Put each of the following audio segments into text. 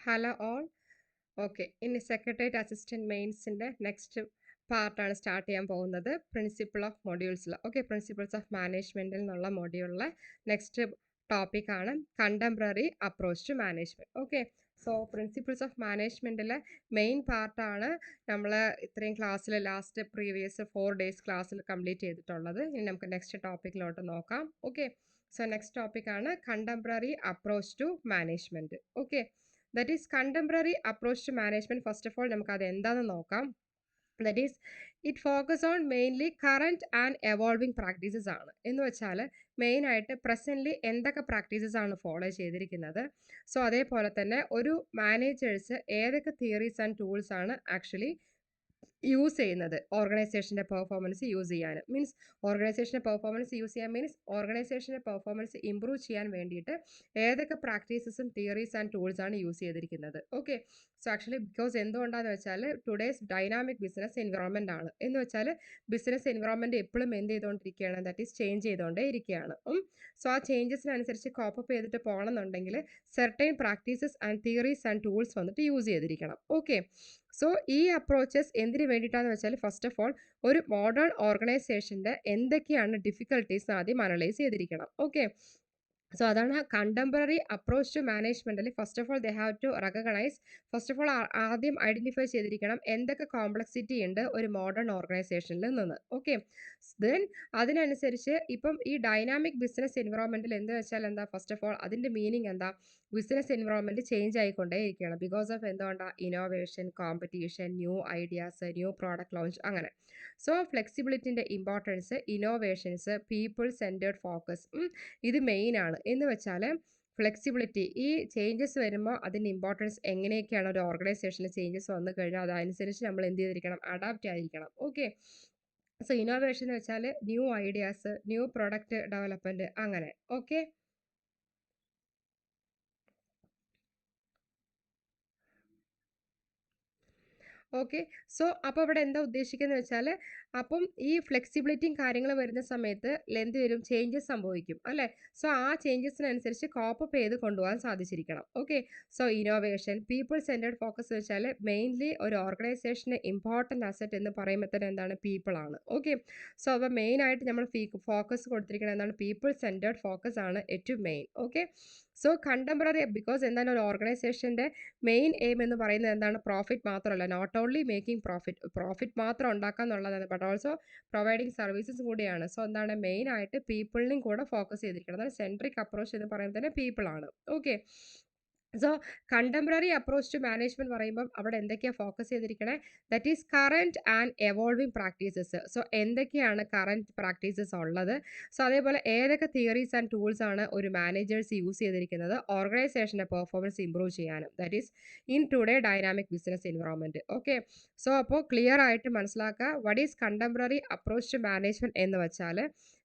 Hello all. Okay, ഇനി secretariat assistant മെയിൻസിൻ്റെ next പാർട്ടാണ് സ്റ്റാർട്ട് ചെയ്യാൻ പോകുന്നത്. പ്രിൻസിപ്പിൾ ഓഫ് മൊഡ്യൂൾസിൽ പ്രിൻസിപ്പിൾസ് ഓഫ് മാനേജ്മെൻറ്റിൽ നിന്നുള്ള മൊഡ്യൂളിലെ നെക്സ്റ്റ് ടോപ്പിക്കാണ് contemporary approach to management. So principles of മാനേജ്മെൻറ്റിലെ മെയിൻ പാർട്ടാണ് നമ്മൾ ഇത്രയും ക്ലാസ്സിൽ ലാസ്റ്റ് പ്രീവിയസ് 4 days ക്ലാസ്സിൽ കംപ്ലീറ്റ് ചെയ്തിട്ടുള്ളത്. ഇനി നമുക്ക് നെക്സ്റ്റ് ടോപ്പിക്കിലോട്ട് നോക്കാം. സോ നെക്സ്റ്റ് ടോപ്പിക്കാണ് contemporary approach to management. That is contemporary approach to management. First of all, നമുക്ക് അത് എന്താണെന്ന് നോക്കാം. That is, it focus on mainly current and evolving practices ആണ്. എന്ന് വെച്ചാൽ മെയിനായിട്ട് പ്രസൻ്റ്ലി എന്തൊക്കെ പ്രാക്ടീസസ് ആണ് ഫോളോ ചെയ്തിരിക്കുന്നത്. സോ അതേപോലെ തന്നെ ഒരു മാനേജേഴ്സ് ഏതൊക്കെ തിയറീസ് ആൻഡ് ടൂൾസ് ആണ് ആക്ച്വലി യൂസ് ചെയ്യുന്നത് ഓർഗനൈസേഷൻ്റെ പെർഫോമൻസ് യൂസ് ചെയ്യാൻ. മീൻസ് ഓർഗനൈസേഷൻ്റെ പെർഫോമൻസ് യൂസ് ചെയ്യാൻ മീൻസ് ഓർഗനൈസേഷൻ്റെ പെർഫോമൻസ് ഇമ്പ്രൂവ് ചെയ്യാൻ വേണ്ടിയിട്ട് ഏതൊക്കെ പ്രാക്ടീസസും തിയറീസ് ആൻഡ് ടൂൾസ് ആണ് യൂസ് ചെയ്തിരിക്കുന്നത്. സോ ആക്ച്വലി ബിക്കോസ് എന്തുകൊണ്ടാന്ന് വെച്ചാൽ ടുഡേസ് ഡൈനാമിക് ബിസിനസ് എൻവിറോൺമെൻ്റ് ആണ്. എന്ന് വെച്ചാൽ ബിസിനസ് എൻവിറോൺമെൻറ്റ് എപ്പോഴും എന്ത് ചെയ്തുകൊണ്ടിരിക്കുകയാണ്, ദാറ്റ് ഈസ് ചേഞ്ച് ചെയ്തുകൊണ്ടേ ഇരിക്കുകയാണ്. സോ ആ ചേഞ്ചസിനനുസരിച്ച് കോപ്പപ്പ് ചെയ്തിട്ട് പോകണമെന്നുണ്ടെങ്കിൽ certain practices and theories and tools വന്നിട്ട് യൂസ് ചെയ്തിരിക്കണം. സോ ഈ അപ്രോച്ചസ് എന്തിനു വേണ്ടിയിട്ടാന്ന് വെച്ചാൽ ഫസ്റ്റ് ഓഫ് ഓൾ ഒരു മോഡേൺ ഓർഗനൈസേഷൻ്റെ എന്തൊക്കെയാണ് ഡിഫിക്കൽട്ടീസ് ആദ്യം അനലൈസ് ചെയ്തിരിക്കണം. സോ അതാണ് കണ്ടംപററി അപ്രോച്ച് ടു മാനേജ്മെൻറ്റിൽ first of all they have to recognise. First of all ആദ്യം ഐഡൻറ്റിഫൈ ചെയ്തിരിക്കണം എന്തൊക്കെ കോംപ്ലക്സിറ്റി ഉണ്ട് ഒരു മോഡേൺ ഓർഗനൈസേഷനിൽ നിന്ന്. ദെൻ അതിനനുസരിച്ച് ഇപ്പം ഈ ഡൈനാമിക് ബിസിനസ് എൻവിറോൺമെൻറ്റിൽ എന്ത് വെച്ചാൽ എന്താ, ഫസ്റ്റ് ഓഫ് ഓൾ അതിൻ്റെ മീനിങ് എന്താ, ബിസിനസ് എൻവിറോൺമെൻറ്റ് ചേഞ്ച് ആയിക്കൊണ്ടേ ഇരിക്കുകയാണ്. ബിക്കോസ് ഓഫ് എന്തുകൊണ്ടാണ് innovation, competition, new ideas, new product launch അങ്ങനെ. സോ ഫ്ലെക്സിബിലിറ്റിൻ്റെ importance, innovations, people centred focus, ഇത് മെയിനാണ്. എന്ന് വെച്ചാൽ ഫ്ലെക്സിബിലിറ്റി, ഈ ചേഞ്ചസ് വരുമ്പോൾ അതിൻ്റെ ഇമ്പോർട്ടൻസ് എങ്ങനെയൊക്കെയാണ് ഒരു ഓർഗനൈസേഷനിൽ ചേഞ്ചസ് വന്നു കഴിഞ്ഞാൽ അതനുസരിച്ച് നമ്മൾ എന്ത് ചെയ്തിരിക്കണം, അഡാപ്റ്റ് ആയിരിക്കണം. സോ ഇന്നോവേഷൻ എന്ന് വെച്ചാൽ new ideas, new product development അങ്ങനെ. സോ അപ്പോൾ ഇവിടെ എന്താ ഉദ്ദേശിക്കുന്നത് വെച്ചാൽ അപ്പം ഈ ഫ്ലെക്സിബിലിറ്റിയും കാര്യങ്ങളും വരുന്ന സമയത്ത് എന്ത് വരും, ചേഞ്ചസ് സംഭവിക്കും അല്ലേ. സോ ആ ചേഞ്ചസിനനുസരിച്ച് കോപ്പപ്പ് ചെയ്ത് കൊണ്ടുപോകാൻ സാധിച്ചിരിക്കണം. So innovation, people centred focus വെച്ചാൽ മെയിൻലി ഒരു ഓർഗനൈസേഷന് ഇമ്പോർട്ടൻ്റ് അസറ്റ് എന്ന് പറയുമ്പോൾ തന്നെ എന്താണ്, പീപ്പിൾ ആണ്. സോ അപ്പോൾ മെയിനായിട്ട് നമ്മൾ ഫോക്കസ് കൊടുത്തിരിക്കുന്നത് എന്താണ്, പീപ്പിൾ സെൻറ്റേർഡ് ഫോക്കസ് ആണ് ഏറ്റവും മെയിൻ. സോ കണ്ടംപററി ബിക്കോസ് എന്താണ് ഒരു ഓർഗനൈസേഷൻ്റെ മെയിൻ എയിം എന്ന് പറയുന്നത് എന്താണ്, പ്രോഫിറ്റ് മാത്രമല്ല, നോട്ട് ഓൺലി മേക്കിംഗ് പ്രോഫിറ്റ് മാത്രം ഉണ്ടാക്കുക എന്നുള്ളതാണ്, ബട്ട് ഓൾസോ പ്രൊവൈഡിങ് സർവീസസ് കൂടിയാണ്. സോ എന്താണ് മെയിനായിട്ട് പീപ്പിളിനെയും കൂടെ ഫോക്കസ് ചെയ്തിരിക്കണം. അതാണ് സെൻട്രിക് അപ്രോച്ച് എന്ന് പറയുന്നത് തന്നെ പീപ്പിൾ ആണ്. So contemporary approach to management പറയുമ്പം അവിടെ എന്തൊക്കെയാണ് ഫോക്കസ് ചെയ്തിരിക്കണേ, that is current and evolving practices. So എന്തൊക്കെയാണ് കറൻറ്റ് പ്രാക്ടീസസ് ഉള്ളത്, സോ അതേപോലെ ഏതൊക്കെ തിയറീസ് ആൻഡ് ടൂൾസ് ആണ് ഒരു മാനേജേഴ്സ് യൂസ് ചെയ്തിരിക്കുന്നത് ഓർഗനൈസേഷൻ്റെ പെർഫോമൻസ് ഇമ്പ്രൂവ് ചെയ്യാനും, that is in today dynamic business environment. So അപ്പോൾ ക്ലിയർ ആയിട്ട് മനസ്സിലാക്കുക what is contemporary approach to management എന്ന് വെച്ചാൽ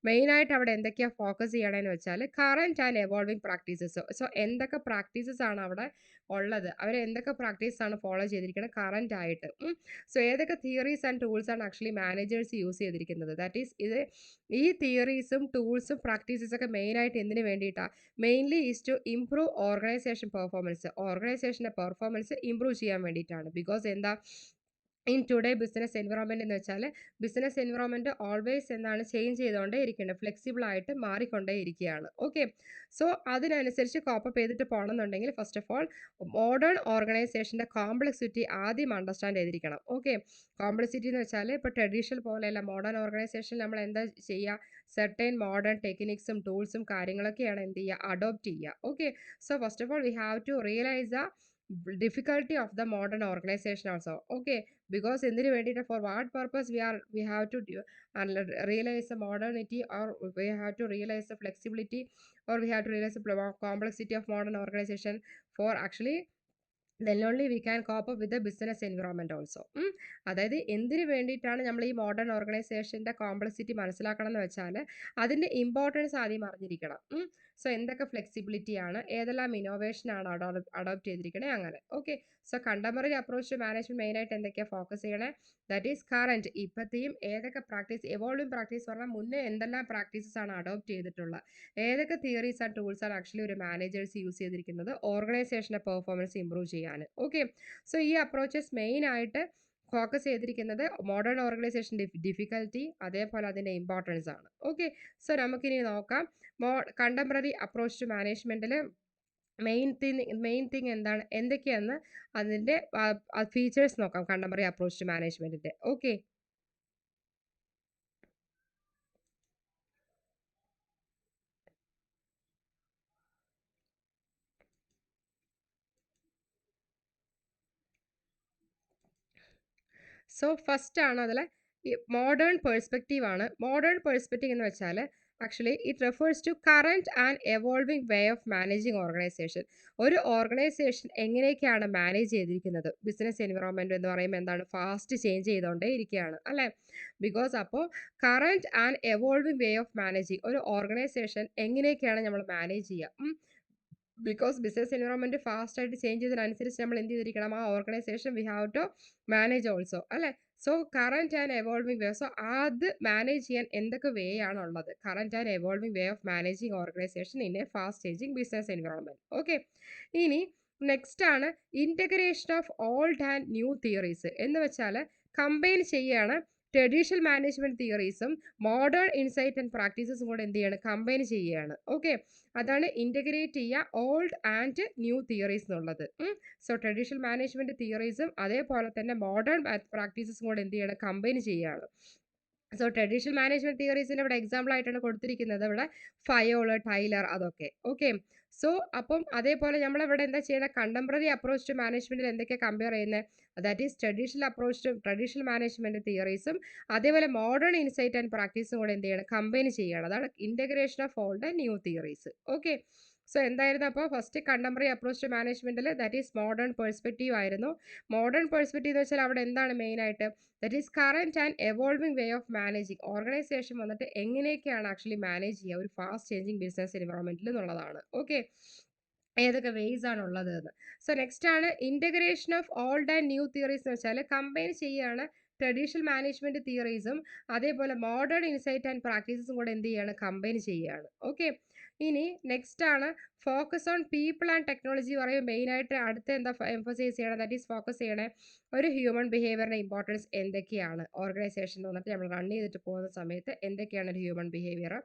മെയിനായിട്ട് അവിടെ എന്തൊക്കെയാണ് ഫോക്കസ് ചെയ്യണമെന്ന് വെച്ചാൽ current and evolving practices. So എന്തൊക്കെ പ്രാക്ടീസസ് ആണ് അവിടെ ഉള്ളത്, അവർ എന്തൊക്കെ പ്രാക്ടീസ് ആണ് ഫോളോ ചെയ്തിരിക്കുന്നത് കറൻറ്റ് ആയിട്ട്. സോ ഏതൊക്കെ തിയറീസ് ആൻഡ് ടൂൾസ് ആണ് ആക്ച്വലി മാനേജേഴ്സ് യൂസ് ചെയ്തിരിക്കുന്നത്, ദാറ്റ് ഈസ് ഈ തിയറീസും ടൂൾസും പ്രാക്ടീസസ് ഒക്കെ മെയിനായിട്ട് എന്തിനു വേണ്ടിയിട്ടാണ്, mainly is to improve organisation performance, ഓർഗനൈസേഷൻ്റെ പെർഫോമൻസ് ഇംപ്രൂവ് ചെയ്യാൻ വേണ്ടിയിട്ടാണ്. ബിക്കോസ് എന്താ, ഇൻ ടുഡേ ബിസിനസ് എൻവിറോൺമെൻറ്റ് എന്ന് വെച്ചാൽ ബിസിനസ് എൻവിറോൺമെൻറ്റ് ഓൾവേസ് എന്താണ് ചേഞ്ച് ചെയ്തുകൊണ്ടേ ഇരിക്കുന്നത്, ഫ്ലെക്സിബിളായിട്ട് മാറിക്കൊണ്ടേ ഇരിക്കുകയാണ്. സോ അതിനനുസരിച്ച് കോപ്പപ്പ് ചെയ്തിട്ട് പോകണമെന്നുണ്ടെങ്കിൽ ഫസ്റ്റ് ഓഫ് ഓൾ മോഡേൺ ഓർഗനൈസേഷൻ്റെ കോംപ്ലക്സിറ്റി ആദ്യം അണ്ടർസ്റ്റാൻഡ് ചെയ്തിരിക്കണം. കോംപ്ലക്സിറ്റി എന്ന് വെച്ചാൽ ഇപ്പോൾ ട്രഡീഷണൽ പോലെയല്ല, മോഡേൺ ഓർഗനൈസേഷനിൽ നമ്മൾ എന്താ ചെയ്യുക, സെർട്ടൈൻ മോഡേൺ ടെക്നിക്സും ടൂൾസും കാര്യങ്ങളൊക്കെയാണ് എന്ത് ചെയ്യുക, അഡോപ്റ്റ് ചെയ്യുക. So first of all we have to realise the difficulty of the modern organization also. Because എന്തിനു വേണ്ടിയിട്ട്, for what purpose we have to realize the modernity, or we have to realize the flexibility, or we have to realize the complexity of modern organization, for actually then only we can cope up with the business environment also. അതായത് എന്തിനു വേണ്ടിയിട്ടാണ് നമ്മൾ ഈ modern ഓർഗനൈസേഷൻ്റെ complexity മനസ്സിലാക്കണം എന്ന് വെച്ചാൽ അതിൻ്റെ ഇമ്പോർട്ടൻസ് ആദ്യം അറിഞ്ഞിരിക്കണം. സോ എന്തൊക്കെ ഫ്ലെക്സിബിലിറ്റി ആണ്, ഏതെല്ലാം ഇന്നോവേഷൻ ആണ് അഡോപ്റ്റ് ചെയ്തിരിക്കണേ അങ്ങനെ. Okay, so contemporary approach to management main ആയിട്ട് എന്തൊക്കെയാണ് ഫോക്കസ് ചെയ്യണേ, ദാറ്റ് ഈസ് കറന്റ് ഇപ്പോഴത്തെയും ഏതൊക്കെ പ്രാക്ടീസ്, എവോൾവിംഗ് പ്രാക്ടീസ് പറഞ്ഞാൽ മുന്നേ എന്തെല്ലാം പ്രാക്ടീസസ് ആണ് അഡോപ്റ്റ് ചെയ്തിട്ടുള്ളത്, ഏതൊക്കെ തിയറീസ് ആൻഡ് ടൂൾസ് ആണ് ആക്ച്വലി ഒരു മാനേജേഴ്സ് യൂസ് ചെയ്തിരിക്കുന്നത് ഓർഗനൈസേഷൻ്റെ പെർഫോമൻസ് ഇംപ്രൂവ് ചെയ്യാൻ. ഓക്കെ, സോ ഈ അപ്രോച്ചസ് മെയിൻ ആയിട്ട് ഫോക്കസ് ചെയ്തിരിക്കുന്നത് മോഡേൺ ഓർഗനൈസേഷൻ ഡിഫിക്കൽറ്റി അതേപോലെ അതിൻ്റെ ഇമ്പോർട്ടൻസ് ആണ്. ഓക്കെ, സോ നമുക്കിനി നോക്കാം കണ്ടംപററി അപ്രോച്ച് ടു മാനേജ്മെൻറ്റിൽ മെയിൻ തിങ് എന്താണ്, എന്തൊക്കെയാണെന്ന് അതിൻ്റെ ഫീച്ചേഴ്സ് നോക്കാം കണ്ടംപററി അപ്രോച്ച് ടു മാനേജ്മെൻറ്റിൻ്റെ. ഓക്കെ, സോ ഫസ്റ്റ് ആണ് അതിൽ ഈ മോഡേൺ പെർസ്പെക്റ്റീവ് ആണ്. മോഡേൺ പെർസ്പെക്റ്റീവ് എന്ന് വെച്ചാൽ actually it refers to current and evolving way of managing organisation. ഒരു ഓർഗനൈസേഷൻ എങ്ങനെയൊക്കെയാണ് മാനേജ് ചെയ്തിരിക്കുന്നത്, ബിസിനസ് എൻവിറോൺമെൻറ്റ് എന്ന് പറയുമ്പോൾ എന്താണ്, ഫാസ്റ്റ് ചേഞ്ച് ചെയ്തുകൊണ്ടേ ഇരിക്കുകയാണ് അല്ലേ. ബിക്കോസ് അപ്പോൾ current and evolving way of managing, ഒരു ഓർഗനൈസേഷൻ എങ്ങനെയൊക്കെയാണ് നമ്മൾ മാനേജ് ചെയ്യുക, ബിക്കോസ് ബിസിനസ് എൻവിറോൺമെൻറ്റ് ഫാസ്റ്റ് ആയിട്ട് ചേഞ്ച് ചെയ്തതിനനുസരിച്ച് നമ്മൾ എന്ത് ചെയ്തിരിക്കണം, ആ organisation we have to manage also അല്ലേ. So current and evolving way, so അത് മാനേജ് ചെയ്യാൻ എന്തൊക്കെ വേ ആണുള്ളത്, current and evolving way of managing organisation in a fast changing business environment. Okay, ഇനി നെക്സ്റ്റ് ആണ് integration of old and new theories എന്ന് വെച്ചാൽ combine ചെയ്യാണ് ട്രഡീഷണൽ മാനേജ്മെൻറ്റ് തിയറീസും മോഡേൺ ഇൻസൈറ്റ് ആൻഡ് പ്രാക്ടീസസും കൂടെ എന്ത് ചെയ്യാണ്, കമ്പൈൻ ചെയ്യുകയാണ്. ഓക്കെ, അതാണ് ഇൻറ്റഗ്രേറ്റ് ചെയ്യുക ഓൾഡ് ആൻഡ് ന്യൂ തിയറീസ് എന്നുള്ളത്. സോ ട്രഡീഷണൽ മാനേജ്മെൻറ്റ് തിയറീസും അതേപോലെ തന്നെ മോഡേൺ പ്രാക്ടീസസും കൂടെ എന്ത് ചെയ്യണം, കമ്പൈൻ ചെയ്യുകയാണ്. സോ ട്രഡീഷണൽ മാനേജ്മെൻറ്റ് തിയറീസിൻ്റെ ഇവിടെ എക്സാമ്പിൾ ആയിട്ടാണ് കൊടുത്തിരിക്കുന്നത് ഇവിടെ ഫയോള്, ടൈലർ അതൊക്കെ. ഓക്കെ, സോ അപ്പം അതേപോലെ നമ്മളിവിടെ എന്താ ചെയ്യുന്നത്, കണ്ടംപററി അപ്രോച്ച് ടു മാനേജ്മെൻറ്റിൽ എന്തൊക്കെയാണ് കമ്പയർ ചെയ്യുന്നത്, that is traditional approach to traditional management തിയറീസും അതേപോലെ മോഡേൺ ഇൻസൈറ്റ് ആൻഡ് പ്രാക്ടീസും കൂടെ എന്ത് ചെയ്യണം, കമ്പൈൻ ചെയ്യുകയാണ്. അതാണ് integration of old and new theories. Okay, so എന്തായിരുന്നു അപ്പോൾ ഫസ്റ്റ് കണ്ടംപററി അപ്രോച്ച് ടു മാനേജ്മെൻറ്റിൽ ദാറ്റ് ഈസ് മോഡേൺ പെർസ്പെക്റ്റീവ് ആയിരുന്നു. മോഡേൺ പെർസ്പെക്റ്റീവ് എന്ന് വെച്ചാൽ അവിടെ എന്താണ് മെയിനായിട്ട്, that is current and evolving way of managing, organisation വന്നിട്ട് എങ്ങനെയൊക്കെയാണ് ആക്ച്വലി മാനേജ് ചെയ്യുക ഒരു ഫാസ്റ്റ് ചേഞ്ചിങ് ബിസിനസ് എൻവയോൺമെൻറ്റിൽ എന്നുള്ളതാണ്. ഓക്കെ, ഏതൊക്കെ വേസ് ആണ് ഉള്ളത് എന്ന്. സോ നെക്സ്റ്റ് ആണ് integration of old and new theories എന്ന് വെച്ചാൽ കമ്പൈൻ ചെയ്യുകയാണ് ട്രഡീഷണൽ മാനേജ്മെൻറ്റ് തിയറീസും അതേപോലെ മോഡേൺ ഇൻസൈറ്റ് ആൻഡ് പ്രാക്ടീസസും കൂടെ എന്ത് ചെയ്യുകയാണ്, കമ്പൈൻ ചെയ്യുകയാണ്. ഓക്കെ, ഇനി നെക്സ്റ്റ് ആണ് focus on people and technology പറയുമ്പോൾ മെയിനായിട്ട് അടുത്ത് എന്താ എംഫസൈസ് ചെയ്യണം, ദാറ്റ് ഈസ് ഫോക്കസ് ചെയ്യണേ ഒരു ഹ്യൂമൻ ബിഹേവിയറിൻ്റെ ഇമ്പോർട്ടൻസ് എന്തൊക്കെയാണ്, ഓർഗനൈസേഷൻ വന്നിട്ട് നമ്മൾ റൺ ചെയ്തിട്ട് പോകുന്ന സമയത്ത് എന്തൊക്കെയാണ് ഒരു ഹ്യൂമൻ ബിഹേവിയർ,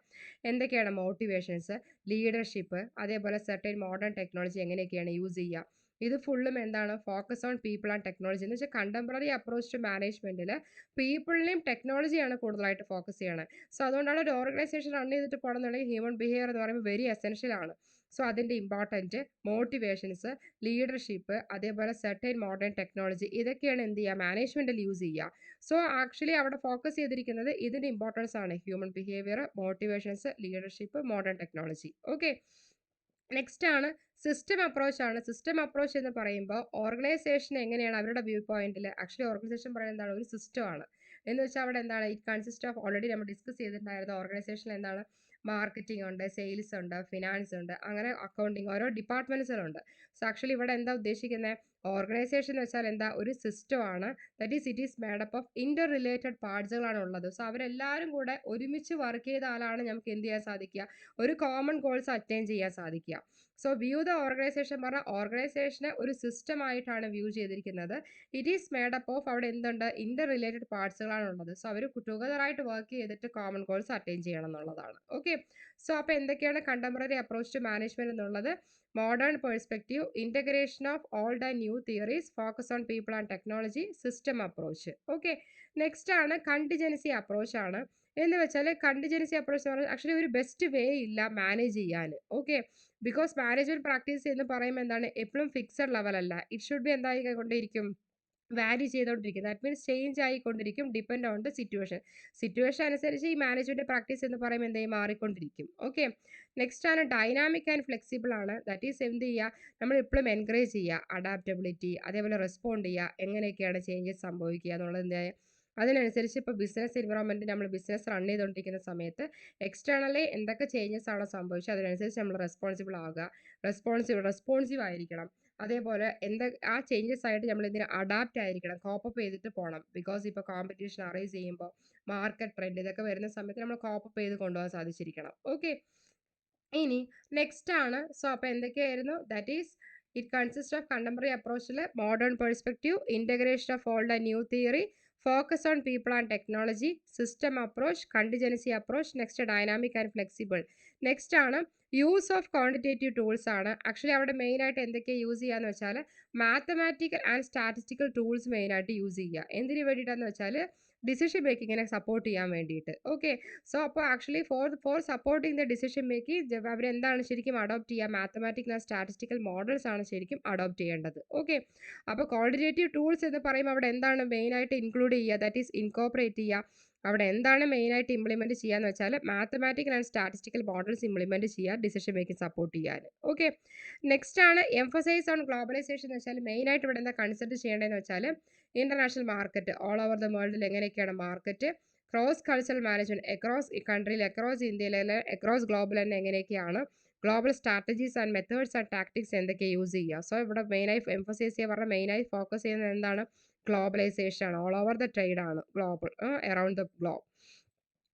എന്തൊക്കെയാണ് മോട്ടിവേഷൻസ്, ലീഡർഷിപ്പ് അതേപോലെ സെർട്ടൈൻ മോഡേൺ ടെക്നോളജി എങ്ങനെയൊക്കെയാണ് യൂസ് ചെയ്യുക, ഇത് ഫുള്ളും എന്താണ് focus on people and technology എന്ന് വെച്ചാൽ കണ്ടംപററി അപ്രോച്ച് ടു മാനേജ്മെൻറ്റിൽ പീപ്പിളിനെയും ടെക്നോളജിയാണ് കൂടുതലായിട്ട് ഫോക്കസ് ചെയ്യണത്. സോ അതുകൊണ്ടാണ് ഒരു ഓർഗനൈസേഷൻ റൺ ചെയ്തിട്ട് പോകണമെന്നുണ്ടെങ്കിൽ ഹ്യൂമൻ ബിഹേവിയർ എന്ന് പറയുമ്പോൾ വെരി എസെൻഷ്യൽ ആണ്. സോ അതിൻ്റെ ഇമ്പോർട്ടൻറ്റ് മോട്ടിവേഷൻസ്, ലീഡർഷിപ്പ് അതേപോലെ സെർട്ടൈൻ മോഡേൺ ടെക്നോളജി ഇതൊക്കെയാണ് എന്ത് ചെയ്യുക, മാനേജ്മെൻറ്റിൽ യൂസ് ചെയ്യുക. സോ ആക്ച്വലി അവിടെ ഫോക്കസ് ചെയ്തിരിക്കുന്നത് ഇതിൻ്റെ ഇമ്പോർട്ടൻസ് ആണ്, human behaviour, motivations, leadership, modern technology. Okay, next ആണ് സിസ്റ്റം അപ്രോച്ച് ആണ്. സിസ്റ്റം അപ്രോച്ച് എന്ന് പറയുമ്പോൾ ഓർഗനൈസേഷൻ എങ്ങനെയാണ് അവരുടെ വ്യൂ പോയിന്റിൽ, ആക്ച്വലി ഓർഗനൈസേഷൻ പറയുന്നത് എന്താണ്, ഒരു സിസ്റ്റം ആണ് എന്ന് വെച്ചാൽ അവിടെ എന്താണ് ഇറ്റ് കൺസിസ്റ്റ് ഓഫ്, ഓൾറെഡി നമ്മൾ ഡിസ്കസ് ചെയ്തിട്ടുണ്ടായിരുന്ന ഓർഗനൈസേഷനിൽ എന്താണ് മാർക്കറ്റിംഗ് ഉണ്ട്, സെയിൽസ് ഉണ്ട്, ഫിനാൻസ് ഉണ്ട്, അങ്ങനെ അക്കൗണ്ടിങ് ഓരോ ഡിപ്പാർട്ട്മെൻറ്റ്സുകളുണ്ട്. സോ ആക്ച്വലി ഇവിടെ എന്താ ഉദ്ദേശിക്കുന്നത്, ഓർഗനൈസേഷൻ എന്ന് വെച്ചാൽ എന്താ ഒരു സിസ്റ്റം ആണ്, that is it is made up of interrelated പാർട്സുകളാണ് ഉള്ളത്. സോ അവരെല്ലാവരും കൂടെ ഒരുമിച്ച് വർക്ക് ചെയ്താലാണ് നമുക്ക് എന്ത് ചെയ്യാൻ സാധിക്കുക, ഒരു കോമൺ ഗോൾസ് അറ്റൈൻ ചെയ്യാൻ സാധിക്കുക. സോ വ്യൂ ദ ഓർഗനൈസേഷൻ പറഞ്ഞാൽ ഓർഗനൈസേഷനെ ഒരു സിസ്റ്റം ആയിട്ടാണ് വ്യൂ ചെയ്തിരിക്കുന്നത്. ഇറ്റ് ഈസ് മേഡപ്പ് ഓഫ്, അവിടെ എന്തുണ്ട്, ഇൻ്റർ റിലേറ്റഡ് പാർട്സുകളാണ് ഉള്ളത്. സോ അവർ ടുഗദറായിട്ട് വർക്ക് ചെയ്തിട്ട് കോമൺ ഗോൾസ് അറ്റൈൻ ചെയ്യണം എന്നുള്ളതാണ്. ഓക്കെ, സോ അപ്പോൾ എന്തൊക്കെയാണ് കണ്ടംപററി അപ്രോച്ച് ടു മാനേജ്മെൻറ്റ് എന്നുള്ളത്, modern perspective, integration of old and new theories, focus on people and technology, system approach. Okay, next ആണ് കണ്ടിജൻസി അപ്രോച്ച് ആണ്. എന്ന് വെച്ചാൽ കണ്ടിജൻസി അപ്രോച്ച് എന്ന് പറഞ്ഞാൽ ആക്ച്വലി ഒരു ബെസ്റ്റ് വേ ഇല്ല മാനേജ് ചെയ്യാൻ. ഓക്കെ, ബിക്കോസ് മാനേജ്മെൻറ്റ് പ്രാക്ടീസ് എന്ന് പറയുമ്പോൾ എന്താണ് എപ്പോഴും ഫിക്സഡ് ലെവൽ അല്ല, ഇറ്റ് ഷുഡ് ബി എന്തായിക്കൊണ്ടിരിക്കും, വാരി ചെയ്തുകൊണ്ടിരിക്കും. ദാറ്റ് മീൻസ് ചേഞ്ച് ആയിക്കൊണ്ടിരിക്കും, depend on the situation. Situation അനുസരിച്ച് ഈ മാനേജ്മെൻറ്റ് പ്രാക്ടീസ് എന്ന് പറയുമ്പോൾ എന്തായി മാറിക്കൊണ്ടിരിക്കും. ഓക്കെ, നെക്സ്റ്റ് ആണ് ഡൈനാമിക് ആൻഡ് ഫ്ലെക്സിബിൾ ആണ്. ദാറ്റ് ഈസ് എന്ത് ചെയ്യുക, നമ്മൾ എപ്പോഴും എൻകറേജ് ചെയ്യുക അഡാപ്റ്റബിലിറ്റി, അതേപോലെ റെസ്പോണ്ട് ചെയ്യുക, എങ്ങനെയൊക്കെയാണ് ചേഞ്ചസ് സംഭവിക്കുക എന്നുള്ളത് അതിനനുസരിച്ച് ഇപ്പോൾ ബിസിനസ് എൻവയോൺമെൻറ്റ് നമ്മൾ ബിസിനസ് റൺ ചെയ്തുകൊണ്ടിരിക്കുന്ന സമയത്ത് എക്സ്റ്റേണലി എന്തൊക്കെ ചേഞ്ചസ് ആണോ സംഭവിച്ചത് അതിനനുസരിച്ച് നമ്മൾ റെസ്പോൺസിബിൾ ആവുക, റെസ്പോൺസീവ് ആയിരിക്കണം. അതേപോലെ ആ ചേഞ്ചസ് ആയിട്ട് നമ്മൾ ഇതിന് അഡാപ്റ്റ് ആയിരിക്കണം, കോപ്പപ്പ് ചെയ്തിട്ട് പോകണം. ബിക്കോസ് ഇപ്പോൾ കോമ്പറ്റീഷൻ അറൈസ് ചെയ്യുമ്പോൾ മാർക്കറ്റ് ട്രെൻഡ് ഇതൊക്കെ വരുന്ന സമയത്ത് നമ്മൾ കോപ്പപ്പ് ചെയ്ത് കൊണ്ടുപോകാൻ സാധിച്ചിരിക്കണം. ഓക്കെ, ഇനി നെക്സ്റ്റ് ആണ്. സോ അപ്പോൾ എന്തൊക്കെയായിരുന്നു? That is it consist of contemporary അപ്രോച്ചിൽ modern perspective, integration of old and new theory, focus on people and technology, system approach, contingency approach, next dynamic and flexible. Next ആണ് use of quantitative tools ആണ്. Actually അവിടെ മെയിനായിട്ട് എന്തൊക്കെയാണ് use ചെയ്യാന്ന് വെച്ചാൽ mathematical and statistical tools മെയിനായിട്ട് use ചെയ്യുക. എന്തിനു വേണ്ടിയിട്ടാന്ന് വെച്ചാൽ ഡിസിഷൻ മേക്കിങ്ങിനെ സപ്പോർട്ട് ചെയ്യാൻ വേണ്ടിയിട്ട്. ഓക്കെ, സോ അപ്പോൾ actually four supporting the decision making അവരെന്താണ് ശരിക്കും അഡോപ്റ്റ് ചെയ്യുക? മാത്തമാറ്റിക്കൽ ആൻഡ് സ്റ്റാറ്റിസ്റ്റിക്കൽ മോഡൽസ് ആണ് ശരിക്കും അഡോപ്റ്റ് ചെയ്യേണ്ടത്. ഓക്കെ, അപ്പോൾ ക്വാണ്ടിറ്റേറ്റീവ് ടൂൾസ് എന്ന് പറയുമ്പോൾ അവിടെ എന്താണ് മെയിനായിട്ട് ഇൻക്ലൂഡ് ചെയ്യുക? ദാറ്റ് ഈസ് ഇൻകോപ്പറേറ്റ് ചെയ്യുക. അവിടെ എന്താണ് മെയിനായിട്ട് ഇംപ്ലിമെൻറ്റ് ചെയ്യാന്ന് വെച്ചാൽ mathematical and statistical models implement ചെയ്യുക, ഡിസിഷൻ മേക്കിംഗ് സപ്പോർട്ട് ചെയ്യാൻ. ഓക്കെ, നെക്സ്റ്റ് ആണ് എംഫസൈസ് ഓൺ ഗ്ലോബലൈസേഷൻ എന്ന് വെച്ചാൽ മെയിനായിട്ട് ഇവിടെ എന്താ കൺസിഡർ ചെയ്യേണ്ടതെന്ന് വെച്ചാൽ international market, all over the വേൾഡിൽ എങ്ങനെയൊക്കെയാണ് market, cross cultural management across കൺട്രിയിൽ, അക്രോസ് ഇന്ത്യയിൽ, അക്രോസ് ഗ്ലോബൽ തന്നെ എങ്ങനെയൊക്കെയാണ് global strategies and methods and tactics എന്തൊക്കെ യൂസ് ചെയ്യുക. സോ ഇവിടെ മെയിനായി എംഫസൈസ് ചെയ്യുക പറഞ്ഞാൽ മെയിനായി ഫോക്കസ് ചെയ്യുന്നത് എന്താണ്? ഗ്ലോബലൈസേഷൻ ആണ്, ഓൾ ഓവർ ദ ട്രേഡ് ആണ്, global around the globe.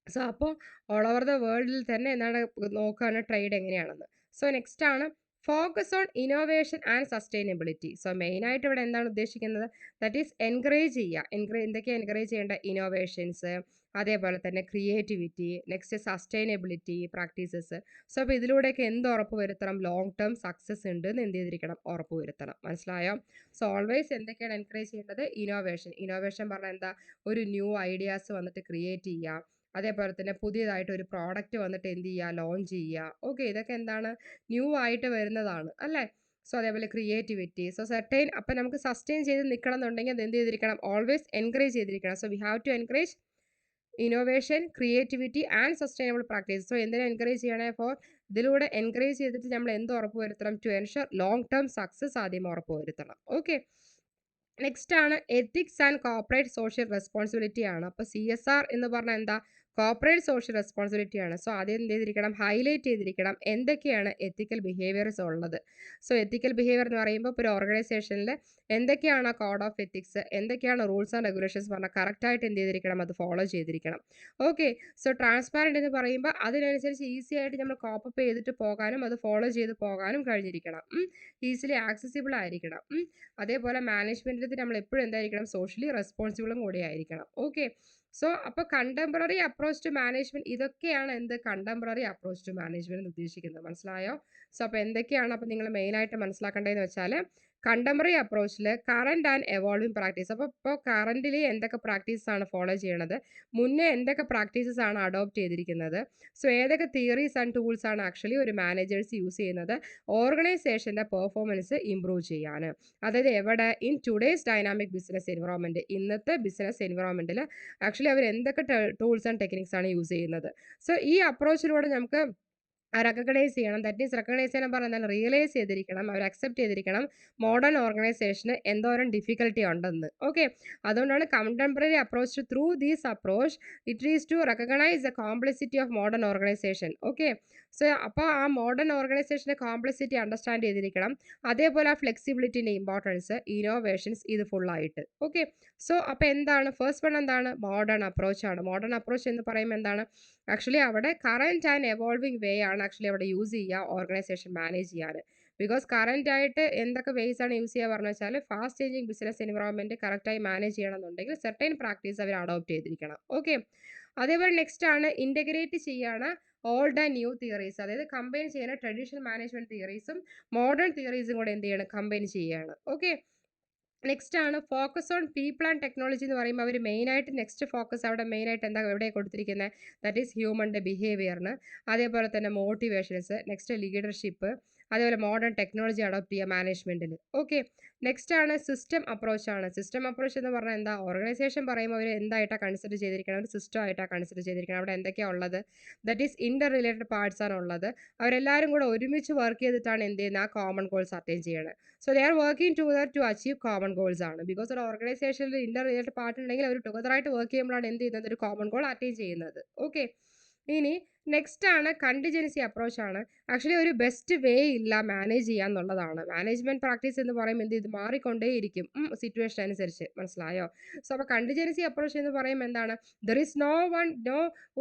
So അപ്പോൾ ഓൾ ഓവർ ദ വേൾഡിൽ തന്നെ എന്താണ് നോക്കുകയാണ് ട്രേഡ് എങ്ങനെയാണെന്ന്. സോ നെക്സ്റ്റ് ആണ് focus on innovation and sustainability. So മെയിനായിട്ട് ഇവിടെ എന്താണ് ഉദ്ദേശിക്കുന്നത്? ദാറ്റ് ഈസ് എൻകറേജ് ചെയ്യുക. എന്തൊക്കെയാണ് എൻകറേജ് ചെയ്യേണ്ട? ഇന്നോവേഷൻസ്, അതേപോലെ തന്നെ creativity, next sustainability practices. So അപ്പോൾ ഇതിലൂടെയൊക്കെ എന്ത് ഉറപ്പ് വരുത്തണം? ലോങ് ടേം സക്സസ് ഉണ്ട് എന്ന് എന്ത് ചെയ്തിരിക്കണം? ഉറപ്പ് വരുത്തണം. മനസ്സിലായോ? സോ ഓൾവേസ് എന്തൊക്കെയാണ് എൻകറേജ് ചെയ്യേണ്ടത്? ഇന്നോവേഷൻ. ഇന്നോവേഷൻ പറഞ്ഞാൽ എന്താ? ഒരു ന്യൂ ഐഡിയാസ് വന്നിട്ട് ക്രിയേറ്റ് ചെയ്യുക, അതേപോലെ തന്നെ പുതിയതായിട്ട് ഒരു പ്രോഡക്റ്റ് വന്നിട്ട് എന്ത് ചെയ്യുക? ലോഞ്ച് ചെയ്യുക. ഓക്കെ, ഇതൊക്കെ എന്താണ്? ന്യൂ ആയിട്ട് വരുന്നതാണ് അല്ലേ? സോ അതേപോലെ ക്രിയേറ്റിവിറ്റി. സോ സെർട്ടൈൻ അപ്പം നമുക്ക് സസ്റ്റെയിൻ ചെയ്ത് നിൽക്കണം എന്നുണ്ടെങ്കിൽ അത് എന്ത് ചെയ്തിരിക്കണം? ഓൾവേസ് എൻകറേജ് ചെയ്തിരിക്കണം. So we have to encourage innovation, creativity and sustainable practice. So എന്തിനാ എൻകറേജ് ചെയ്യണേ? ഫോർ ഇതിലൂടെ എൻകറേജ് ചെയ്തിട്ട് നമ്മൾ എന്ത് ഉറപ്പ് വരുത്തണം? To ensure long term success ആദ്യം ഉറപ്പ് വരുത്തണം. ഓക്കെ, നെക്സ്റ്റ് ആണ് ethics and corporate social responsibility ആണ്. അപ്പോൾ CSR എന്ന് പറഞ്ഞാൽ എന്താ? കോർപ്പറേറ്റ് സോഷ്യൽ റെസ്പോൺസിബിലിറ്റി ആണ്. സോ ആദ്യം എന്ത് ചെയ്തിരിക്കണം? ഹൈലൈറ്റ് ചെയ്തിരിക്കണം എന്തൊക്കെയാണ് എത്തിക്കൽ ബിഹേവിയർസ് ഉള്ളത്. സോ എത്തിക്കൽ ബിഹേവിയർ എന്ന് പറയുമ്പോൾ ഇപ്പോൾ ഒരു ഓർഗനൈസേഷനിൽ എന്തൊക്കെയാണ് കോഡ് ഓഫ് എത്തിക്സ്, എന്തൊക്കെയാണ് റൂൾസ് ആൻഡ് റെഗുലേഷൻസ് പറഞ്ഞാൽ കറക്റ്റായിട്ട് എന്ത് ചെയ്തിരിക്കണം? അത് ഫോളോ ചെയ്തിരിക്കണം. ഓക്കെ, സോ ട്രാൻസ്പാരൻറ്റ് എന്ന് പറയുമ്പോൾ അതിനനുസരിച്ച് ഈസി ആയിട്ട് നമ്മൾ കോപ്പപ്പ് ചെയ്തിട്ട് പോകാനും അത് ഫോളോ ചെയ്ത് പോകാനും കഴിഞ്ഞിരിക്കണം. ഈസിലി ആക്സസിബിൾ ആയിരിക്കണം. അതേപോലെ മാനേജ്മെൻറ്റിൽ നമ്മൾ എപ്പോഴും എന്തായിരിക്കണം? സോഷ്യലി റെസ്പോൺസിബിളും കൂടി ആയിരിക്കണം. ഓക്കെ, സോ അപ്പോൾ കണ്ടംപററി അപ്രോച്ച് ടു മാനേജ്മെൻറ്റ്, ഇതൊക്കെയാണ് എന്ത്? കണ്ടംപററി അപ്രോച്ച് ടു മാനേജ്മെൻറ്റ് ഉദ്ദേശിക്കുന്നത്. മനസ്സിലായോ? സോ അപ്പോൾ എന്തൊക്കെയാണ് അപ്പോൾ നിങ്ങൾ മെയിനായിട്ട് മനസ്സിലാക്കേണ്ടതെന്ന് വെച്ചാൽ കണ്ടംപററി അപ്രോച്ചിൽ കറൻറ്റ് ആൻഡ് എവോൾവിംഗ് പ്രാക്ടീസ്. അപ്പോൾ ഇപ്പോൾ കറൻറ്റിൽ എന്തൊക്കെ പ്രാക്ടീസാണ് ഫോളോ ചെയ്യണത്, മുന്നേ എന്തൊക്കെ പ്രാക്ടീസസ് ആണ് അഡോപ്റ്റ് ചെയ്തിരിക്കുന്നത്, സോ ഏതൊക്കെ തിയറീസ് ആൻഡ് ടൂൾസ് ആണ് ആക്ച്വലി ഒരു മാനേജേഴ്സ് യൂസ് ചെയ്യുന്നത് ഓർഗനൈസേഷൻ്റെ പെർഫോമൻസ് ഇംപ്രൂവ് ചെയ്യാൻ. അതായത് എവിടെ? In today's dynamic business environment. ഇന്നത്തെ ബിസിനസ് എൻവറോൺമെൻറ്റിൽ ആക്ച്വലി അവർ എന്തൊക്കെ ടൂൾസ് ആൻഡ് ടെക്നിക്സ് ആണ് യൂസ് ചെയ്യുന്നത്. സോ ഈ അപ്രോച്ചിലൂടെ നമുക്ക് റെക്കഗ്നൈസ് ചെയ്യണം. ദാറ്റ് മീൻസ് റെക്കഗ്നൈസ് ചെയ്യാൻ പറഞ്ഞാൽ റിയലൈസ് ചെയ്തിരിക്കണം, അവർ അക്സെപ്റ്റ് ചെയ്തിരിക്കണം മോഡേൺ ഓർഗനൈസേഷന് എന്തോരം ഡിഫിക്കൽട്ടി ഉണ്ടെന്ന്. ഓക്കെ, അതുകൊണ്ടാണ് contemporary approach through these approach it is to recognise the complexity of modern organisation. Okay, so അപ്പോൾ ആ മോഡേൺ ഓർഗനൈസേഷൻ്റെ കോംപ്ലക്സിറ്റി അണ്ടർസ്റ്റാൻഡ് ചെയ്തിരിക്കണം. അതേപോലെ ആ ഫ്ലെക്സിബിലിറ്റിൻ്റെ ഇമ്പോർട്ടൻസ്, ഇന്നോവേഷൻസ്, ഇത് ഫുള്ളായിട്ട്. ഓക്കെ, സോ അപ്പോൾ എന്താണ് ഫസ്റ്റ് വൺ? എന്താണ്? മോഡേൺ അപ്രോച്ചാണ്. മോഡേൺ അപ്രോച്ച് എന്ന് പറയുമ്പോൾ എന്താണ്? ആക്ച്വലി അവിടെ കറൻറ്റ് ആൻഡ് എവോൾവിംഗ് വേ ആണ് ആക്ച്വലി അവിടെ യൂസ് ചെയ്യുക ഓർഗനൈസേഷൻ മാനേജ് ചെയ്യാൻ. ബിക്കോസ് കറൻറ്റ് ആയിട്ട് എന്തൊക്കെ വേസ് ആണ് യൂസ് ചെയ്യുക പറഞ്ഞു വെച്ചാൽ ഫാസ്റ്റ് ചേഞ്ചിങ് ബിസിനസ് എൻവറോൺമെൻറ്റ് കറക്റ്റായി മാനേജ് ചെയ്യണമെന്നുണ്ടെങ്കിൽ സെർട്ടൈൻ പ്രാക്ടീസ് അവർ അഡോപ്റ്റ് ചെയ്തിരിക്കണം. ഓക്കെ, അതേപോലെ നെക്സ്റ്റ് ആണ് ഇൻ്റഗ്രേറ്റ് ചെയ്യുകയാണ് ഓൾഡ് ആൻഡ് ന്യൂ തിയറീസ്. അതായത് കമ്പൈൻ ചെയ്യുന്ന ട്രഡീഷണൽ മാനേജ്മെൻറ്റ് തിയറീസും മോഡേൺ തിയറീസും കൂടെ എന്ത് ചെയ്യണം? കമ്പൈൻ ചെയ്യുകയാണ്. ഓക്കെ, നെക്സ്റ്റ് ആണ് focus on people and technology എന്ന് പറയുമ്പോൾ അവർ മെയിനായിട്ട് നെക്സ്റ്റ് ഫോക്കസ് അവിടെ മെയിനായിട്ട് എന്താ എവിടെയാണ് കൊടുത്തിരിക്കുന്നത്? ദാറ്റ് ഈസ് ഹ്യൂമൻ്റെ ബിഹേവിയറിന്, അതേപോലെ തന്നെ മോട്ടിവേഷൻസ്, നെക്സ്റ്റ് ലീഡർഷിപ്പ്, അതേപോലെ മോഡേൺ ടെക്നോളജി അഡോപ്റ്റ് ചെയ്യുക മാനേജ്മെൻറ്റിൽ. ഓക്കെ, നെക്സ്റ്റ് ആണ് സിസ്റ്റം അപ്രോച്ച് ആണ്. സിസ്റ്റം അപ്രോച്ച് എന്ന് പറഞ്ഞാൽ എന്താ, ഓർഗനൈസേഷൻ പറയുമ്പോൾ അവർ എന്തായിട്ടാണ് കൺസിഡർ ചെയ്തിരിക്കണം, ഒരു സിസ്റ്റം ആയിട്ടാണ് കൺസിഡർ ചെയ്തിരിക്കണം. അവിടെ എന്തൊക്കെയാണ് ഉള്ളത്, that is Inter related parts ആണ് ഉള്ളത്. അവരെല്ലാവരും കൂടെ ഒരുമിച്ച് വർക്ക് ചെയ്തിട്ടാണ് എന്ത് ചെയ്യുന്നത്, ആ കോമൺ ഗോൾസ് അറ്റൈൻ ചെയ്യണത്. So they are working together to achieve common goals ആണ്. ബിക്കോസ് ഒരു ഓർഗനൈസേഷനിൽ ഇന്റർ റിലേറ്റഡ് പാർട്ട് ഉണ്ടെങ്കിൽ അവർ ടുഗദറായിട്ട് വർക്ക് ചെയ്യുമ്പോഴാണ് എന്ത് ചെയ്യുന്നത്, ഒരു കോമൺ ഗോൾ അറ്റൈൻ ചെയ്യുന്നത്. ഓക്കെ, ഇനി നെക്സ്റ്റ് ആണ് കണ്ടിജൻസി അപ്രോച്ച് ആണ്. ആക്ച്വലി ഒരു ബെസ്റ്റ് വേ ഇല്ല മാനേജ് ചെയ്യാന്നുള്ളതാണ്. മാനേജ്മെന്റ് പ്രാക്ടീസ് എന്ന് പറയുമ്പോൾ എന്ത്, ഇത് മാറിക്കൊണ്ടേയിരിക്കും സിറ്റുവേഷൻ അനുസരിച്ച്. മനസ്സിലായോ? സോ അപ്പോൾ കണ്ടിജൻസി അപ്രോച്ച് എന്ന് പറയുമ്പോൾ എന്താണ്, ദർ ഇസ് നോ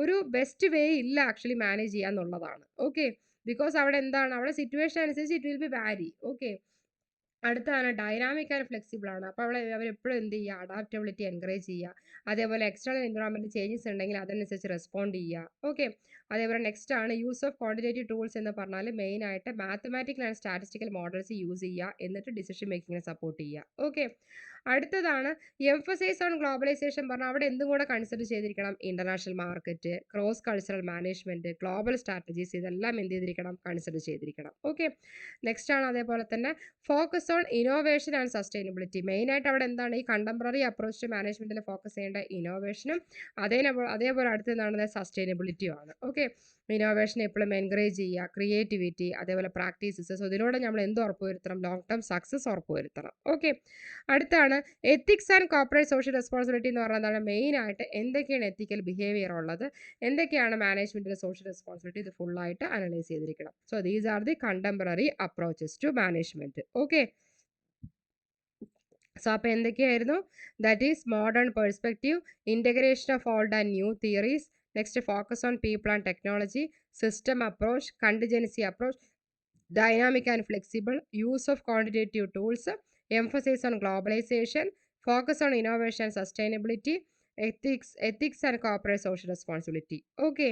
ഒരു ബെസ്റ്റ് വേ ഇല്ല ആക്ച്വലി മാനേജ് ചെയ്യാന്നുള്ളതാണ്. ഓക്കെ, ബിക്കോസ് അവിടെ എന്താണ്, അവിടെ സിറ്റുവേഷൻ അനുസരിച്ച് ഇറ്റ് വിൽ ബി വാരി. ഓക്കെ, അടുത്താണ് ഡൈനാമിക് ആൻഡ് ഫ്ലെക്സിബിൾ ആണ്. അപ്പോൾ അവിടെ അവരെപ്പോഴും എന്ത് ചെയ്യുക, അഡാപ്റ്റബിലിറ്റി എൻകറേജ് ചെയ്യുക. അതേപോലെ എക്സ്റ്റേണൽ എൻവയോൺമെൻറ്റ് ചേഞ്ചസ് ഉണ്ടെങ്കിൽ അതനുസരിച്ച് റെസ്പോണ്ട് ചെയ്യുക. ഓക്കെ, അതേപോലെ നെക്സ്റ്റ് ആണ് യൂസ് ഓഫ് ക്വാണ്ടിറ്റേറ്റീവ് ടൂൾസ് എന്ന് പറഞ്ഞാൽ മെയിനായിട്ട് mathematical and statistical models use ചെയ്യുക, എന്നിട്ട് ഡിസിഷൻ മേക്കിങ്ങിനെ സപ്പോർട്ട് ചെയ്യുക. ഓക്കെ, അടുത്തതാണ് എംഫസൈസ് ഓൺ ഗ്ലോബലൈസേഷൻ. പറഞ്ഞാൽ അവിടെ എന്തും കൂടെ കൺസിഡർ ചെയ്തിരിക്കണം, international market, cross cultural management, global strategies, ഇതെല്ലാം എന്ത് ചെയ്തിരിക്കണം, കൺസിഡർ ചെയ്തിരിക്കണം. ഓക്കെ, നെക്സ്റ്റ് ആണ് അതേപോലെ തന്നെ focus on innovation and sustainability. മെയിനായിട്ട് അവിടെ എന്താണ്, ഈ കണ്ടംപററി അപ്രോച്ച് ടു മാനേജ്മെന്റിൽ ഫോക്കസ് ചെയ്യേണ്ട ഇന്നോവേഷനും അതേപോലെ അടുത്ത് എന്താണ്, സസ്റ്റൈനബിലിറ്റിയും ആണ്. ഓക്കെ, ഇന്നോവേഷൻ എപ്പോഴും എൻകറേജ് ചെയ്യുക, ക്രിയേറ്റിവിറ്റി, അതേപോലെ പ്രാക്ടീസസ്. സോ ഇതിലൂടെ നമ്മൾ എന്ത് ഉറപ്പുവരുത്തണം, ലോങ് ടേം സക്സസ് ഉറപ്പുവരുത്തണം. ഓക്കെ, അടുത്താണ് ethics and corporate social responsibility എന്ന് പറയുന്നതാണ് മെയിനായിട്ട് എന്തൊക്കെയാണ് എത്തിക്കൽ ബിഹേവിയർ ഉള്ളത്, എന്തൊക്കെയാണ് മാനേജ്മെന്റിലെ സോഷ്യൽ റെസ്പോൺസിബിലിറ്റി, ഇത് ഫുള്ളായിട്ട് അനലൈസ് ചെയ്തിരിക്കണം. So these are the contemporary approaches to management. Okay, so അപ്പോൾ എന്തൊക്കെയായിരുന്നു, that is modern perspective, integration of old and new theories, next focus on people and technology, system approach, contingency approach, dynamic and flexible, use of quantitative tools, emphasis on globalization, focus on innovation and sustainability, ethics and corporate social responsibility. Okay.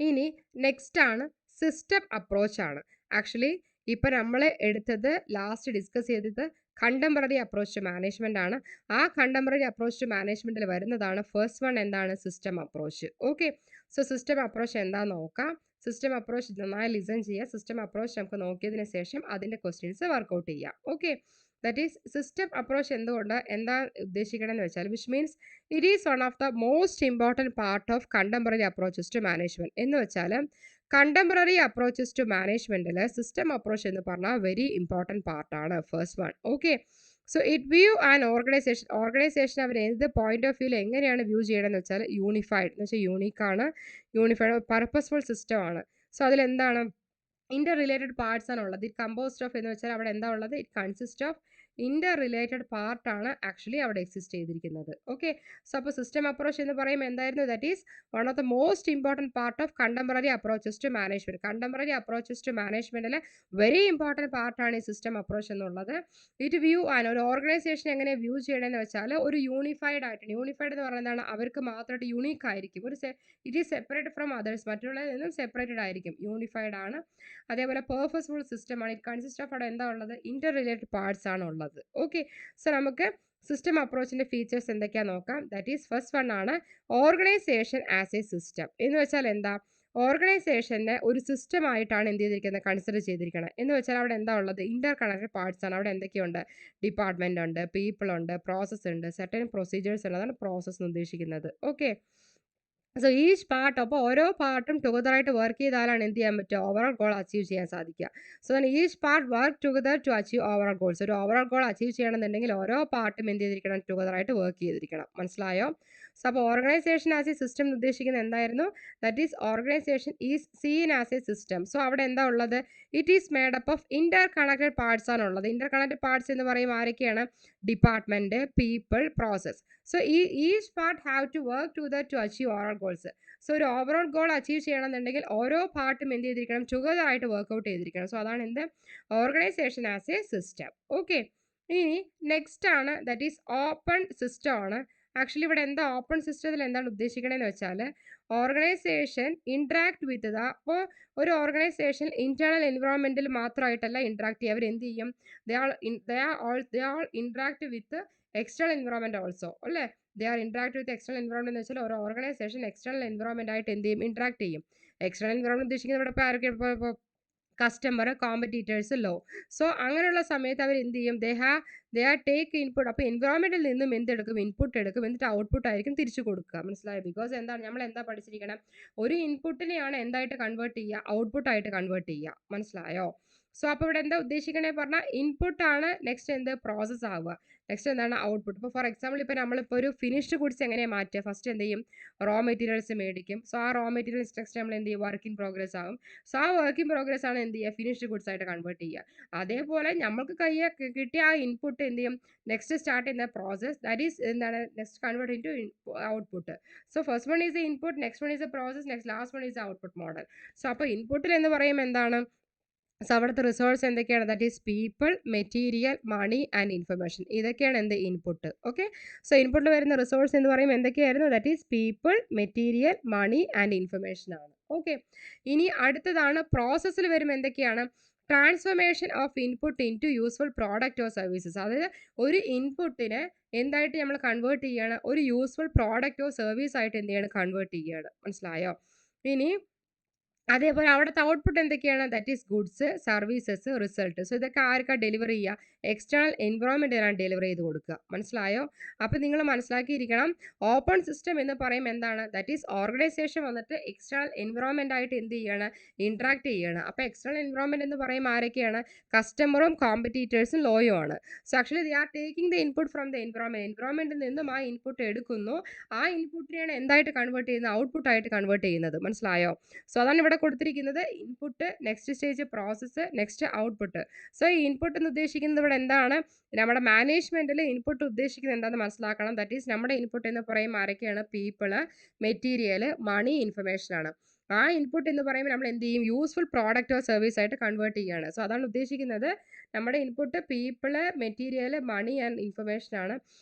ഇനി next ആണ് system approach ആണ്. Actually ഇപ്പം നമ്മൾ എടുത്തത് last discuss ചെയ്തത് contemporary approach to management ആണ്. ആ contemporary approach to മാനേജ്മെന്റിൽ വരുന്നതാണ് ഫസ്റ്റ് വൺ, എന്താണ്, system approach. Okay, so system approach എന്താണെന്ന് നോക്കാം. സിസ്റ്റം അപ്രോച്ച് നന്നായി ലിസൺ ചെയ്യുക. സിസ്റ്റം അപ്രോച്ച് നമുക്ക് നോക്കിയതിന് ശേഷം അതിൻ്റെ ക്വസ്റ്റ്യൻസ് വർക്കൗട്ട് ചെയ്യാം. Okay, that is system approach എന്തുകൊണ്ട് എന്താ ഉദ്ദേശിക്കണമെന്ന് വെച്ചാൽ, which means it is one of the most important part of contemporary approaches to management. എന്ന് വെച്ചാൽ കണ്ടംപററി അപ്രോച്ചസ് ടു മാനേജ്മെന്റിൽ സിസ്റ്റം അപ്രോച്ച് എന്ന് പറഞ്ഞാൽ വെരി ഇമ്പോർട്ടൻറ്റ് പാർട്ടാണ്, first one. Okay, so it view and organization അവർ ഏത് പോയിന്റ് ഓഫ് വ്യൂവിൽ എങ്ങനെയാണ് വ്യൂ ചെയ്യണമെന്ന് വെച്ചാൽ യൂണിഫൈഡ് എന്ന് വെച്ചാൽ യൂണിക്കാണ്, യൂണിഫൈഡ് പർപ്പസ്ഫുൾ സിസ്റ്റം ആണ്. സോ അതിലെന്താണ്, ഇന്റർ റിലേറ്റഡ് പാർട്സ് ആണ് ഉള്ളത്. ഇറ്റ് കമ്പോസ്ഡ് ഓഫ് എന്ന് വെച്ചാൽ അവിടെ എന്താ ഉള്ളത്, it consist of interrelated പാർട്ടാണ് ആക്ച്വലി അവിടെ എക്സിസ്റ്റ് ചെയ്തിരിക്കുന്നത്. ഓക്കെ, സോ അപ്പോൾ സിസ്റ്റം അപ്രോച്ച് എന്ന് പറയുമ്പോൾ എന്തായിരുന്നു, that is one of the most important part of contemporary approaches to management. Contemporary approaches to മാനേജ്മെന്റിലെ വെരി ഇമ്പോർട്ടൻറ്റ് പാർട്ടാണ് ഈ സിസ്റ്റം അപ്രോച്ച് എന്നുള്ളത്. ഇറ്റ് വ്യൂ ആണ് ഒരു ഓർഗനൈസേഷൻ എങ്ങനെ വ്യൂ ചെയ്യണമെന്ന് വെച്ചാൽ ഒരു യൂണിഫൈഡ് ആയിട്ട്, യൂണിഫൈഡ് എന്ന് പറയുന്നതാണ് അവർക്ക് മാത്രമായിട്ട് യുണീക്ക് ആയിരിക്കും, it is separate from others, മറ്റുള്ളതിൽ നിന്നും സെപ്പറേറ്റഡ് ആയിരിക്കും, യൂണിഫൈഡ് ആണ്. അതേപോലെ പേർപ്പസ്ഫുൾ സിസ്റ്റം ആണ്. ഇറ്റ് കൺസിസ്റ്റ് ഓഫ് അവിടെ എന്താ ഉള്ളത്, ഇന്റർ റിലേറ്റഡ് പാർട്സ് ആണ് ഉള്ളത്. ഓക്കെ, സോ നമുക്ക് സിസ്റ്റം അപ്രോച്ചിന്റെ ഫീച്ചേഴ്സ് എന്തൊക്കെയാ നോക്കാം. ദാറ്റ് ഈസ് ഫസ്റ്റ് വൺ ആണ് ഓർഗനൈസേഷൻ ആസ് എ സിസ്റ്റം. എന്ന് വെച്ചാൽ എന്താ, ഓർഗനൈസേഷനെ ഒരു സിസ്റ്റം ആയിട്ടാണ് എന്ത് ചെയ്തിരിക്കുന്നത്, കൺസിഡർ ചെയ്തിരിക്കുന്നത്. എന്ന് വെച്ചാൽ അവിടെ എന്താ ഉള്ളത്, ഇന്റർ കണക്റ്റഡ് പാർട്സ് ആണ്. അവിടെ എന്തൊക്കെയുണ്ട്, ഡിപ്പാർട്ട്മെന്റ് ഉണ്ട്, പീപ്പിൾ ഉണ്ട്, പ്രോസസ് ഉണ്ട്, സെർട്ടൻ പ്രൊസീജിയേഴ്സ് ഉണ്ട്. അതാണ് പ്രോസസ് എന്ന് ഉദ്ദേശിക്കുന്നത്. ഓക്കെ, സോ ഈച്ച് പാർട്ട്, അപ്പോൾ ഓരോ പാർട്ടും ടുഗദറായിട്ട് വർക്ക് ചെയ്താലാണ് എന്ത് ചെയ്യാൻ പറ്റുക, ഓവറോൾ ഗോൾ അച്ചീവ് ചെയ്യാൻ സാധിക്കുക. So each part work together to achieve overall goals. ഒരു ഓവറോൾ ഗോൾ അച്ചീവ് ചെയ്യണമെന്നുണ്ടെങ്കിൽ ഓരോ പാർട്ടും എന്ത് ചെയ്തിരിക്കണം, ടുഗദറായിട്ട് വർക്ക് ചെയ്തിരിക്കണം. മനസ്സിലായോ? സോ അപ്പോൾ ഓർഗനൈസേഷൻ ആസ് എ സിസ്റ്റം ഉദ്ദേശിക്കുന്നത് എന്തായിരുന്നു, that is organization is seen as a system. So അവിടെ എന്താ ഉള്ളത്, it is made up of interconnected parts ആണുള്ളത്. ഇന്റർ കണക്റ്റഡ് പാർട്സ് എന്ന് പറയുമ്പോൾ ആരൊക്കെയാണ്, department, people, process. So each part have to work together to achieve overall goals. So ഒരു overall goal achieve ചെയ്യണമെന്നുണ്ടെങ്കിൽ ഓരോ പാർട്ടും എന്ത് ചെയ്തിരിക്കണം, ടുഗദർ ആയിട്ട് വർക്ക്ഔട്ട് ചെയ്തിരിക്കണം. സോ അതാണ് എന്ത്, organisation as a system. Okay, ഇനി നെക്സ്റ്റ് ആണ് ദാറ്റ് ഈസ് ഓപ്പൺ സിസ്റ്റം ആണ്. ആക്ച്വലി ഇവിടെ എന്താ ഓപ്പൺ സിസ്റ്റത്തിൽ എന്താണ് ഉദ്ദേശിക്കണമെന്ന് വെച്ചാൽ, ഓർഗനൈസേഷൻ ഇൻട്രാക്ട് വിത്ത് അപ്പോൾ ഒരു ഓർഗനൈസേഷൻ ഇന്റേണൽ എൻവയോൺമെന്റിൽ മാത്രമായിട്ടല്ല ഇൻട്രാക്ട് ചെയ്യുക, അവർ എന്ത് ചെയ്യും, they all interact with external environment also അല്ലേ. They are interact with external environment എന്ന് വെച്ചാൽ ഒരു ഓർഗനൈസേഷൻ എക്സ്റ്റേണൽ എൻവയോൺമെന്റ് ആയിട്ട് എന്ത് ചെയ്യും, ഇന്ററാക്ട് ചെയ്യും. എക്സ്റ്റേണൽ എൻവയോൺമെന്റ് ഉദ്ദേശിക്കുന്നത് ഇവിടെ ഇപ്പോൾ ആരൊക്കെ, ഇപ്പോൾ കസ്റ്റമർ, കോമ്പറ്റീറ്റേഴ്സ്, ലോ. സോ അങ്ങനെയുള്ള സമയത്ത് അവർ എന്ത് ചെയ്യും, ദേ ആർ ടേക്ക് ഇൻപുട്ട്. അപ്പോൾ എൻവയോൺമെന്റിൽ നിന്നും എന്തെടുക്കും, ഇൻപുട്ട് എടുക്കും, എന്നിട്ട് ഔട്ട്പുട്ട് ആയിരിക്കും തിരിച്ചു കൊടുക്കുക. മനസ്സിലായോ? ബിക്കോസ് എന്താണ്, നമ്മൾ എന്താ പഠിച്ചിരിക്കണം, ഒരു ഇൻപുട്ടിനെയാണ് എന്തായിട്ട് കൺവേർട്ട് ചെയ്യുക, ഔട്ട്പുട്ട് ആയിട്ട് കൺവേർട്ട് ചെയ്യുക. മനസ്സിലായോ? സോ അപ്പോൾ ഇവിടെ എന്താ ഉദ്ദേശിക്കണേ പറഞ്ഞാൽ ഇൻപുട്ട് ആണ് നെക്സ്റ്റ് എന്ത് പ്രോസസ് ആവുക, നെക്സ്റ്റ് എന്താണ് ഔട്ട്പുട്ട്. ഇപ്പോൾ ഫോർ എക്സാമ്പിൾ ഇപ്പോൾ നമ്മളിപ്പോൾ ഒരു ഫിനിഷ്ഡ് ഗുഡ്സ് എങ്ങനെയാണ് മാറ്റുക, ഫസ്റ്റ് എന്ത് ചെയ്യും, റോ മെറ്റീരിയൽസ് മേടിക്കും. സോ ആ റോ മെറ്റീരിയൽസ് നെക്സ്റ്റ് നമ്മൾ എന്ത് ചെയ്യും, വർക്ക് ഇൻ പ്രോഗ്രസ് ആകും. സോ ആ വർക്ക് ഇൻ പ്രോഗ്രസ് ആണ് എന്ത് ചെയ്യുക, ഫിനിഷ്ഡ് ഗുഡ്സ് ആയിട്ട് കൺവേർട്ട് ചെയ്യുക. അതേപോലെ നമുക്ക് കിട്ടിയ ആ ഇൻപുട്ട് എന്ത് ചെയ്യും, നെക്സ്റ്റ് സ്റ്റാർട്ട് ചെയ്യുന്ന പ്രോസസ് ദാറ്റ് ഈസ് എന്താണ്, next convert into output. So first one is the input, next one is the process, next last one is the output model. So അപ്പോൾ ഇൻപുട്ടിൽ എന്ന് പറയുമ്പോൾ എന്താണ്, സോ അവിടുത്തെ റിസോഴ്സ് എന്തൊക്കെയാണ്, that is people, material, money and information. ഇതൊക്കെയാണ് എന്ത്, input. Okay. So ഇൻപുട്ടിൽ വരുന്ന റിസോഴ്സ് എന്ന് പറയുമ്പോൾ എന്തൊക്കെയായിരുന്നു, that is people, material, money and information ആണ്. ഓക്കെ. ഇനി അടുത്തതാണ് പ്രോസസ്സിൽ വരുമ്പോൾ എന്തൊക്കെയാണ്, transformation of input into useful product or services. അതായത് ഒരു ഇൻപുട്ടിനെ എന്തായിട്ട് നമ്മൾ കൺവേർട്ട് ചെയ്യുകയാണ്, ഒരു യൂസ്ഫുൾ പ്രോഡക്റ്റ് ഓർ സർവീസ് ആയിട്ട് എന്ത് ചെയ്യാണ്, കൺവേർട്ട് ചെയ്യുകയാണ്. മനസ്സിലായോ? ഇനി അതേപോലെ അവിടുത്തെ ഔട്ട്പുട്ട് എന്തൊക്കെയാണ്, that is goods, services, result. So ഇതൊക്കെ ആർക്കാണ് ഡെലിവർ ചെയ്യുക, എക്സ്റ്റേണൽ എൻവയോൺമെൻറ്റിനാണ് ഡെലിവർ ചെയ്ത് കൊടുക്കുക. മനസ്സിലായോ? അപ്പോൾ നിങ്ങൾ മനസ്സിലാക്കിയിരിക്കണം, ഓപ്പൺ സിസ്റ്റം എന്ന് പറയുമ്പോൾ എന്താണ്, ദാറ്റ് ഈസ് ഓർഗനൈസേഷൻ വന്നിട്ട് എക്സ്റ്റേണൽ എൻവയോൺമെൻ്റ് ആയിട്ട് എന്ത് ചെയ്യാണ്, ഇൻട്രാക്ട് ചെയ്യാണ്. അപ്പോൾ എക്സ്റ്റേണൽ എൻവയോൺമെൻറ്റ് എന്ന് പറയുമ്പോൾ ആരൊക്കെയാണ്, കസ്റ്റമറും കോമ്പറ്റീറ്റേഴ്സും ലോയും ആണ്. So actually they are taking the input from the environment. എൻവയോൺമെൻറ്റിൽ നിന്നും ആ ഇൻപുട്ട് എടുക്കുന്നു, ആ ഇൻപുട്ടിനെയാണ് എന്തായിട്ട് കൺവേർട്ട് ചെയ്യുന്നത്, ഔട്ട്പുട്ട് ആയിട്ട് കൺവേർട്ട് ചെയ്യുന്നത്. മനസ്സിലായോ? സോ അതാണ് ഇവിടെ കൊടുത്തിരിക്കുന്നത്, input, next stage process, next output. So ഈ ഇൻപുട്ട് എന്ന് ഉദ്ദേശിക്കുന്നത് ഇവിടെ എന്താണ്, നമ്മുടെ മാനേജ്മെന്റിൽ ഇൻപുട്ട് ഉദ്ദേശിക്കുന്നത് എന്താണെന്ന് മനസ്സിലാക്കണം. ദാറ്റ് ഈസ് നമ്മുടെ ഇൻപുട്ട് എന്ന് പറയുമ്പോൾ ആരൊക്കെയാണ്, പീപ്പിള്, മെറ്റീരിയൽ, മണി, ഇൻഫർമേഷൻ ആണ്. ആ ഇൻപുട്ട് എന്ന് പറയുമ്പോൾ നമ്മൾ എന്ത് ചെയ്യും, യൂസ്ഫുൾ പ്രോഡക്റ്റ് ഓർ സർവീസ് ആയിട്ട് കൺവേർട്ട് ചെയ്യുകയാണ്. സോ അതാണ് ഉദ്ദേശിക്കുന്നത്, നമ്മുടെ input people, material, money and information ആണ്.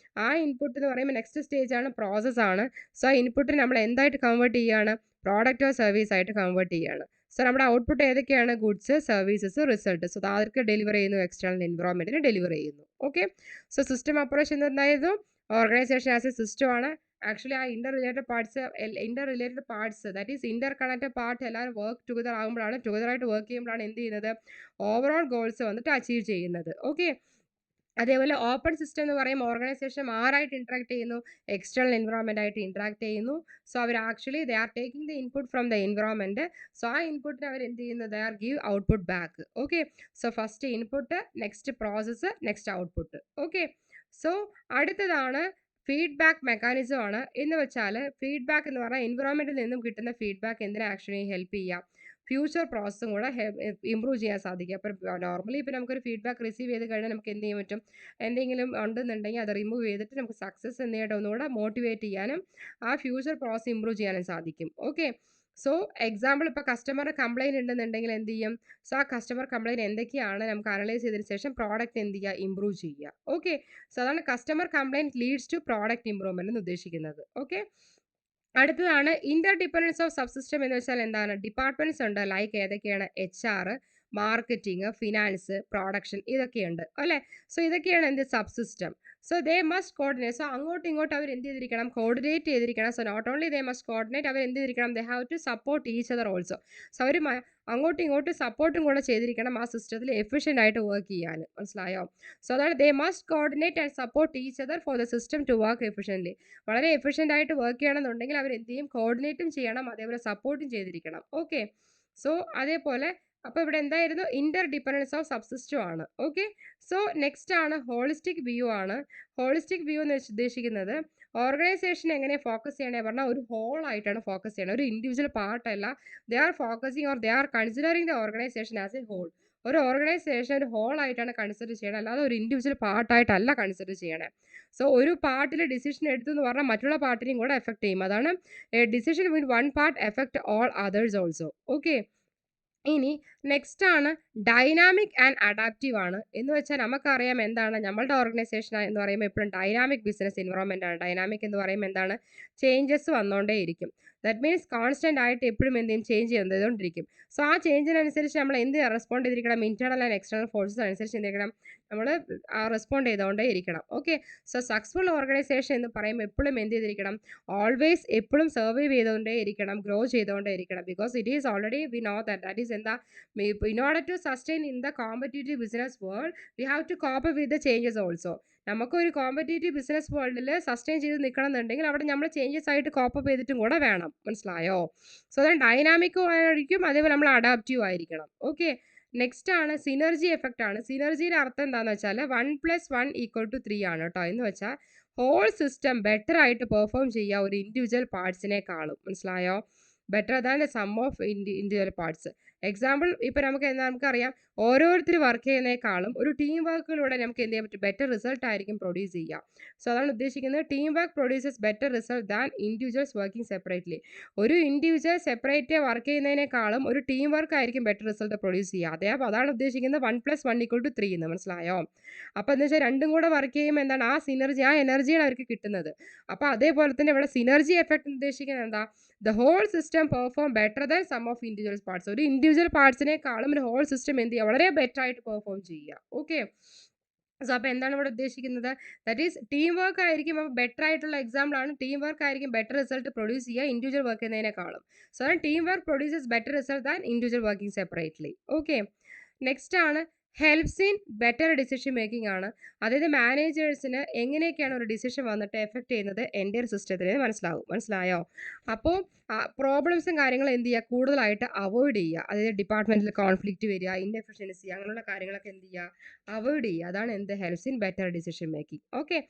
ആ ഇൻപുട്ട് എന്ന് പറയുമ്പോൾ നെക്സ്റ്റ് സ്റ്റേജ് ആണ്, പ്രോസസ് ആണ്. സോ ആ ഇൻപുട്ടിനെ നമ്മൾ എന്തായിട്ട് കൺവേർട്ട് ചെയ്യുകയാണ്, പ്രോഡക്റ്റ് ഓർ സർവീസ് ആയിട്ട് കൺവേർട്ട് ചെയ്യുകയാണ്. സോ നമ്മുടെ ഔട്ട്പുട്ട് ഏതൊക്കെയാണ്, ഗുഡ്സ്, സർവീസസ്, റിസൾട്ട്. സോ അതൊക്കെ ഡെലിവർ ചെയ്യുന്നു, എക്സ്റ്റേണൽ എൻവയോൺമെന്റിന് ഡെലിവർ ചെയ്യുന്നു. ഓക്കെ. സോ സിസ്റ്റം ഓപ്പറേഷൻ എന്തായിരുന്നു, ഓർഗനൈസേഷൻ ആസ് എ സിസ്റ്റം ആണ്. ആക്ച്വലി ആ interrelated parts that is interconnected part എല്ലാവരും വർക്ക് ടുഗദർ ആകുമ്പോഴാണ്, ടുഗദറായിട്ട് വർക്ക് ചെയ്യുമ്പോഴാണ് എന്ത് ചെയ്യുന്നത്, ഓവറോൾ ഗോൾസ് വന്നിട്ട് അച്ചീവ് ചെയ്യുന്നത്. ഓക്കെ. അതേപോലെ ഓപ്പൺ സിസ്റ്റം എന്ന് പറയുമ്പോൾ ഓർഗനൈസേഷൻ ആരായിട്ട് ഇൻട്രാക്ട് ചെയ്യുന്നു, എക്സ്റ്റേണൽ എൻവയോൺമെന്റ് ആയിട്ട് ഇൻട്രാക്ട് ചെയ്യുന്നു. സോ അവർ actually they are taking the input from the environment. So ആ ഇൻപുട്ടിന് അവർ എന്ത് ചെയ്യുന്നു, they are give output back. Okay. So first input, next process, next output. Okay. So അടുത്തതാണ് ഫീഡ്ബാക്ക് മെക്കാനിസം ആണ്. എന്ന് വെച്ചാൽ ഫീഡ്ബാക്ക് എന്ന് പറഞ്ഞാൽ എൻവയോൺമെന്റിൽ നിന്നും കിട്ടുന്ന ഫീഡ്ബാക്ക് എന്തിനാ ആക്ച്വലി ഹെൽപ്പ് ചെയ്യാം, ഫ്യൂച്ചർ പ്രോസസ്സും കൂടെ ഇമ്പ്രൂവ് ചെയ്യാൻ സാധിക്കും. അപ്പോൾ നോർമലി ഇപ്പോൾ നമുക്കൊരു ഫീഡ്ബാക്ക് റിസീവ് ചെയ്ത് കഴിഞ്ഞാൽ നമുക്ക് എന്ത് ചെയ്യാൻ പറ്റും, എന്തെങ്കിലും ഉണ്ടെന്നുണ്ടെങ്കിൽ അത് റിമൂവ് ചെയ്തിട്ട് നമുക്ക് സക്സസ് എന്നിട്ട് ഒന്നുകൂടെ മോട്ടിവേറ്റ് ചെയ്യാനും ആ ഫ്യൂച്ചർ പ്രോസസ് ഇമ്പ്രൂവ് ചെയ്യാനും സാധിക്കും. ഓക്കെ. സോ എക്സാമ്പിൾ ഇപ്പോൾ കസ്റ്റമർ കംപ്ലയിൻറ്റ് ഉണ്ടെന്നുണ്ടെങ്കിൽ എന്ത് ചെയ്യും, സോ ആ കസ്റ്റമർ കംപ്ലയിൻറ്റ് എന്തൊക്കെയാണ് നമുക്ക് അനലൈസ് ചെയ്തതിന് ശേഷം പ്രോഡക്റ്റ് എന്ത് ചെയ്യുക, ഇമ്പ്രൂവ് ചെയ്യുക. ഓക്കെ. സോ അതാണ് customer complaint leads to product improvement എന്ന് ഉദ്ദേശിക്കുന്നത്. ഓക്കെ. അടുത്തതാണ് ഇന്റർ ഡിപ്പെൻഡൻസ് ഓഫ് സബ്സിസ്റ്റം എന്ന് വെച്ചാൽ എന്താണ്, ഡിപ്പാർട്ട്മെന്റ്സ് ഉണ്ട്, ലൈക്ക് ഏതൊക്കെയാണ്, HR, മാർക്കറ്റിംഗ്, ഫിനാൻസ്, പ്രൊഡക്ഷൻ, ഇതൊക്കെയുണ്ട് അല്ലേ. സോ ഇതൊക്കെയാണ് എന്ത്, subsystem. So they must coordinate. So അങ്ങോട്ടും ഇങ്ങോട്ടും അവർ എന്ത് ചെയ്തിരിക്കണം, കോർഡിനേറ്റ് ചെയ്തിരിക്കണം. So not only they must coordinate, അവർ എന്ത് ചെയ്തിരിക്കണം, they have to support each other also. So അവർ അങ്ങോട്ടും ഇങ്ങോട്ടും സപ്പോർട്ടും കൂടെ ചെയ്തിരിക്കണം ആ സിസ്റ്റത്തിൽ എഫിഷ്യൻ്റ് ആയിട്ട് വർക്ക് ചെയ്യാൻ. മനസ്സിലായോ? സോ അതാണ് they must coordinate and support each other for the system to work efficiently. വളരെ എഫിഷ്യൻ്റ് ആയിട്ട് വർക്ക് ചെയ്യണമെന്നുണ്ടെങ്കിൽ അവർ എന്ത് ചെയ്യും, കോർഡിനേറ്റും ചെയ്യണം, അതേപോലെ സപ്പോർട്ടും ചെയ്തിരിക്കണം. ഓക്കെ. സോ അതേപോലെ അപ്പോൾ ഇവിടെ എന്തായിരുന്നു, ഇന്റർ ഡിപ്പെൻഡൻസ് ഓഫ് സബ്സിസ്റ്റം ആണ്. ഓക്കെ. സോ നെക്സ്റ്റ് ആണ് ഹോളിസ്റ്റിക് വ്യൂ ആണ്. ഹോളിസ്റ്റിക് വ്യൂ എന്ന് ഉദ്ദേശിക്കുന്നത് ഓർഗനൈസേഷൻ എങ്ങനെ ഫോക്കസ് ചെയ്യണേ പറഞ്ഞാൽ ഒരു ഹോൾ ആയിട്ടാണ് ഫോക്കസ് ചെയ്യണത്, ഒരു ഇൻഡിവിജ്വൽ പാർട്ടല്ല. They are focusing or they are considering the organization as a whole. ഒരു ഓർഗനൈസേഷൻ ഒരു ഹോൾ ആയിട്ടാണ് കൺസിഡർ ചെയ്യണത്, അല്ലാതെ ഒരു ഇൻഡിവിജ്വൽ പാർട്ടായിട്ടല്ല കൺസിഡർ ചെയ്യണേ. സോ ഒരു പാർട്ടിൽ ഡിസിഷൻ എടുത്തു എന്ന് പറഞ്ഞാൽ മറ്റുള്ള പാർട്ടിനെയും കൂടെ എഫക്ട് ചെയ്യും. അതാണ് decision win one part effect all others also. Okay. ഇനി നെക്സ്റ്റ് ആണ് ഡൈനാമിക് ആൻഡ് അഡാപ്റ്റീവ് ആണ്. എന്ന് വെച്ചാൽ നമുക്കറിയാം എന്താണ്, നമ്മളുടെ ഓർഗനൈസേഷൻ എന്ന് പറയുമ്പോൾ എപ്പോഴും ഡൈനാമിക് ബിസിനസ് എൻവയോൺമെന്റ് ആണ്. ഡൈനാമിക് എന്ന് പറയുമ്പോൾ എന്താണ്, ചേഞ്ചസ് വന്നുകൊണ്ടേയിരിക്കും. ദാറ്റ് മീൻസ് കോൺസ്റ്റന്റ് ആയിട്ട് എപ്പോഴും എന്തെയും ചേഞ്ച് ചെയ്തുകൊണ്ടിരിക്കും. സോ ആ ചേഞ്ചിനനുസരിച്ച് നമ്മൾ എന്ത് റെസ്പോണ്ട് ചെയ്തിരിക്കണം, ഇന്റേണൽ ആൻഡ് എക്സ്റ്റേണൽ ഫോഴ്സസ് അനുസരിച്ച് എന്ത് ചെയ്യണം, നമ്മൾ റെസ്പോണ്ട് ചെയ്തുകൊണ്ടേ ഇരിക്കണം. ഓക്കെ, സോ സക്സസ്ഫുൾ ഓർഗനൈസേഷൻ എന്ന് പറയുമ്പോൾ എപ്പോഴും എന്ത് ചെയ്തിരിക്കണം, ഓൾവേസ് എപ്പോഴും സർവൈവ് ചെയ്തുകൊണ്ടേ ഇരിക്കണം, ഗ്രോ ചെയ്തുകൊണ്ടേ ഇരിക്കണം. Because it is already we know that is എന്താ, in order to sustain in the competitive business world we have to cope with the changes also. നമുക്കൊരു കോമ്പറ്റേറ്റീവ് ബിസിനസ് വേൾഡിൽ സസ്റ്റെയിൻ ചെയ്ത് നിൽക്കണം എന്നുണ്ടെങ്കിൽ അവിടെ നമ്മൾ ചേഞ്ചസ് ആയിട്ട് കോപ്പ് ചെയ്തിട്ടും കൂടെ വേണം. മനസ്സിലായോ? സോ അത് ഡൈനാമിക്കും ആയിരിക്കും, അതേപോലെ നമ്മൾ അഡാപ്റ്റീവ് ആയിരിക്കണം. ഓക്കെ, നെക്സ്റ്റ് ആണ് സിനർജി എഫക്റ്റ് ആണ്. സിനർജിയുടെ അർത്ഥം എന്താണെന്ന് വെച്ചാൽ 1+1=3 ആണ് കേട്ടോ. എന്ന് വെച്ചാൽ ഹോൾ സിസ്റ്റം ബെറ്റർ ആയിട്ട് പെർഫോം ചെയ്യുക ഒരു ഇൻഡിവിജ്വൽ പാർട്സിനേക്കാളും. മനസ്സിലായോ? Better than the sum of individual parts. Example ഇപ്പോൾ നമുക്കറിയാം, ഓരോരുത്തർ വർക്ക് ചെയ്യുന്നതിനേക്കാളും ഒരു ടീം വർക്കിലൂടെ നമുക്ക് എന്ത് ചെയ്യാൻ പറ്റും, ബെറ്റർ റിസൾട്ട് ആയിരിക്കും പ്രൊഡ്യൂസ് ചെയ്യുക. സോ അതാണ് ഉദ്ദേശിക്കുന്നത്, team work produces better result than individuals working separately. ഒരു ഇൻഡിവിജ്വൽ സെപ്പറേറ്റ് വർക്ക് ചെയ്യുന്നതിനേക്കാളും ഒരു ടീം വർക്ക് ആയിരിക്കും ബെറ്റർ റിസൾട്ട് പ്രൊഡ്യൂസ് ചെയ്യുക. അപ്പോൾ അതാണ് ഉദ്ദേശിക്കുന്നത് 1+1=3 എന്ന്. മനസ്സിലായോ? അപ്പോൾ എന്ന് വെച്ചാൽ രണ്ടും കൂടെ വർക്ക് ചെയ്യുമ്പോൾ എന്താണ്, ആ സിനർജി, ആ എനർജിയാണ് അവർക്ക് കിട്ടുന്നത്. അപ്പോൾ അതേപോലെ തന്നെ ഇവിടെ സിനർജി എഫക്റ്റ് ഉദ്ദേശിക്കുന്നത് എന്താ, the whole system perform better than sum of individual parts. ഒരു ഇൻഡിവിജ്വൽ പാർട്സിനേക്കാളും ഒരു ഹോൾ സിസ്റ്റം എന്ത് ചെയ്യുക, വളരെ ബെറ്റർ ആയിട്ട് പെർഫോം ചെയ്യുക. ഓക്കെ, സോ അപ്പോൾ എന്താണ് ഇവിടെ ഉദ്ദേശിക്കുന്നത്, ദാറ്റ് ഈസ് ടീം വർക്ക് ആയിരിക്കും. അപ്പോൾ ബെറ്റർ ആയിട്ടുള്ള എക്സാമ്പിൾ ആണ്, ടീം വർക്ക് ആയിരിക്കും ബെറ്റർ റിസൾട്ട് പ്രൊഡ്യൂസ് ചെയ്യുക ഇൻഡിവിജ്വൽ വർക്ക് ചെയ്യുന്നതിനേക്കാളും. So team work produces better result than individual working separately. Okay, next ആണ് helps in better decision making ആണ്. അതായത് മാനേജേഴ്സിന് എങ്ങനെയൊക്കെയാണ് ഒരു ഡിസിഷൻ വന്നിട്ട് എഫക്റ്റ് ചെയ്യുന്നത് എൻ്റയർ സിസ്റ്റത്തിന് മനസ്സിലായോ? അപ്പോൾ പ്രോബ്ലംസും കാര്യങ്ങളും എന്ത് ചെയ്യുക, കൂടുതലായിട്ട് അവോയ്ഡ് ചെയ്യുക. അതായത് ഡിപ്പാർട്ട്മെൻറ്റിൽ കോൺഫ്ലിക്റ്റ് വരിക, ഇൻഎഫിഷ്യൻസി, അങ്ങനെയുള്ള കാര്യങ്ങളൊക്കെ എന്ത് ചെയ്യുക, അവോയ്ഡ് ചെയ്യുക. അതാണ് എന്ത്, helps in better decision making. Okay,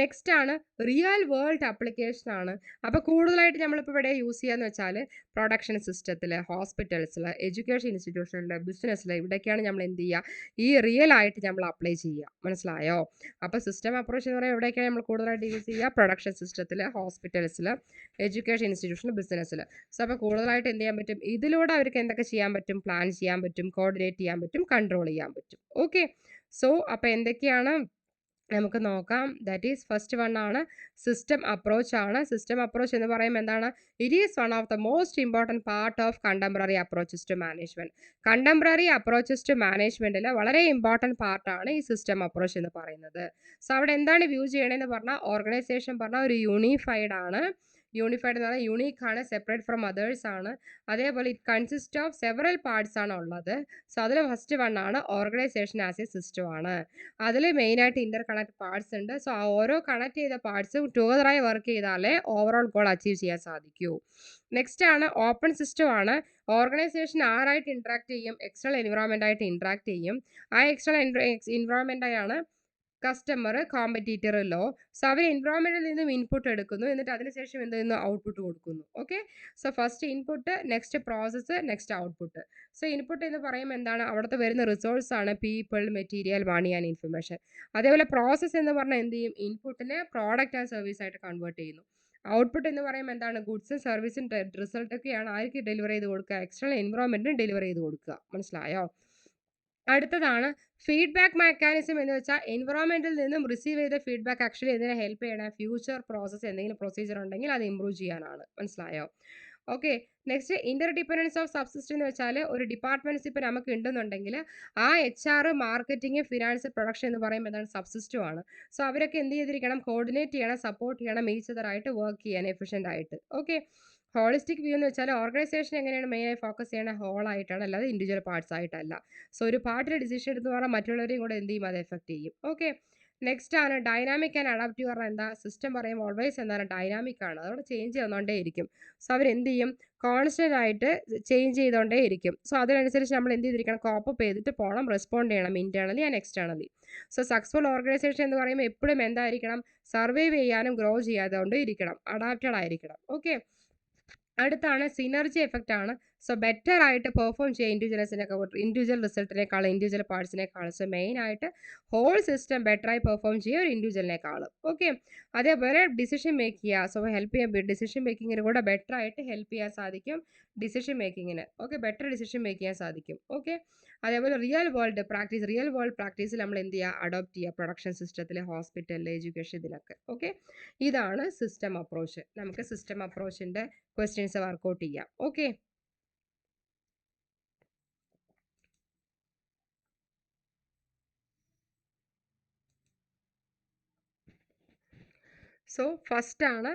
next ആണ് റിയൽ വേൾഡ് ആപ്ലിക്കേഷൻ ആണ്. അപ്പോൾ കൂടുതലായിട്ട് നമ്മളിപ്പോൾ ഇവിടെ യൂസ് ചെയ്യാന്ന് വെച്ചാൽ പ്രൊഡക്ഷൻ സിസ്റ്റത്തിൽ, ഹോസ്പിറ്റൽസിൽ, എഡ്യൂക്കേഷൻ ഇൻസ്റ്റിറ്റ്യൂഷനിൽ, ബിസിനസ്സിൽ, ഇവിടെയൊക്കെയാണ് നമ്മൾ എന്ത് ചെയ്യുക, ഈ റിയൽ ആയിട്ട് നമ്മൾ അപ്ലൈ ചെയ്യുക. മനസ്സിലായോ? അപ്പോൾ സിസ്റ്റം അപ്രോച്ച് എന്ന് പറയുമ്പോൾ എവിടെയൊക്കെയാണ് നമ്മൾ കൂടുതലായിട്ട് യൂസ് ചെയ്യുക, പ്രൊഡക്ഷൻ സിസ്റ്റത്തിൽ, ഹോസ്പിറ്റൽസിൽ, എഡ്യൂക്കേഷൻ ഇൻസ്റ്റിറ്റ്യൂഷനിൽ, ബിസിനസ്സിൽ. സോ അപ്പോൾ കൂടുതലായിട്ട് എന്ത് ചെയ്യാൻ പറ്റും, ഇതിലൂടെ അവർക്ക് എന്തൊക്കെ ചെയ്യാൻ പറ്റും, പ്ലാൻ ചെയ്യാൻ പറ്റും, കോർഡിനേറ്റ് ചെയ്യാൻ പറ്റും, കൺട്രോൾ ചെയ്യാൻ പറ്റും. ഓക്കെ, സോ അപ്പോൾ എന്തൊക്കെയാണ് നമുക്ക് നോക്കാം. ദാറ്റ് ഈസ് ഫസ്റ്റ് വൺ ആണ് സിസ്റ്റം അപ്രോച്ച് ആണ്. സിസ്റ്റം അപ്രോച്ച് എന്ന് പറയുമ്പോൾ എന്താണ്, it is one of the most important part of contemporary approaches to management. Contemporary approaches to മാനേജ്മെൻറ്റിൽ വളരെ ഇമ്പോർട്ടൻറ്റ് പാർട്ടാണ് ഈ സിസ്റ്റം അപ്രോച്ച് എന്ന് പറയുന്നത്. സോ അവിടെ എന്താണ് വ്യൂ ചെയ്യണമെന്ന് പറഞ്ഞാൽ, ഓർഗനൈസേഷൻ പറഞ്ഞാൽ ഒരു യൂണിഫൈഡ് ആണ്. യൂണിഫൈഡ് എന്ന് പറഞ്ഞാൽ യൂണീക്ക് ആണ്, സെപ്പറേറ്റ് ഫ്രം അതേഴ്സ് ആണ്. അതേപോലെ it consist of several parts ആണ് ഉള്ളത്. സോ അതിൽ ഫസ്റ്റ് വൺ ആണ് ഓർഗനൈസേഷൻ ആസ് എ സിസ്റ്റം ആണ്. അതിൽ മെയിനായിട്ട് ഇൻ്റർ കണക്ട് പാർട്സ് ഉണ്ട്. സോ ആ ഓരോ കണക്ട് ചെയ്ത പാർട്സും ടുഗദറായി വർക്ക് ചെയ്താലേ ഓവറോൾ ഗോൾ അച്ചീവ് ചെയ്യാൻ സാധിക്കൂ. നെക്സ്റ്റ് ആണ് ഓപ്പൺ സിസ്റ്റം ആണ്. ഓർഗനൈസേഷൻ ആരായിട്ട് ഇൻട്രാക്ട് ചെയ്യും, എക്സ്റ്റേണൽ എൻവിറോൺമെൻ്റ് ആയിട്ട് ഇൻട്രാക്ട് ചെയ്യും. ആ എക്സ്റ്റേണൽ എൻവിറോൺമെൻ്റായാണ് കസ്റ്റമർ, കോമ്പറ്റീറ്റർ, ലോ. സോ അവർ എൻവിറോൺമെൻറ്റിൽ നിന്നും ഇൻപുട്ട് എടുക്കുന്നു, എന്നിട്ട് അതിനുശേഷം എന്ത് ചെയ്യുന്നു, ഔട്ട്പുട്ട് കൊടുക്കുന്നു. Okay, so first input, next process, next output. So input എന്ന് പറയുമ്പോൾ എന്താണ്, അവിടുത്തെ വരുന്ന റിസോഴ്സ് ആണ് people, material, money and information. അതേപോലെ പ്രോസസ്സ് എന്ന് പറഞ്ഞാൽ എന്ത് ചെയ്യും, ഇൻപുട്ടിനെ പ്രോഡക്റ്റ് ആൻഡ് സർവീസ് ആയിട്ട് കൺവേർട്ട് ചെയ്യുന്നു. ഔട്ട്പുട്ട് എന്ന് പറയുമ്പോൾ എന്താണ്, ഗുഡ്സും സർവീസും റിസൾട്ടൊക്കെയാണ് ആർക്ക് ഡെലിവർ ചെയ്ത് കൊടുക്കുക, എക്സ്റ്റേണൽ എൻവിറോൺമെൻറ്റിന് ഡെലിവർ ചെയ്ത് കൊടുക്കുക. മനസ്സിലായോ? അടുത്തതാണ് ഫീഡ്ബാക്ക് മെക്കാനിസം എന്ന് വെച്ചാൽ എൻവിറോൺമെൻറ്റിൽ നിന്നും റിസീവ് ചെയ്ത ഫീഡ്ബാക്ക് ആക്ച്വലി എന്തിനെ ഹെൽപ്പ് ചെയ്യണം, ഫ്യൂച്ചർ പ്രോസസ്സ് എന്തെങ്കിലും പ്രൊസീജിയർ ഉണ്ടെങ്കിൽ അത് ഇമ്പ്രൂവ് ചെയ്യാനാണ്. മനസ്സിലായോ? Okay, next Inter dependence of subsystem എന്ന് വെച്ചാൽ ഒരു ഡിപ്പാർട്ട്മെന്റ്സ് ഇപ്പോൾ നമുക്ക് ഉണ്ടെന്നുണ്ടെങ്കിൽ ആ HR, മാർക്കറ്റിംഗ്, ഫിനാൻസ്, പ്രൊഡക്ഷൻ എന്ന് പറയുമ്പോൾ എന്താണ്, സബ്സിസ്റ്റം ആണ്. സോ അവരൊക്കെ എന്ത് ചെയ്തിരിക്കണം, കോർഡിനേറ്റ് ചെയ്യണം, സപ്പോർട്ട് ചെയ്യണം, ഈച്ച് അതറായിട്ട് വർക്ക് ചെയ്യാൻ എഫിഷ്യൻ്റ് ആയിട്ട്. ഓക്കെ, ഹോളിസ്റ്റിക് വ്യൂ എന്ന് വെച്ചാൽ ഓർഗനൈസേഷൻ എങ്ങനെയാണ് മെയിനായി ഫോക്കസ് ചെയ്യണത്, ഹോൾ ആയിട്ടാണ്, അല്ലാതെ ഇൻഡിവിജ്വൽ പാർട്സ് ആയിട്ടല്ല. സോ ഒരു പാർട്ടിൽ ഡിസിഷൻ എടുത്ത് പറഞ്ഞാൽ മറ്റുള്ളവരെയും കൂടെ എന്ത് ചെയ്യും, അത് എഫക്ട് ചെയ്യും. ഓക്കെ, നെക്സ്റ്റ് ആണ് ഡൈനാമിക് ആൻഡ് അഡാപ്റ്റീവ് പറഞ്ഞാൽ എന്താ, സിസ്റ്റം പറയുമ്പോൾ ഓൾവേസ് എന്താണ്, ഡൈനാമിക് ആണ്, അതോടെ ചേഞ്ച് ചെയ്തുകൊണ്ടേ ഇരിക്കും. സോ അവരെന്ത് ചെയ്യും, കോൺസ്റ്റൻ്റ് ആയിട്ട് ചേഞ്ച് ചെയ്തുകൊണ്ടേ ഇരിക്കും. സോ അതിനനുസരിച്ച് നമ്മൾ എന്ത് ചെയ്തിരിക്കണം, കോപ്പ് ചെയ്തിട്ട് പോകണം, റെസ്പോണ്ട് ചെയ്യണം internally and externally. So successful organisation എന്ന് പറയുമ്പോൾ എപ്പോഴും എന്തായിരിക്കണം, സർവൈവ് ചെയ്യാനും ഗ്രോ ചെയ്യാതെ കൊണ്ട് ഇരിക്കണം, അഡാപ്റ്റഡ് ആയിരിക്കണം. ഓക്കെ, അടുത്താണ് സിനർജി എഫക്റ്റ് ആണ്. സോ ബെറ്റർ ആയിട്ട് പെർഫോം ചെയ്യുക ഇൻഡിവിജ്വൽ റിസൾട്ടിനേക്കാളും ഇൻഡിവിജ്വൽ പാർട്സിനേക്കാളും. സോ മെയിൻ ആയിട്ട് ഹോൾ സിസ്റ്റം ബെറ്ററായി പെർഫോം ചെയ്യുക ഒരു ഇൻഡിവിജ്വലിനേക്കാളും. ഓക്കെ, അതേപോലെ ഡിസിഷൻ മേക്ക് ചെയ്യുക. സോ ഹെൽപ്പ് ചെയ്യാൻ ഡിസിഷൻ മേക്കിങ്ങിന് കൂടെ ബെറ്റർ ആയിട്ട് ഹെൽപ്പ് ചെയ്യാൻ സാധിക്കും ഡിസിഷൻ മേക്കിങ്ങിന്. ഓക്കെ, ബെറ്റർ ഡിസിഷൻ മേക്ക് ചെയ്യാൻ സാധിക്കും. ഓക്കെ, അതേപോലെ റിയൽ വേൾഡ് പ്രാക്ടീസിൽ നമ്മൾ എന്ത് ചെയ്യുക, അഡോപ്റ്റ് ചെയ്യുക പ്രൊഡക്ഷൻ സിസ്റ്റത്തിൽ, ഹോസ്പിറ്റലിൽ, എഡ്യൂക്കേഷൻ, ഇതിലൊക്കെ. ഓക്കെ, ഇതാണ് സിസ്റ്റം അപ്രോച്ച്. നമുക്ക് സിസ്റ്റം അപ്രോച്ചിൻ്റെ ക്വസ്റ്റ്യൻസ് വർക്കൗട്ട് ചെയ്യാം. ഓക്കെ, സോ ഫസ്റ്റ് ആണ്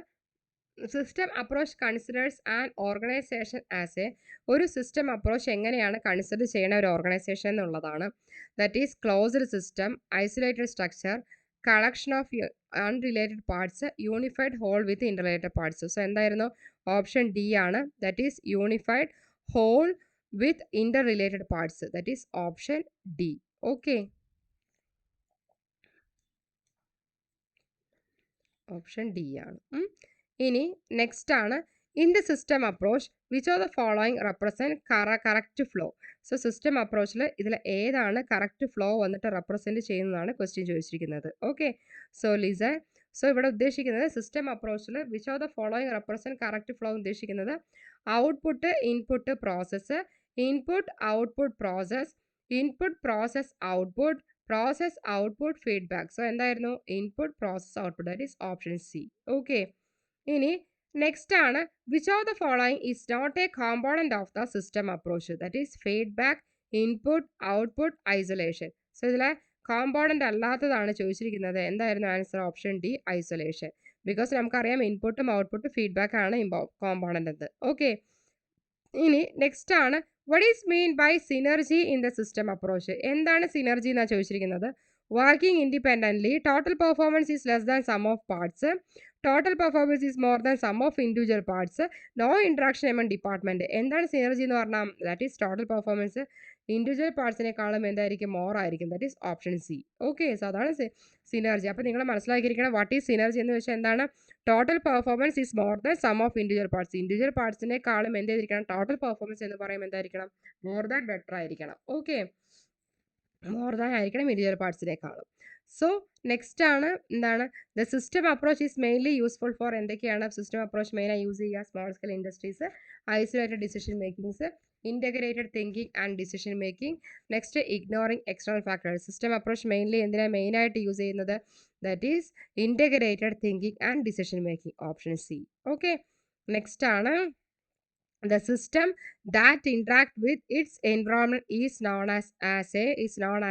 system approach considers an organization as ഒരു സിസ്റ്റം അപ്രോച്ച് എങ്ങനെയാണ് കൺസിഡർ ചെയ്യണ ഒരു ഓർഗനൈസേഷൻ എന്നുള്ളതാണ്. That is closed system, isolated structure, collection of unrelated parts, unified whole with interrelated parts. So എന്തായിരുന്നു, option D ആണ്. That is unified whole with interrelated parts. That is option D. Okay, option D ആണ്. ഇനി next ആണ്, in the system approach which of the following represent correct flow. So system അപ്രോച്ചിൽ ഇതിൽ ഏതാണ് correct flow വന്നിട്ട് represent ചെയ്യുന്നതാണ് question ചോദിച്ചിരിക്കുന്നത്. Okay, so listen. So ഇവിടെ ഉദ്ദേശിക്കുന്നത് സിസ്റ്റം അപ്രോച്ചിൽ which of the following represent correct flow ഉദ്ദേശിക്കുന്നത് output input process, input output process, input process output, process output feedback. So എന്തായിരുന്നു, input process output. That is option C. Okay, ഇനി next ആണ്, which of the following is not A component of the system approach. That is feedback, input, output, isolation. So ഇതിലെ component അല്ലാത്തതാണ് ചോദിച്ചിരിക്കുന്നത്. എന്തായിരുന്നു answer, option D, isolation. Because നമുക്കറിയാം ഇൻപുട്ടും ഔട്ട്പുട്ടും feedback ആണ് component എന്ന്. ഓക്കെ, ഇനി നെക്സ്റ്റ് ആണ്, what is mean by synergy in the system approach. എന്താണ് സിനർജി എന്നാണ് ചോദിച്ചിരിക്കുന്നത്. Working independently, total performance is less than sum of parts, total performance is more than sum of individual parts, no interaction among department. എന്താണ് synergy എന്ന് പറഞ്ഞാൽ, that is total performance individual പാർട്സിനേക്കാളും എന്തായിരിക്കും, more ആയിരിക്കും. That is option C. Okay, so അതാണ് synergy. അപ്പോൾ നിങ്ങൾ മനസ്സിലാക്കിയിരിക്കണം വാട്ട് ഈസ് സിനർജി എന്ന് വെച്ചാൽ എന്താണ്, total performance is more than sum of individual parts. Individual പാർട്സിനേക്കാളും എന്ത് ചെയ്തിരിക്കണം, ടോട്ടൽ പെർഫോമൻസ് എന്ന് പറയുമ്പോൾ എന്തായിരിക്കണം, മോർ ദാൻ ബെറ്റർ ആയിരിക്കണം. ഓക്കെ, മോർ ദാൻ ആയിരിക്കണം ഇൻഡിവിജ്വൽ പാർട്സിനേക്കാളും. സോ നെക്സ്റ്റ് ആണ് എന്താണ്, the system approach is mainly useful for എന്തൊക്കെയാണ് സിസ്റ്റം അപ്രോച്ച് മെയിനായി യൂസ് ചെയ്യുക, small scale industries, isolated decision makings, integrated thinking and decision making. Next ignoring external factors. System approach mainly എന്തിനാണ് മെയിനായിട്ട് use ചെയ്യുന്നത്, that is integrated thinking and decision making, option C. Okay, next ആണ്, the system that interact with its environment is known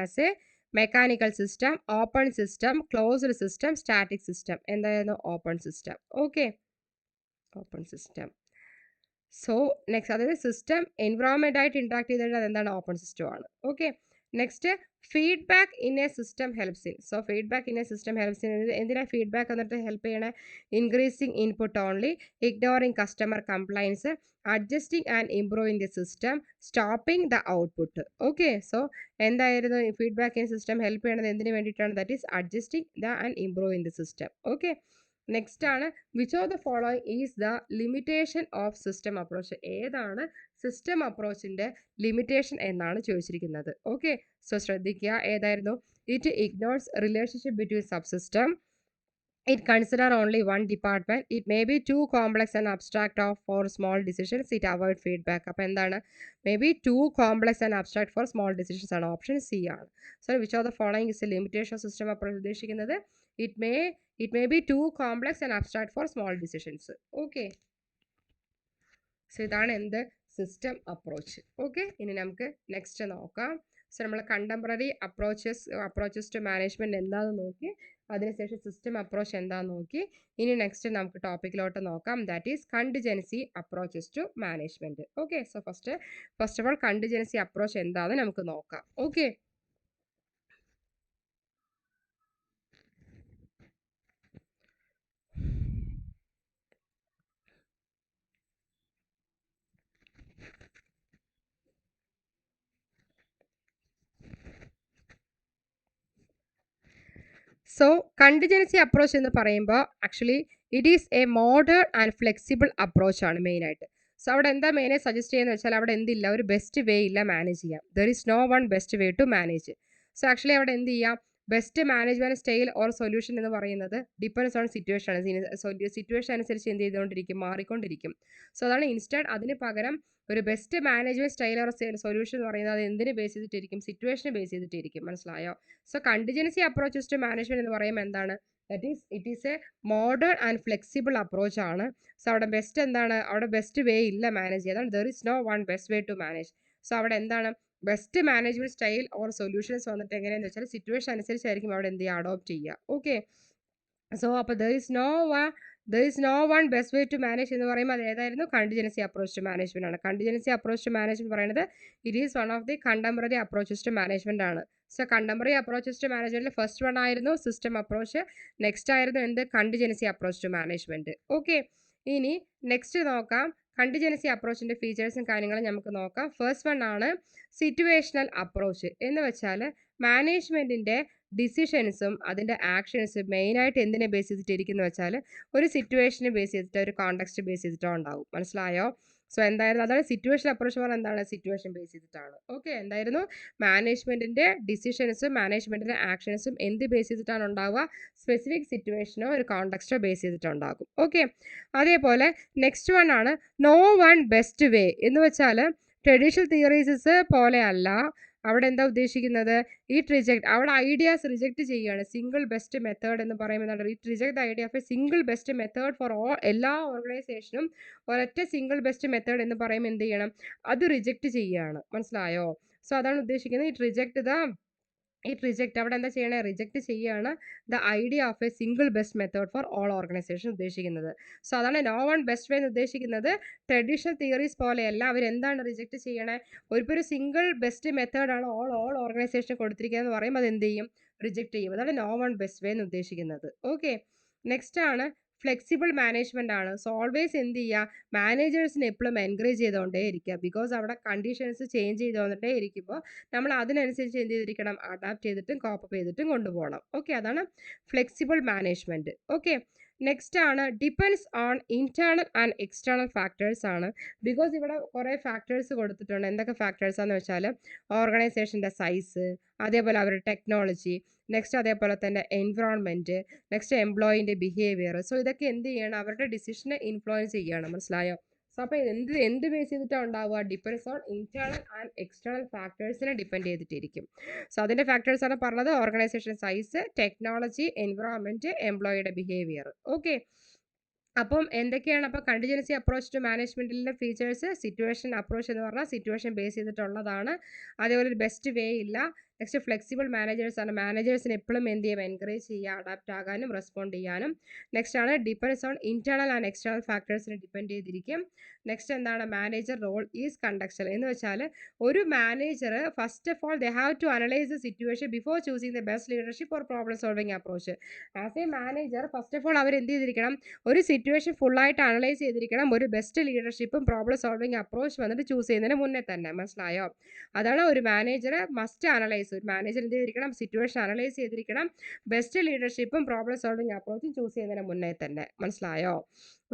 as a mechanical system, open system, closed system, static system. എന്തായിരുന്നു, open system. Okay, open system. So next, അതായത് system environment ആയിട്ട് interact ചെയ്തിട്ട് അതെന്താണ്, open system ആണ്. Okay, next feedback in a system helps in. So feedback in a system helps in എന്തിനാണ് feedback എന്നിട്ട് help ചെയ്യണേ, increasing input only, ignoring customer complaints, adjusting and improving the system, stopping the output. Okay, so എന്തായിരുന്നു feedback in system help ചെയ്യണത് എന്തിനു വേണ്ടിയിട്ടാണ്, that is adjusting the and improving the system. Okay, next ആണ്, which of the following is the limitation of system approach. ഏതാണ് system അപ്രോച്ചിൻ്റെ limitation എന്നാണ് ചോദിച്ചിരിക്കുന്നത്. Okay, so ശ്രദ്ധിക്കുക, ഏതായിരുന്നു, it ignores relationship between subsystem, it consider only one department, it may be too complex and abstract for small decisions, it avoid feedback. അപ്പോൾ എന്താണ്, may be too complex and abstract for small decisions ആണ്, option C ആണ്. So which of the following is a limitation of system approach ഉദ്ദേശിക്കുന്നത്, it may be too complex and abstract for small decisions. Okay, so ഇതാണ് എന്ത്, system approach. Okay, ഇനി നമുക്ക് next നോക്കാം. So നമ്മൾ contemporary approaches to management എന്താണെന്ന് നോക്കി, അതിനുശേഷം സിസ്റ്റം അപ്രോച്ച് എന്താണെന്ന് നോക്കി. ഇനി നെക്സ്റ്റ് നമുക്ക് ടോപ്പിക്കിലോട്ട് നോക്കാം, that is contingency approaches to management. Okay, so first of all contingency approach എന്താണെന്ന് നമുക്ക് നോക്കാം. ഓക്കെ, സോ കണ്ടിജൻസി അപ്രോച്ച് എന്ന് പറയുമ്പോൾ actually it is a modern and flexible approach ആണ് മെയിനായിട്ട്. സോ അവിടെ എന്താ മെയിനായി സജസ്റ്റ് ചെയ്യുന്നത് വെച്ചാൽ അവിടെ എന്തില്ല, ഒരു ബെസ്റ്റ് വേ ഇല്ല മാനേജ് ചെയ്യാം. There is no one best way to manage. So actually അവിടെ എന്ത് ചെയ്യാം, best management style or solution എന്ന് പറയുന്നത് ഡിപ്പെൻഡ്സ് ഓൺ സിറ്റുവേഷൻ ആണ്. സിറ്റുവേഷൻ അനുസരിച്ച് എന്ത് ചെയ്തുകൊണ്ടിരിക്കും, മാറിക്കൊണ്ടിരിക്കും. സോ അതാണ് ഇൻസ്റ്റഡ് അതിന് പകരം ഒരു best management style or solution എന്ന് പറയുന്നത് അത് എന്തിനെ ബേസ് ചെയ്തിട്ടിരിക്കും, സിറ്റുവേഷനെ ബേസ് ചെയ്തിട്ടിരിക്കും. മനസ്സിലായോ? So contingency approaches to management എന്ന് പറയുമ്പോൾ എന്താണ്, it is a modern and flexible approach ആണ്. സോ അവിടെ ബെസ്റ്റ് എന്താണ്, അവിടെ ബെസ്റ്റ് വേ ഇല്ല മാനേജ് ചെയ്യാൻ. There is no one best way to manage. So അവിടെ എന്താണ്, best management style or solutions വന്നിട്ട് എങ്ങനെയാണെന്ന് വെച്ചാൽ സിറ്റുവേഷൻ അനുസരിച്ചായിരിക്കും അവിടെ എന്ത് ചെയ്യുക, അഡോപ്റ്റ് ചെയ്യുക. ഓക്കെ. സോ അപ്പോൾ there is no one best way to manage എന്ന് പറയുമ്പോൾ അത് ഏതായിരുന്നു, കണ്ടിജൻസി അപ്രോച്ച് ടു മാനേജ്മെന്റ് ആണ്. കണ്ടിജൻസി അപ്രോച്ച് ടു മാനേജ്മെന്റ് പറയുന്നത് it is one of the contemporary approaches to management ആണ്. സോ കണ്ടംപററി അപ്രോച്ചസ് ടു മാനേജ്മെന്റിൽ first one ആയിരുന്നു system approach, next ആയിരുന്നു എന്ത്, contingency approach to management. Okay. ഇനി next നോക്കാം, contingency അപ്രോച്ചിന്റെ ഫീച്ചേഴ്സും കാര്യങ്ങളും നമുക്ക് നോക്കാം. ഫസ്റ്റ് വൺ ആണ് സിറ്റുവേഷണൽ അപ്രോച്ച്. എന്ന് വെച്ചാൽ മാനേജ്മെന്റിന്റെ ഡിസിഷൻസും അതിൻ്റെ ആക്ഷൻസും മെയിനായിട്ട് എന്തിനെ ബേസ് ചെയ്തിട്ടിരിക്കുന്നു വെച്ചാൽ ഒരു സിറ്റുവേഷനെ ബേസ് ചെയ്തിട്ട്, ഒരു കോണ്ടെക്സ്റ്റ് ബേസ് ചെയ്തിട്ടോ ഉണ്ടാവും. മനസ്സിലായോ? സോ എന്തായിരുന്നു, അതാണ് സിറ്റുവേഷൻ അപ്രോച്ച് പറഞ്ഞാൽ എന്താണ്, സിറ്റുവേഷൻ ബേസ് ചെയ്തിട്ടാണ്. ഓക്കെ. എന്തായിരുന്നു, മാനേജ്മെന്റിന്റെ ഡിസിഷൻസും മാനേജ്മെന്റിന്റെ ആക്ഷൻസും എന്ത് ബേസ് ചെയ്തിട്ടാണ് ഉണ്ടാവുക, സ്പെസിഫിക് സിറ്റുവേഷനോ ഒരു കോണ്ടെക്സ്റ്റോ ബേസ് ചെയ്തിട്ടുണ്ടാകും. ഓക്കെ. അതേപോലെ നെക്സ്റ്റ് വൺ ആണ് നോ വൺ ബെസ്റ്റ് വേ. എന്ന് വെച്ചാൽ ട്രഡീഷണൽ തിയറീസ് പോലെ അല്ല അവിടെ എന്താ ഉദ്ദേശിക്കുന്നത്, അവിടെ ഐഡിയാസ് റിജക്റ്റ് ചെയ്യുകയാണ്. സിംഗിൾ ബെസ്റ്റ് മെത്തേഡ് എന്ന് പറയുമ്പോൾ it reject the idea of A single best method for എല്ലാ ഓർഗനൈസേഷനും. ഒരൊറ്റ സിംഗിൾ ബെസ്റ്റ് മെത്തേഡ് എന്ന് പറയുമ്പോൾ എന്ത് ചെയ്യണം, അത് റിജക്റ്റ് ചെയ്യുകയാണ്. മനസ്സിലായോ? സോ അതാണ് ഉദ്ദേശിക്കുന്നത്, അവിടെ എന്താ ചെയ്യണേ, റിജക്റ്റ് ചെയ്യുകയാണ് the idea of A single best method for all organisation ഉദ്ദേശിക്കുന്നത്. സോ അതാണ് നോ വൺ ബെസ്റ്റ് വേ എന്ന് ഉദ്ദേശിക്കുന്നത്. ട്രഡീഷണൽ തിയറീസ് പോലെയല്ല, അവരെന്താണ് റിജക്റ്റ് ചെയ്യണേ, ഒരു സിംഗിൾ ബെസ്റ്റ് മെത്തേഡാണ് ഓൾ ഓർഗനൈസേഷൻ കൊടുത്തിരിക്കുന്നത് എന്ന് പറയുമ്പോൾ അത് എന്ത് ചെയ്യും, റിജക്റ്റ് ചെയ്യും. അതാണ് നോ വൺ ബെസ്റ്റ് വേ എന്ന് ഉദ്ദേശിക്കുന്നത്. ഓക്കെ. നെക്സ്റ്റ് ആണ് ഫ്ലെക്സിബിൾ മാനേജ്മെന്റ് ആണ്. സോ ഓൾവേസ് എന്ത് ചെയ്യുക, മാനേജേഴ്സിനെ എപ്പോഴും എൻകറേജ് ചെയ്തുകൊണ്ടേ ഇരിക്കുക. ബിക്കോസ് അവിടെ കണ്ടീഷൻസ് ചേഞ്ച് ചെയ്തുകൊണ്ടേ ഇരിക്കുമ്പോൾ നമ്മൾ അതിനനുസരിച്ച് എന്ത് ചെയ്തിരിക്കണം, അഡാപ്റ്റ് ചെയ്തിട്ടും കോപ്പ് ചെയ്തിട്ടും കൊണ്ടുപോകണം. ഓക്കെ. അതാണ് ഫ്ലെക്സിബിൾ മാനേജ്മെന്റ്. ഓക്കെ. നെക്സ്റ്റ് ആണ് depends on internal and external factors ആണ്. ബിക്കോസ് ഇവിടെ കുറേ ഫാക്ടേഴ്സ് കൊടുത്തിട്ടുണ്ട്. എന്തൊക്കെ ഫാക്ടേഴ്സ് ആണെന്ന് വെച്ചാൽ ഓർഗനൈസേഷൻ്റെ സൈസ്, അതേപോലെ അവരുടെ ടെക്നോളജി, നെക്സ്റ്റ് അതേപോലെ തന്നെ എൻവിറോൺമെൻറ്റ്, നെക്സ്റ്റ് എംപ്ലോയിൻ്റെ ബിഹേവിയർ. സോ ഇതൊക്കെ എന്ത് ചെയ്യണം, അവരുടെ ഡിസിഷനെ ഇൻഫ്ലുവൻസ് ചെയ്യുകയാണ്. മനസ്സിലായോ? സോ അപ്പോൾ എന്ത് ബേസ് ചെയ്തിട്ടാണ് ഉണ്ടാവുക, depends on internal and external ഫാക്ടേഴ്സിനെ ഡിപ്പെൻഡ് ചെയ്തിട്ടിരിക്കും. സോ അതിൻ്റെ ഫാക്ടേഴ്സാണ് പറഞ്ഞത്, ഓർഗനൈസേഷൻ സൈസ്, ടെക്നോളജി, എൻവിറോൺമെൻറ്റ്, എംപ്ലോയിയുടെ ബിഹേവിയർ. ഓക്കെ. അപ്പം എന്തൊക്കെയാണ് അപ്പോൾ കണ്ടിജൻസി അപ്രോച്ച് ടു മാനേജ്മെൻറ്റിലെ ഫീച്ചേഴ്സ്, സിറ്റുവേഷൻ അപ്രോച്ച് എന്ന് പറഞ്ഞാൽ സിറ്റുവേഷൻ ബേസ് ചെയ്തിട്ടുള്ളതാണ്. അതേപോലെ ഒരു ബെസ്റ്റ് വേ ഇല്ല. നെക്സ്റ്റ് ഫ്ലെക്സിബിൾ മാനേജേഴ്സ് ആണ്. മാനേജേഴ്സിന് എപ്പോഴും എന്ത് ചെയ്യും, എൻകറേജ് ചെയ്യുക, അഡാപ്റ്റ് ആകാനും റെസ്പോണ്ട് ചെയ്യാനും. നെക്സ്റ്റ് ആണ് depends on internal and external ഫാക്ടേഴ്സിനെ ഡിപ്പെൻഡ് ചെയ്തിരിക്കും. നെക്സ്റ്റ് എന്താണ്, മാനേജർ റോൾ ഈസ് കണ്ടക്സ്റ്റൽ. എന്ന് വെച്ചാൽ ഒരു manager first of all they have to analyse the situation before choosing the best leadership or problem solving approach. As a manager first of all അവർ എന്ത് ചെയ്തിരിക്കണം, ഒരു situation ഫുള്ളായിട്ട് analyse ചെയ്തിരിക്കണം, ഒരു ബെസ്റ്റ് ലീഡർഷിപ്പും പ്രോബ്ലം സോൾവിങ് അപ്രോച്ച് വന്നിട്ട് choose ചെയ്യുന്നതിന് മുന്നേ തന്നെ. മനസ്സിലായോ? അതാണ് ഒരു മാനേജർ മസ്റ്റ് അനലൈസ്. ഒരു മാനേജർ എന്ത് ചെയ്തിരിക്കണം, സിറ്റുവേഷൻ അനലൈസ് ചെയ്തിരിക്കണം, ബെസ്റ്റ് ലീഡർഷിപ്പും പ്രോബ്ലം സോൾവിങ് അപ്രോച്ചും ചൂസ് ചെയ്യുന്നതിന് മുന്നേ തന്നെ. മനസ്സിലായോ?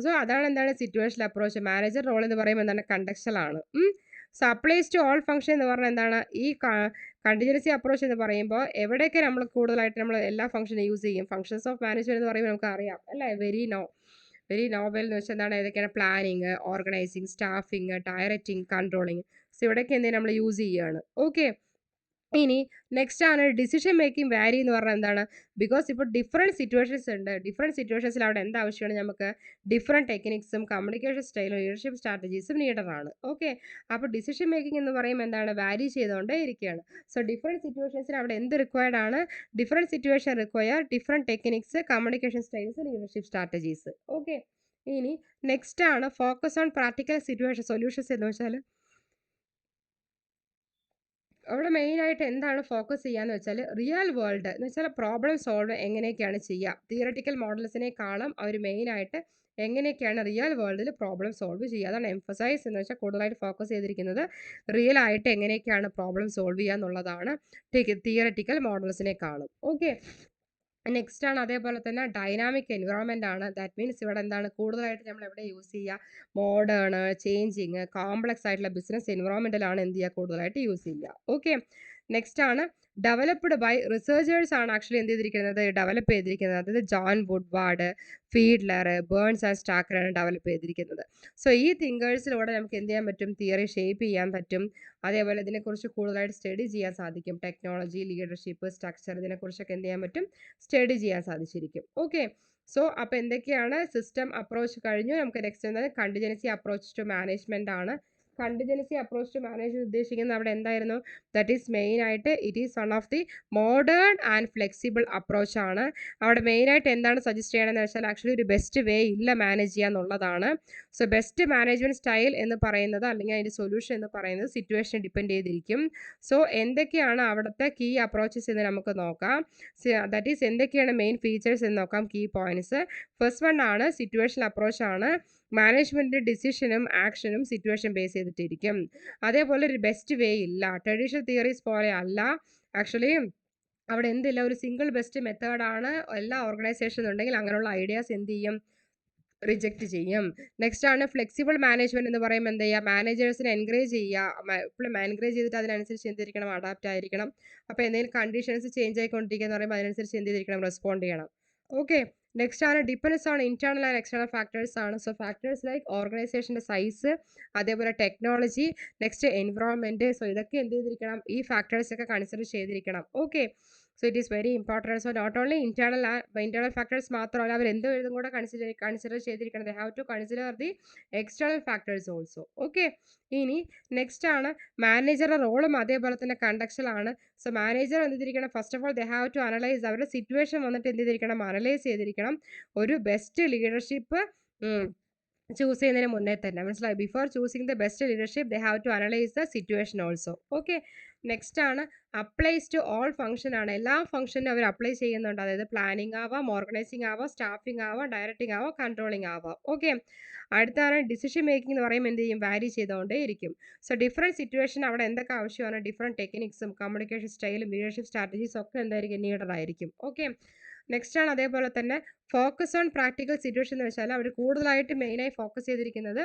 സോ അതാണ് എന്താണ് സിറ്റുവേഷൻ അപ്രോച്ച്. മാനേജർ റോൾ എന്ന് പറയുമ്പോൾ എന്താണ്, കണ്ടക്സ്റ്റൽ ആണ്. So applies to all function എന്ന് പറഞ്ഞാൽ എന്താണ്, ഈ കണ്ടിജൻസി അപ്രോച്ച് എന്ന് പറയുമ്പോൾ എവിടെയൊക്കെ നമ്മൾ കൂടുതലായിട്ട് നമ്മൾ എല്ലാ ഫംഗ്ഷനും യൂസ് ചെയ്യും. ഫംഗ്ഷൻസ് ഓഫ് മാനേജ്മെന്റ് എന്ന് പറയുമ്പോൾ നമുക്ക് അറിയാം അല്ലേ, വെരി നോവൽ എന്ന് വെച്ചാൽ എന്താണ്, ഏതൊക്കെയാണ്, planning, organising, staffing, directing, controlling. So ഇവിടെയൊക്കെ എന്തെങ്കിലും നമ്മൾ യൂസ് ചെയ്യുകയാണ്. ഓക്കെ. ഇനി നെക്സ്റ്റ് ആണ് ഡിസിഷൻ മേക്കിംഗ് വാരി എന്ന് പറഞ്ഞാൽ എന്താണ്, ബിക്കോസ് ഇപ്പോൾ ഡിഫറെൻറ്റ് സിറ്റുവേഷൻസ് ഉണ്ട്. ഡിഫറെൻറ്റ് സിറ്റുവേഷൻസിൽ അവിടെ എന്താ ആവശ്യമാണ്, നമുക്ക് ഡിഫറെൻറ്റ് ടെക്നിക്സും കമ്മ്യൂണിക്കേഷൻ സ്റ്റൈലും ലീഡർഷിപ്പ് സ്ട്രാറ്റജീസും നീഡറാണ്. ഓക്കെ. അപ്പോൾ ഡിസിഷൻ മേക്കിംഗ് എന്ന് പറയുമ്പോൾ എന്താണ്, വാരി ചെയ്തുകൊണ്ടേ ഇരിക്കുകയാണ്. സോ ഡിഫറെൻറ്റ് സിറ്റുവേഷൻസിൽ അവിടെ എന്ത് റിക്വയർഡ് ആണ്, different situation require different techniques, communication styles, leadership strategies. Okay. ഇനി നെക്സ്റ്റ് ആണ് focus on practical situation solutions. എന്ന് വെച്ചാൽ അവിടെ മെയിനായിട്ട് എന്താണ് ഫോക്കസ് ചെയ്യാന്ന് വെച്ചാൽ റിയൽ വേൾഡ് എന്ന് വെച്ചാൽ പ്രോബ്ലം സോൾവ് എങ്ങനെയൊക്കെയാണ് ചെയ്യുക. തിയററ്റിക്കൽ മോഡൽസിനേക്കാളും അവർ മെയിനായിട്ട് എങ്ങനെയൊക്കെയാണ് റിയൽ വേൾഡിൽ പ്രോബ്ലം സോൾവ് ചെയ്യുക, അതാണ് എംഫസൈസ് എന്ന് വെച്ചാൽ കൂടുതലായിട്ട് ഫോക്കസ് ചെയ്തിരിക്കുന്നത്. റിയൽ ആയിട്ട് എങ്ങനെയൊക്കെയാണ് പ്രോബ്ലം സോൾവ് ചെയ്യുക എന്നുള്ളതാണ് തിയററ്റിക്കൽ മോഡൽസിനേക്കാളും. ഓക്കെ. നെക്സ്റ്റ് ആണ് അതേപോലെ തന്നെ ഡൈനാമിക് എൻവയോൺമെന്റ് ആണ്. ദാറ്റ് മീൻസ് ഇവിടെ എന്താണ് കൂടുതലായിട്ട് നമ്മൾ എവിടെ യൂസ് ചെയ്യുക, മോഡേൺ, ചേഞ്ചിങ്, കോംപ്ലക്സ് ആയിട്ടുള്ള ബിസിനസ് എൻവയോൺമെന്റിലാണ് എന്ത് ചെയ്യുക കൂടുതലായിട്ട് യൂസ് ചെയ്യുക. ഓക്കെ, നെക്സ്റ്റ് ആണ് ഡെവലപ്ഡ് ബൈ റിസർച്ചേഴ്സ് ആണ് ആക്ച്വലി എന്ത് ചെയ്തിരിക്കുന്നത്, ഡെവലപ്പ് ചെയ്തിരിക്കുന്നത്. അതായത് John Woodward, Fiedler, Burns and സ്റ്റാക്കറാണ് ഡെവലപ്പ് ചെയ്തിരിക്കുന്നത്. സോ ഈ തിങ്കേഴ്സിലൂടെ നമുക്ക് എന്ത് ചെയ്യാൻ പറ്റും, തിയറി ഷേപ്പ് ചെയ്യാൻ പറ്റും. അതേപോലെ ഇതിനെക്കുറിച്ച് കൂടുതലായിട്ട് സ്റ്റഡി ചെയ്യാൻ സാധിക്കും. ടെക്നോളജി, ലീഡർഷിപ്പ്, സ്ട്രക്ചർ, ഇതിനെക്കുറിച്ചൊക്കെ എന്ത് ചെയ്യാൻ പറ്റും, സ്റ്റഡി ചെയ്യാൻ സാധിച്ചിരിക്കും. ഓക്കെ, സോ അപ്പോൾ എന്തൊക്കെയാണ്, സിസ്റ്റം അപ്രോച്ച് കഴിഞ്ഞു. നമുക്ക് നെക്സ്റ്റ് എന്താണ്, കണ്ടിജൻസി അപ്രോച്ച് ടു മാനേജ്മെന്റ് ആണ്. കണ്ടിജൻസി അപ്രോച്ച് ടു മാനേജ്മെന്റ് ഉദ്ദേശിക്കുന്നത് അവിടെ എന്തായിരുന്നു, ദാറ്റ് ഈസ് മെയിൻ ആയിട്ട് it is one of the modern and flexible approach ആണ്. അവിടെ മെയിനായിട്ട് എന്താണ് സജസ്റ്റ് ചെയ്യണമെന്ന് വെച്ചാൽ ആക്ച്വലി ഒരു ബെസ്റ്റ് വേ ഇല്ല മാനേജ് ചെയ്യാന്നുള്ളതാണ്. സോ ബെസ്റ്റ് മാനേജ്മെന്റ് സ്റ്റൈൽ എന്ന് പറയുന്നത് അല്ലെങ്കിൽ അതിൻ്റെ സൊല്യൂഷൻ എന്ന് പറയുന്നത് സിറ്റുവേഷൻ ഡിപ്പെൻഡ് ചെയ്തിരിക്കും. സോ എന്തൊക്കെയാണ് അവിടുത്തെ കീ അപ്രോച്ചസ് എന്ന് നമുക്ക് നോക്കാം. ദാറ്റ് ഈസ് എന്തൊക്കെയാണ് മെയിൻ ഫീച്ചേഴ്സ് എന്ന് നോക്കാം, കീ പോയിന്റ്സ്. ഫസ്റ്റ് വൺ ആണ് സിറ്റുവേഷൻ അപ്രോച്ച് ആണ്. മാനേജ്മെൻറ്റ് ഡിസിഷനും ആക്ഷനും സിറ്റുവേഷൻ ബേസ് ചെയ്തിട്ടിരിക്കും. അതേപോലെ ഒരു ബെസ്റ്റ് വേ ഇല്ല, ട്രഡീഷണൽ തിയറീസ് പോലെ അല്ല. ആക്ച്വലി അവിടെ എന്തില്ല, ഒരു സിംഗിൾ ബെസ്റ്റ് മെത്തേഡാണ്. എല്ലാ ഓർഗനൈസേഷനും ഉണ്ടെങ്കിൽ അങ്ങനെയുള്ള ഐഡിയാസ് എന്ത് ചെയ്യും, റിജക്റ്റ് ചെയ്യും. നെക്സ്റ്റ് ആണ് ഫ്ലെക്സിബിൾ മാനേജ്മെന്റ് എന്ന് പറയുമ്പോൾ എന്ത് ചെയ്യുക, മാനേജേഴ്സിനെ എൻകറേജ് ചെയ്യുക. എപ്പോഴും എൻകറേജ് ചെയ്തിട്ട് അതിനനുസരിച്ച് എന്തിരിക്കണം, അഡാപ്റ്റ് ആയിരിക്കണം. അപ്പോൾ എന്തെങ്കിലും കണ്ടീഷൻസ് ചേഞ്ച് ആയിക്കൊണ്ടിരിക്കുക എന്ന് പറയുമ്പോൾ അതിനനുസരിച്ച് എന്ത് ചെയ്തിരിക്കണം, റെസ്പോണ്ട് ചെയ്യണം. ഓക്കെ, നെക്സ്റ്റ് ആണ് dependence on internal and external factors ആണ്. സോ ഫാക്ടേഴ്സ് ലൈക്ക് ഓർഗനൈസേഷൻ്റെ സൈസ്, അതേപോലെ ടെക്നോളജി, നെക്സ്റ്റ് എൻവറോൺമെൻറ്റ്. സോ ഇതൊക്കെ എന്ത് ചെയ്തിരിക്കണം, ഈ ഫാക്ടേഴ്സ് ഒക്കെ കൺസിഡർ ചെയ്തിരിക്കണം. Okay, so it is very important. So not only internal factors മാത്രമല്ല, അവർ എന്ത് എഴുതും കൂടെ കൺസിഡർ ചെയ്തിരിക്കണം. They have to consider the external factors also. Okay, ഇനി നെക്സ്റ്റ് ആണ് മാനേജറുടെ റോളും അതേപോലെ തന്നെ കണ്ടക്ഷലാണ്. സോ മാനേജർ എന്ത് ചെയ്തിരിക്കണം, first of all they have to analyse, അവരുടെ സിറ്റുവേഷൻ വന്നിട്ട് എന്ത് ചെയ്തിരിക്കണം, അനലൈസ് ചെയ്തിരിക്കണം. ഒരു ബെസ്റ്റ് ലീഡർഷിപ്പ് ചൂസ് ചെയ്യുന്നതിന് മുന്നേ തന്നെ മനസ്സിലായി. Before choosing the best leadership they have to analyse the situation also. Okay, next ആണ് അപ്ലൈസ് ടു ഓൾ ഫംഗ്ഷൻ ആണ്. എല്ലാ ഫംഗ്ഷനും അവർ അപ്ലൈ ചെയ്യുന്നുണ്ട്. അതായത് പ്ലാനിങ് ആവാം, ഓർഗനൈസിങ് ആവാം, സ്റ്റാഫിംഗ് ആവാം, ഡയറക്റ്റിംഗ് ആവാം, കൺട്രോളിംഗ് ആവാം. ഓക്കെ, അടുത്താണ് ഡിസിഷൻ മേക്കിംഗ് എന്ന് പറയുമ്പോൾ എന്ത് ചെയ്യും, വാരി ചെയ്തുകൊണ്ടേ ഇരിക്കും. സോ ഡിഫറെൻറ്റ് സിറ്റുവേഷൻ അവിടെ എന്തൊക്കെ ആവശ്യമാണ്, ഡിഫറെൻറ്റ് ടെക്നിക്സും കമ്മ്യൂണിക്കേഷൻ സ്റ്റൈലും ലീഡർഷിപ്പ് സ്ട്രാറ്റജീസും ഒക്കെ എന്തായിരിക്കും, നീഡഡ് ആയിരിക്കും. ഓക്കെ, നെക്സ്റ്റ് ആണ് അതേപോലെ തന്നെ ഫോക്കസ് ഓൺ പ്രാക്ടിക്കൽ സിറ്റുവേഷൻ എന്ന് വെച്ചാൽ അവർ കൂടുതലായിട്ട് മെയിനായി ഫോക്കസ് ചെയ്തിരിക്കുന്നത്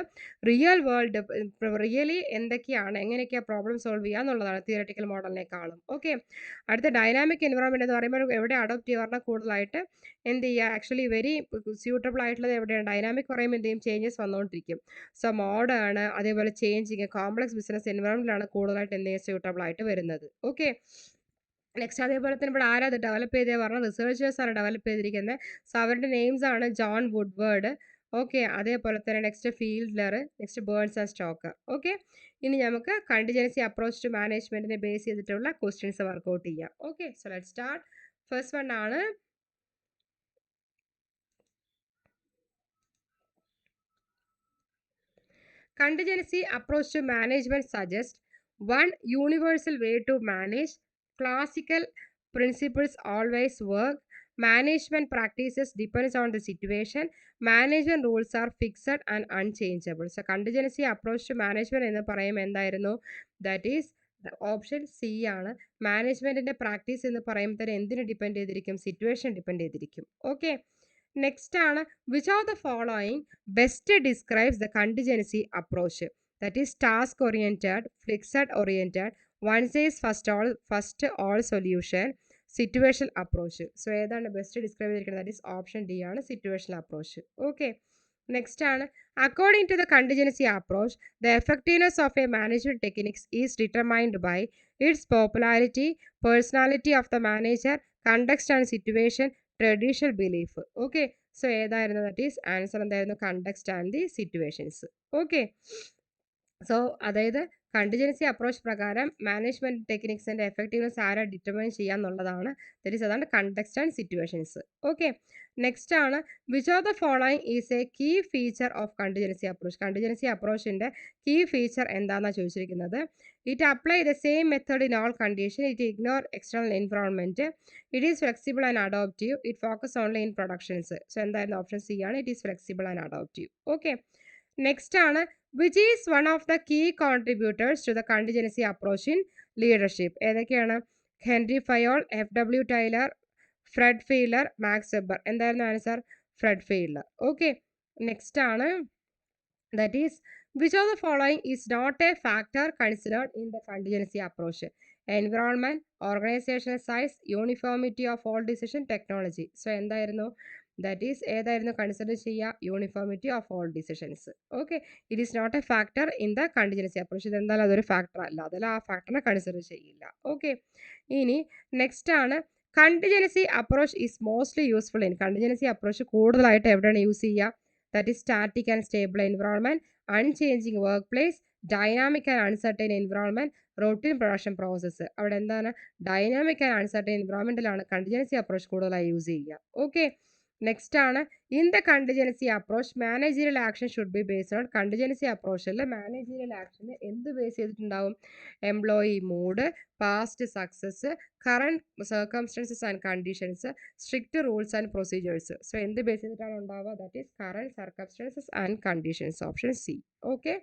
റിയൽ വേൾഡ്, റിയലി എന്തൊക്കെയാണ്, എങ്ങനെയൊക്കെയാണ് പ്രോബ്ലം സോൾവ് ചെയ്യുക എന്നുള്ളതാണ് തിയററ്റിക്കൽ മോഡലിനേക്കാളും. ഓക്കെ, അടുത്ത ഡൈനാമിക് എൻവറോൺമെൻറ്റ് എന്ന് പറയുമ്പോൾ എവിടെ അഡോപ്റ്റ് ചെയ്യുക പറഞ്ഞാൽ കൂടുതലായിട്ട് എന്ത് ചെയ്യുക, ആക്ച്വലി വെരി സ്യൂട്ടബിൾ ആയിട്ടുള്ളത് എവിടെയാണ്, ഡൈനാമിക് പറയുമ്പോൾ എന്ത് ചെയ്യും, ചേഞ്ചസ് വന്നുകൊണ്ടിരിക്കും. സോ മോഡേൺ, അതേപോലെ ചേഞ്ചിങ്, കോംപ്ലക്സ് ബിസിനസ് എൻവറോൺമെൻറ്റിലാണ് കൂടുതലായിട്ട് എന്ത് ചെയ്യുക, സ്യൂട്ടബിൾ ആയിട്ട് വരുന്നത്. ഓക്കെ, നെക്സ്റ്റ് അതേപോലെ തന്നെ ഇവിടെ ആരാ അത് ഡെവലപ്പ് ചെയ്തത് പറഞ്ഞാൽ റിസർച്ചേഴ്സ് ആണ് ഡെവലപ്പ് ചെയ്തിരിക്കുന്നത്. സോ അവരുടെ നെയിംസ് ആണ് ജോൺ വുഡ്വേർഡ്. ഓക്കെ, അതേപോലെ തന്നെ next Fiedler, next Burns and Stalker. Okay, ഇനി നമുക്ക് കണ്ടിജൻസി അപ്രോച്ച് ടു മാനേജ്മെന്റിനെ ബേസ് ചെയ്തിട്ടുള്ള ക്വസ്റ്റ്യൻസ് വർക്ക്ഔട്ട് ചെയ്യാം. Okay, so let start. First one ആണ് contingency approach to management suggests one universal way to manage. Classical principles always work. Management practices depends on the situation. Management rules are fixed and unchangeable. So contingency approach to management എന്ന് പറയുമ്പോൾ എന്തായിരുന്നു, that is option C ആണ്. മാനേജ്മെന്റിന്റെ practice എന്ന് പറയുമ്പോൾ തന്നെ എന്തിന് depend ചെയ്തിരിക്കും, സിറ്റുവേഷൻ ഡിപ്പെൻഡ് ചെയ്തിരിക്കും. ഓക്കെ, നെക്സ്റ്റ് ആണ് which of the following best describes the contingency approach. That is task oriented, fixed oriented, one size ഫസ്റ്റ് all solution, situation approach. So ഏതാണ് ബെസ്റ്റ് ഡിസ്ക്രൈബ് ചെയ്തിരിക്കുന്നത്, ദാറ്റ് ഈസ് ഓപ്ഷൻ ഡി ആണ്, situation approach. Okay, next ആണ് according to the contingency approach the effectiveness of a management techniques is determined by its popularity, personality of the manager, context and situation, traditional belief. Okay, so ഏതായിരുന്നു, that is answer എന്തായിരുന്നു, context and the situations. Okay, so അതായത് contingency approach പ്രകാരം management ടെക്നിക്സിന്റെ effectiveness ആരാ determine ചെയ്യാന്നുള്ളതാണ്. That is അതാണ് context and situations. Okay, next ആണ് which of the following is a key feature of contingency approach. Contingency അപ്രോച്ചിന്റെ key feature എന്താണെന്നാണ് ചോദിച്ചിരിക്കുന്നത്. It apply the same method in all condition, it ignore external environment, it is flexible and adoptive, it focus only in productions. So എന്തായിരുന്നു, option C ആണ്, it is flexible and adoptive. Okay, next ആണ് which is one of the key contributors to the contingency approach in leadership. ഏതൊക്കെയാണ്, Henri Fayol, F W Taylor, Fred Fiedler, Max Weber. എന്തായിരുന്നു answer? Fred Fiedler. Okay, next ആണ് that is, which of the following is not a factor considered in the contingency approach? Environment, organizational size, uniformity of all decision, technology. So എന്തായിരുന്നു? That is, ഏതായിരുന്നു consider ചെയ്യുക? Uniformity of all decisions. Okay, it is not a factor in the contingency approach. ഇതെന്തായാലും അതൊരു factor അല്ല, അതിൽ ആ ഫാക്ടറിനെ consider ചെയ്യില്ല. ഓക്കെ, ഇനി നെക്സ്റ്റ് ആണ് contingency approach is mostly useful in. Contingency approach കൂടുതലായിട്ട് എവിടെയാണ് യൂസ് ചെയ്യുക? That is static and stable environment, unchanging workplace, dynamic and uncertain environment, routine production process. അവിടെ എന്താണ്? ഡൈനാമിക് ആൻഡ് അൺസർട്ടൈൻ എൻവയോൺമെന്റിലാണ് കണ്ടിജൻസി അപ്രോച്ച് കൂടുതലായി use ചെയ്യുക. Okay, next ആണ് in the contingency approach managerial action should be based on. Contingency അപ്രോച്ചിൽ managerial ആക്ഷന് എന്ത് base ചെയ്തിട്ടുണ്ടാവും? Employee mood, past success, current circumstances and conditions, strict rules and procedures. So എന്ത് base ചെയ്തിട്ടാണ് ഉണ്ടാവുക? That is current circumstances and conditions. Option C. Okay,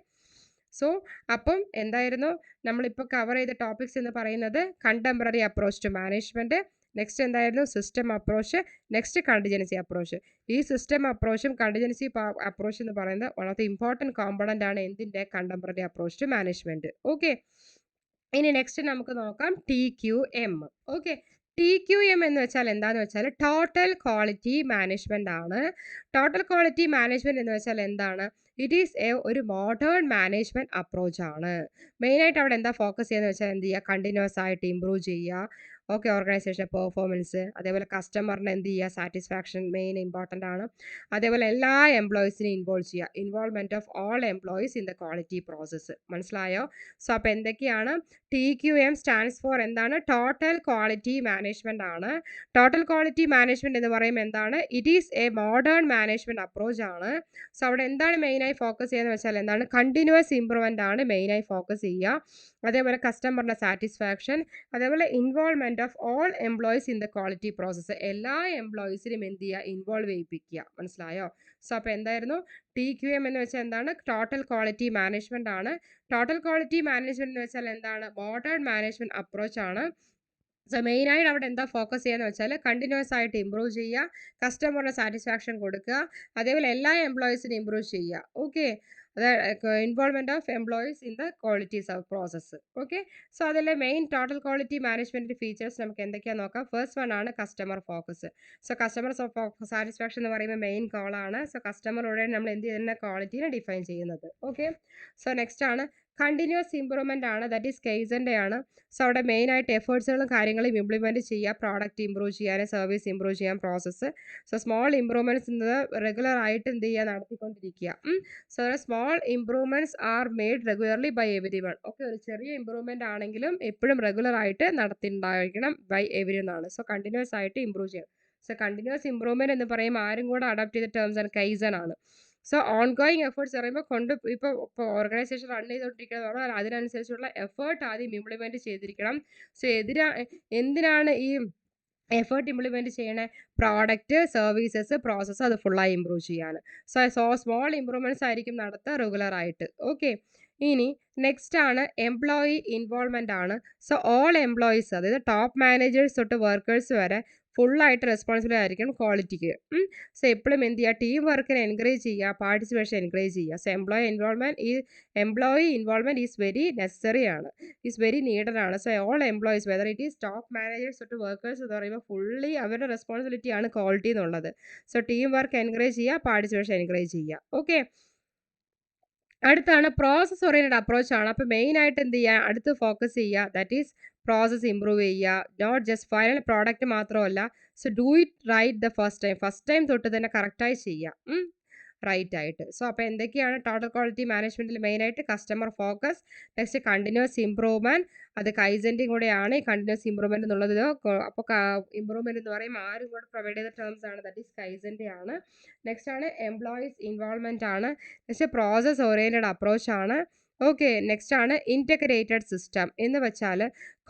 so അപ്പം എന്തായിരുന്നു നമ്മളിപ്പോൾ കവർ ചെയ്ത ടോപ്പിക്സ് എന്ന് പറയുന്നത്? Contemporary approach to management, next എന്തായിരുന്നു? System approach, next contingency approach. ഈ സിസ്റ്റം അപ്രോച്ചും കണ്ടിജൻസി അപ്രോച്ച് എന്ന് പറയുന്നത് one of the important component ആണ് എന്തിൻ്റെ? Contemporary approach to management. Okay, ഇനി നെക്സ്റ്റ് നമുക്ക് നോക്കാം TQM. ഓക്കെ, TQM എന്ന് വെച്ചാൽ എന്താണെന്ന് വെച്ചാൽ ടോട്ടൽ ക്വാളിറ്റി മാനേജ്മെൻ്റ് ആണ്. ടോട്ടൽ ക്വാളിറ്റി മാനേജ്മെൻറ്റ് എന്ന് വെച്ചാൽ എന്താണ്? ഇറ്റ് ഈസ് ഒരു മോഡേൺ മാനേജ്മെൻറ്റ് അപ്രോച്ച് ആണ്. മെയിനായിട്ട് അവിടെ എന്താ ഫോക്കസ് ചെയ്യുന്നത് വെച്ചാൽ എന്ത് ചെയ്യുക? കണ്ടിന്യൂസ് ആയിട്ട് ഇമ്പ്രൂവ് ചെയ്യുക. ഓക്കെ, ഓർഗനൈസേഷൻ പെർഫോമൻസ്, അതേപോലെ കസ്റ്റമറിന് എന്ത് ചെയ്യുക? സാറ്റിസ്ഫാക്ഷൻ മെയിൻ ഇമ്പോർട്ടൻ്റ് ആണ്. അതേപോലെ എല്ലാ എംപ്ലോയീസിനെയും ഇൻവോൾവ് ചെയ്യുക. Involvement of all employees in the quality process. മനസ്സിലായോ? സോ അപ്പോൾ എന്തൊക്കെയാണ്? TQM സ്റ്റാൻഡ്സ് ഫോർ എന്താണ്? ടോട്ടൽ ക്വാളിറ്റി മാനേജ്മെൻ്റ് ആണ്. ടോട്ടൽ ക്വാളിറ്റി മാനേജ്മെൻറ്റ് എന്ന് പറയുമ്പോൾ എന്താണ്? It is a modern management approach ആണ്. സോ അവിടെ എന്താണ് മെയിനായി ഫോക്കസ് ചെയ്യുന്നത് വെച്ചാൽ എന്താണ്? കണ്ടിന്യൂസ് ഇമ്പ്രൂവ്മെൻ്റ് ആണ് മെയിനായി ഫോക്കസ് ചെയ്യുക. അതേപോലെ കസ്റ്റമറിൻ്റെ സാറ്റിസ്ഫാക്ഷൻ, അതേപോലെ involvement of all employees in the quality process. എല്ലാ എംപ്ലോയീസിനും എന്ത് ചെയ്യുക? ഇൻവോൾവ് ചെയ്യിപ്പിക്കുക. മനസ്സിലായോ? സോ അപ്പോൾ എന്തായിരുന്നു? TQM എന്ന് വെച്ചാൽ എന്താണ്? ടോട്ടൽ ക്വാളിറ്റി മാനേജ്മെൻ്റ് ആണ്. ടോട്ടൽ ക്വാളിറ്റി മാനേജ്മെൻറ്റ് എന്ന് വെച്ചാൽ എന്താണ്? മോഡേൺ മാനേജ്മെൻറ്റ് അപ്രോച്ച് ആണ്. സോ മെയിനായിട്ട് അവിടെ എന്താ ഫോക്കസ് ചെയ്യുക വെച്ചാൽ കണ്ടിന്യൂസ് ആയിട്ട് ഇമ്പ്രൂവ് ചെയ്യുക, കസ്റ്റമറിന് സാറ്റിസ്ഫാക്ഷൻ കൊടുക്കുക, അതേപോലെ എല്ലാ എംപ്ലോയീസിനും ഇമ്പ്രൂവ് ചെയ്യുക. Okay, involvement of employees in the quality process. Okay, so അതിലെ main total quality management features നമുക്ക് എന്തൊക്കെയാണെന്ന് നോക്കാം. ഫസ്റ്റ് വൺ ആണ് customer focus. So customer satisfaction എന്ന് പറയുമ്പോൾ മെയിൻ കോളാണ്. സോ കസ്റ്റമറോടെ നമ്മൾ എന്ത് ചെയ്യുന്ന ക്വാളിറ്റീനെ ഡിഫൈൻ ചെയ്യുന്നത്. ഓക്കെ, സോ നെക്സ്റ്റ് ആണ് കണ്ടിന്യൂസ് ഇമ്പ്രൂവ്മെൻ്റ് ആണ്. ദാറ്റ് ഈസ് കെയ്സൻ്റെ ആണ്. സോ അവിടെ മെയിനായിട്ട് എഫേർട്സുകളും കാര്യങ്ങളും ഇംപ്ലിമെൻറ്റ് ചെയ്യുക, പ്രോഡക്റ്റ് ഇമ്പ്രൂവ് ചെയ്യാൻ, സർവീസ് ഇമ്പ്രൂവ് ചെയ്യാൻ പ്രോസസ്സ്. സോ സ്മോൾ ഇമ്പ്രൂവ്മെൻറ്റ്സ് എന്നത് റെഗുലർ ആയിട്ട് എന്ത് ചെയ്യുക? നടത്തിക്കൊണ്ടിരിക്കുക. So small improvements are made regularly by every one. Okay, ഒരു ചെറിയ ഇമ്പ്രൂവ്മെൻ്റ് ആണെങ്കിലും എപ്പോഴും റെഗുലർ ആയിട്ട് നടത്തിണ്ടായിരിക്കണം ബൈ എവരി എന്നാണ്. സോ കണ്ടിന്യൂസ് ആയിട്ട് ഇമ്പ്രൂവ് ചെയ്യണം. സോ കണ്ടിന്യൂസ് ഇമ്പ്രൂവ്മെൻറ്റ് എന്ന് പറയുമ്പോൾ ആരും കൂടെ അഡോപ്റ്റ് ചെയ്ത ടേംസ് ആണ് കൈസൺ ആണ്. സോ ഓൺഗോയിങ് എഫേർട്സ് പറയുമ്പോൾ ഇപ്പോൾ ഓർഗനൈസേഷൻ റൺ ചെയ്തുകൊണ്ടിരിക്കുന്നത് അതിനനുസരിച്ചുള്ള എഫേർട്ട് ആദ്യം ഇംപ്ലിമെൻറ്റ് ചെയ്തിരിക്കണം. സോ എന്തിനാണ് ഈ എഫേർട്ട് ഇംപ്ലിമെൻറ്റ് ചെയ്യണേ? പ്രോഡക്റ്റ്, സർവീസസ്, പ്രോസസ്സ് അത് ഫുള്ളായി ഇമ്പ്രൂവ് ചെയ്യാൻ. സോ സ്മോൾ ഇമ്പ്രൂവ്മെൻറ്റ്സ് ആയിരിക്കും നടത്തുക റെഗുലർ ആയിട്ട്. ഓക്കെ, ഇനി നെക്സ്റ്റ് ആണ് എംപ്ലോയി ഇൻവോൾവ്മെൻ്റ് ആണ്. സോ ഓൾ എംപ്ലോയീസ്, അതായത് ടോപ്പ് മാനേജേഴ്സ് തൊട്ട് വർക്കേഴ്സ് വരെ ഫുള്ളായിട്ട് റെസ്പോൺസിബിൾ ആയിരിക്കണം ക്വാളിറ്റിക്ക്. സോ എപ്പോഴും എന്ത് ചെയ്യുക? ടീം വർക്കിനെ എൻകറേജ് ചെയ്യുക, പാർട്ടിസിപ്പേഷൻ എൻകറേജ് ചെയ്യുക. So employee involvement is very necessary ആണ്, ഈസ് വെരി നീഡഡ് ആണ്. So all employees whether it is top managers തൊട്ട് വർക്കേഴ്സ് എന്ന് പറയുമ്പോൾ ഫുള്ളി അവരുടെ റെസ്പോൺസിബിലിറ്റി ആണ് ക്വാളിറ്റി എന്നുള്ളത്. സോ ടീം വർക്ക് എൻകറേജ് ചെയ്യുക, പാർട്ടിസിപ്പേഷൻ എൻകറേജ് ചെയ്യുക. ഓക്കെ, അടുത്താണ് പ്രോസസ് ഓറിയൻറ്റഡ് അപ്രോച്ച് ആണ്. അപ്പോൾ മെയിനായിട്ട് എന്ത് ചെയ്യുക? അടുത്ത് ഫോക്കസ് ചെയ്യുക, ദാറ്റ് ഈസ് പ്രോസസ്സ് ഇമ്പ്രൂവ് ചെയ്യുക. നോട്ട് ജസ്റ്റ് ഫൈനൽ പ്രോഡക്റ്റ് മാത്രമല്ല. So do it write the first time തൊട്ട് തന്നെ കറക്റ്റായി ചെയ്യുക, റൈറ്റ് ആയിട്ട്. സോ അപ്പോൾ എന്തൊക്കെയാണ് ടോട്ടൽ ക്വാളിറ്റി മാനേജ്മെൻറ്റിൽ മെയിനായിട്ട്? Customer focus, next continuous improvement, അത് കൈസൻ്റെയും കൂടെയാണ് ഈ കണ്ടിന്യൂസ് ഇമ്പ്രൂവ്മെൻറ്റ് എന്നുള്ളത്. അപ്പോൾ ഇമ്പ്രൂവ്മെൻറ്റ് എന്ന് പറയുമ്പോൾ ആരും കൂടെ പ്രൊവൈഡ് ചെയ്ത ടേംസ് ആണ്, ദാറ്റ് ഈസ് കൈസൻ്റെ ആണ്. നെക്സ്റ്റ് ആണ് എംപ്ലോയീസ് ഇൻവോൾവ്മെൻറ്റ് ആണ്. നെക്സ്റ്റ് പ്രോസസ് ഓറിയൻറ്റഡ് അപ്രോച്ച് ആണ്. ഓക്കെ, നെക്സ്റ്റ് ആണ് ഇൻറ്റഗ്രേറ്റഡ് സിസ്റ്റം എന്ന് വെച്ചാൽ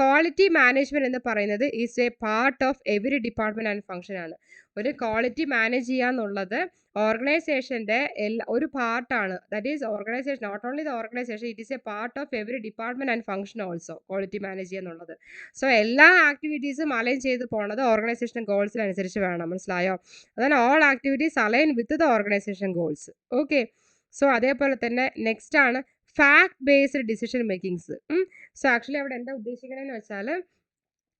ക്വാളിറ്റി മാനേജ്മെന്റ് എന്ന് പറയുന്നത് is a part of every department and function ആണ്. ഒരു ക്വാളിറ്റി മാനേജ് ചെയ്യുക എന്നുള്ളത് ഓർഗനൈസേഷൻ്റെ ഒരു പാർട്ടാണ്. That is organization, not only the organization, it is a part of every department and function also. Quality manage ചെയ്യുക എന്നുള്ളത്, സോ എല്ലാ ആക്ടിവിറ്റീസും അലൈൻ ചെയ്ത് പോണത് ഓർഗനൈസേഷൻ ഗോൾസിനനുസരിച്ച് വേണം. മനസ്സിലായോ? അതാണ് all activities align with the organisation goals. Okay, so അതേപോലെ തന്നെ നെക്സ്റ്റ് ആണ് fact based decision makings. So actually അവിടെ എന്താ ഉദ്ദേശിക്കണമെന്ന് വെച്ചാൽ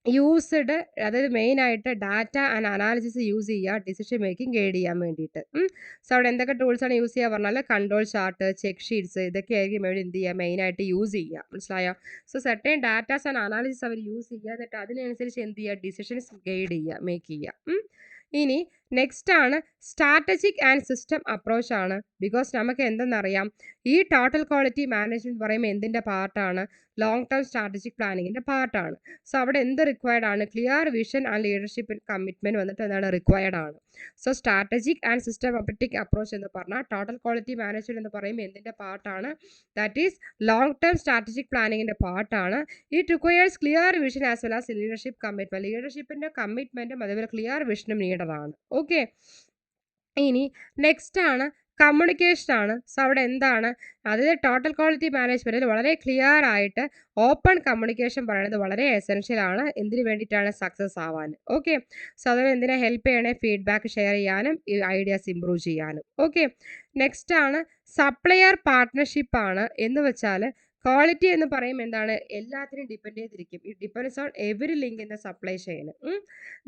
യൂസ്ഡ്, അതായത് മെയിനായിട്ട് ഡാറ്റ ആൻഡ് അനാലിസിസ് യൂസ് ചെയ്യുക ഡിസിഷൻ മേക്കിംഗ് ഗൈഡ് ചെയ്യാൻ വേണ്ടിയിട്ട്. സോ അവിടെ എന്തൊക്കെ ടൂൾസാണ് യൂസ് ചെയ്യുക പറഞ്ഞാൽ കൺട്രോൾ ചാർട്ട്, ചെക്ക് ഷീറ്റ്സ്, ഇതൊക്കെ ആയിരിക്കും ഇവിടെ എന്ത് ചെയ്യുക മെയിനായിട്ട് യൂസ് ചെയ്യുക. മനസ്സിലായോ? So certain datas and analysis അവർ യൂസ് ചെയ്യുക, എന്നിട്ട് അതിനനുസരിച്ച് എന്ത് ചെയ്യുക ഡിസിഷൻസ് ഗൈഡ് ചെയ്യുക, മേക്ക് ചെയ്യുക. ഇനി നെക്സ്റ്റ് ആണ് സ്ട്രാറ്റജിക് ആൻഡ് സിസ്റ്റം അപ്രോച്ച് ആണ്. ബിക്കോസ് നമുക്ക് എന്തെന്നറിയാം, ഈ ടോട്ടൽ ക്വാളിറ്റി മാനേജ്മെന്റ് പറയുമ്പോൾ എന്തിൻ്റെ പാർട്ടാണ്? ലോങ് ടേം സ്ട്രാറ്റജിക് പ്ലാനിങ്ങിൻ്റെ പാർട്ടാണ്. സോ അവിടെ എന്ത് റിക്വയർഡ് ആണ്? Clear vision and leadership commitment വന്നിട്ട് എന്താണ് റിക്വയർഡ് ആണ്. So strategic and systematic approach എന്ന് പറഞ്ഞാൽ ടോട്ടൽ ക്വാളിറ്റി മാനേജ്മെന്റ് എന്ന് പറയുമ്പോൾ എന്തിൻ്റെ പാർട്ടാണ്? That is long term strategic പ്ലാനിങ്ങിൻ്റെ പാർട്ടാണ്. It requires clear vision as well as leadership commitment. ലീഡർഷിപ്പിൻ്റെ കമ്മിറ്റ്മെന്റും അതേപോലെ ക്ലിയർ വിഷനും നീഡറാണ്. ഓക്കെ, ഇനി നെക്സ്റ്റ് ആണ് കമ്മ്യൂണിക്കേഷൻ ആണ്. സോ അവിടെ എന്താണ്, അതായത് ടോട്ടൽ ക്വാളിറ്റി മാനേജ്മെന്റിൽ വളരെ ക്ലിയർ ആയിട്ട് ഓപ്പൺ കമ്മ്യൂണിക്കേഷൻ പറയുന്നത് വളരെ എസെൻഷ്യൽ ആണ്. എന്തിനു വേണ്ടിയിട്ടാണ്? സക്സസ് ആവാൻ. ഓക്കെ, സോ അതിന് എന്തിനെ ഹെൽപ്പ് ചെയ്യണേ? ഫീഡ്ബാക്ക് ഷെയർ ചെയ്യാനും ഐഡിയാസ് ഇംപ്രൂവ് ചെയ്യാനും. ഓക്കെ, നെക്സ്റ്റ് ആണ് സപ്ലയർ പാർട്ട്ണർഷിപ്പ് ആണ്. എന്ന് വെച്ചാൽ ക്വാളിറ്റി എന്ന് പറയുമ്പോൾ എന്താണ്, എല്ലാത്തിനും ഡിപ്പെൻഡ് ചെയ്തിരിക്കും. It depends on every link in the supply chain.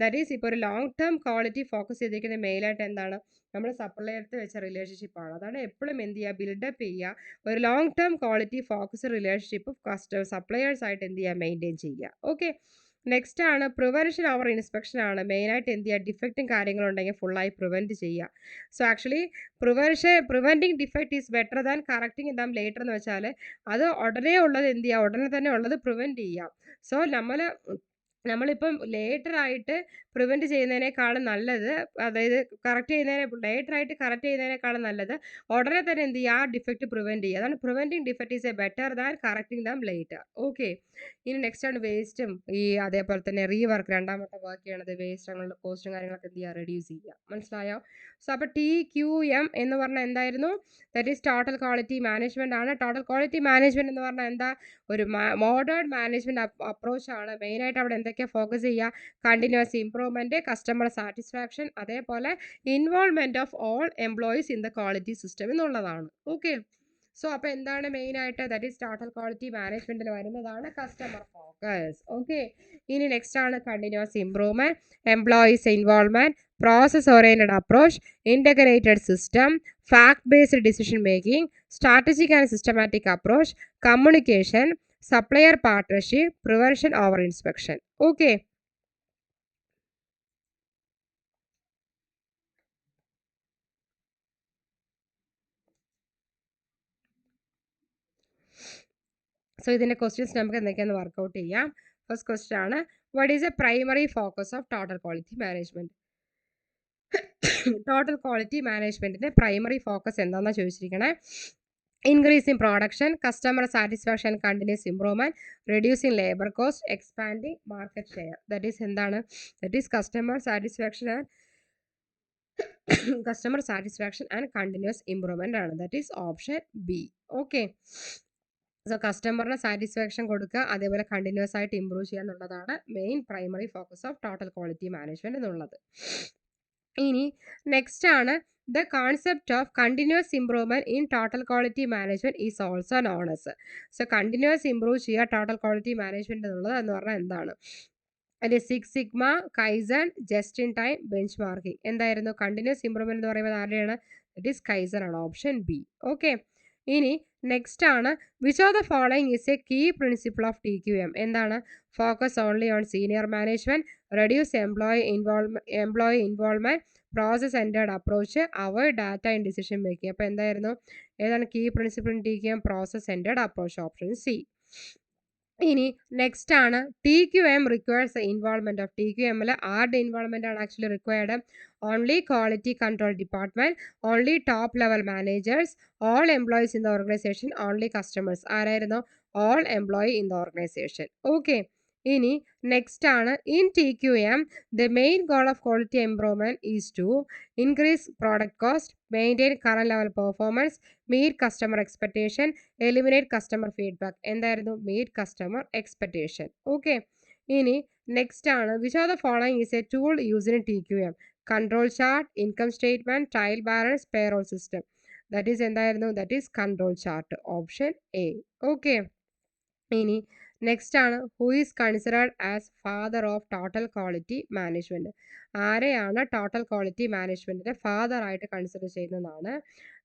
That is ഇപ്പോൾ ഒരു ലോങ് ടേം ക്വാളിറ്റി ഫോക്കസ് ചെയ്തിരിക്കുന്ന മെയിലായിട്ട് എന്താണ്, നമ്മൾ സപ്ലയർത്ത് വെച്ച റിലേഷൻഷിപ്പാണ്. അതാണ് എപ്പോഴും എന്ത് ചെയ്യുക, ബിൽഡപ്പ് ചെയ്യുക. ഒരു long term quality focus relationship suppliers ആയിട്ട് എന്ത് ചെയ്യുക, മെയിൻറ്റെയിൻ ചെയ്യുക. ഓക്കെ, നെക്സ്റ്റ് ആണ് പ്രിവെൻഷൻ ഓവർ ഇൻസ്പെക്ഷൻ ആണ്. മെയിനായിട്ട് എന്ത് ചെയ്യുക, ഡിഫക്റ്റും കാര്യങ്ങളുണ്ടെങ്കിൽ ഫുള്ളായി പ്രിവെൻറ്റ് ചെയ്യുക. So actually preventing defect is better than correcting dum later എന്ന് വെച്ചാൽ അത് ഉടനെ ഉള്ളത് എന്ത് ചെയ്യുക, ഉടനെ തന്നെ ഉള്ളത് പ്രിവെൻറ്റ് ചെയ്യാം. സോ നമ്മളിപ്പം ലേറ്ററായിട്ട് പ്രിവെൻറ്റ് ചെയ്യുന്നതിനേക്കാളും നല്ലത്, അതായത് ലേറ്ററായിട്ട് കറക്റ്റ് ചെയ്യുന്നതിനേക്കാളും നല്ലത് ഉടനെ തന്നെ എന്ത് ചെയ്യുക, ആ ഡിഫക്റ്റ് പ്രിവെൻറ്റ് ചെയ്യുക. അതാണ് preventing defect is A better than correcting dum later. Okay, ഇനി നെക്സ്റ്റ് ആണ് വേസ്റ്റും അതേപോലെ തന്നെ റീവർക്ക്, രണ്ടാമത്തെ വർക്ക് ചെയ്യണത് വേസ്റ്റ്, അങ്ങനെയുള്ള കോസ്റ്റും കാര്യങ്ങളൊക്കെ എന്ത് ചെയ്യുക, റെഡ്യൂസ് ചെയ്യുക. മനസ്സിലായോ? സോ അപ്പോൾ TQM എന്ന് പറഞ്ഞാൽ എന്തായിരുന്നു? That is total quality management ആണ്. ടോട്ടൽ ക്വാളിറ്റി മാനേജ്മെന്റ് എന്ന് പറഞ്ഞാൽ എന്താ, ഒരു മോഡേൺ മാനേജ്മെന്റ് അപ്രോച്ച് ആണ്. മെയിനായിട്ട് അവിടെ എന്തൊക്കെയാണ് ഫോക്കസ് ചെയ്യുക? കണ്ടിന്യൂസ് ഇംപ്രൂവ്മെന്റ്, കസ്റ്റമർ സാറ്റിസ്ഫാക്ഷൻ, അതേപോലെ involvement of all employees in the quality system എന്നുള്ളതാണ്. ഓക്കെ, സോ അപ്പോൾ എന്താണ് മെയിനായിട്ട്, ദാറ്റ് ഈസ് ടോട്ടൽ ക്വാളിറ്റി മാനേജ്മെന്റിൽ വരുന്നതാണ് കസ്റ്റമർ ഫോക്കസ്. ഓക്കെ, ഇനി നെക്സ്റ്റ് ആണ് continuous improvement, employees involvement, process oriented approach, integrated system, fact based decision making, strategic and systematic approach, communication, supplier partnership, prevention over inspection. Okay, so ഇതിന്റെ questions നമുക്ക് എന്തൊക്കെയാന്ന് workout ചെയ്യാം. First question ആണ്, what is the primary focus of total quality management? Total quality മാനേജ്മെന്റിന്റെ primary focus എന്താണെന്നാണ് ചോദിച്ചിരിക്കണേ. Increasing production, customer satisfaction, continuous improvement, reducing labour cost, expanding market share. That is എന്താണ്, that is customer satisfaction and continuous improvement ആണ്. That is option B. Okay, so കസ്റ്റമറിന് satisfaction കൊടുക്കുക, അതേപോലെ continuous ആയിട്ട് improve ചെയ്യുക എന്നുള്ളതാണ് main primary focus of total quality management എന്നുള്ളത്. ഇനി നെക്സ്റ്റ് ആണ്, the concept of continuous improvement in total quality management is also known as. So continuous improve ചെയ്യുക ടോട്ടൽ ക്വാളിറ്റി മാനേജ്മെന്റ് എന്നുള്ളത് എന്ന് പറഞ്ഞാൽ എന്താണ്, അതിൻ്റെ 6 sigma, kaizen, just in time, benchmarking. എന്തായിരുന്നു കണ്ടിന്യൂസ് ഇംപ്രൂവ്മെന്റ് എന്ന് പറയുന്നത്, ആരുടെയാണ്? ഇറ്റ് ഈസ് കൈസൺ ആണ്, ഓപ്ഷൻ ബി. ഓക്കെ, ഇനി നെക്സ്റ്റ് ആണ്, which of the following is a key principle of TQM? എന്താണ്? Focus only on senior management, reduce employee involvement, process centred approach, avoid data in decision making. അപ്പോൾ എന്തായിരുന്നു, ഏതാണ് key principle in TQM? Process centred approach, option C. ഇനി next ആണ് T Q M requires involvement of T Q എമ്മിൽ ആരുടെ involvement ആണ് actually required? Only quality control department, only top level managers, all employees in the organisation, only customers. ആരായിരുന്നു? All employee in the organisation. Okay. ഇനി next ആണ് in T Q M the main goal of quality improvement is to increase product cost, maintain current level performance, meet customer expectation, eliminate customer feedback. എന്തായിരുന്നു? Meet customer expectation. Okay. ഇനി next ആണ് which of the following is a tool used in T Q M? Control chart, income statement, trial balance, payroll system. That is എന്തായിരുന്നു? That is control chart. Option A. Okay. ഇനി next ആണ് who is considered as father of total quality management? ആരെയാണ് total quality മാനേജ്മെന്റിന്റെ father ആയിട്ട് consider ചെയ്യുന്നതാണ്?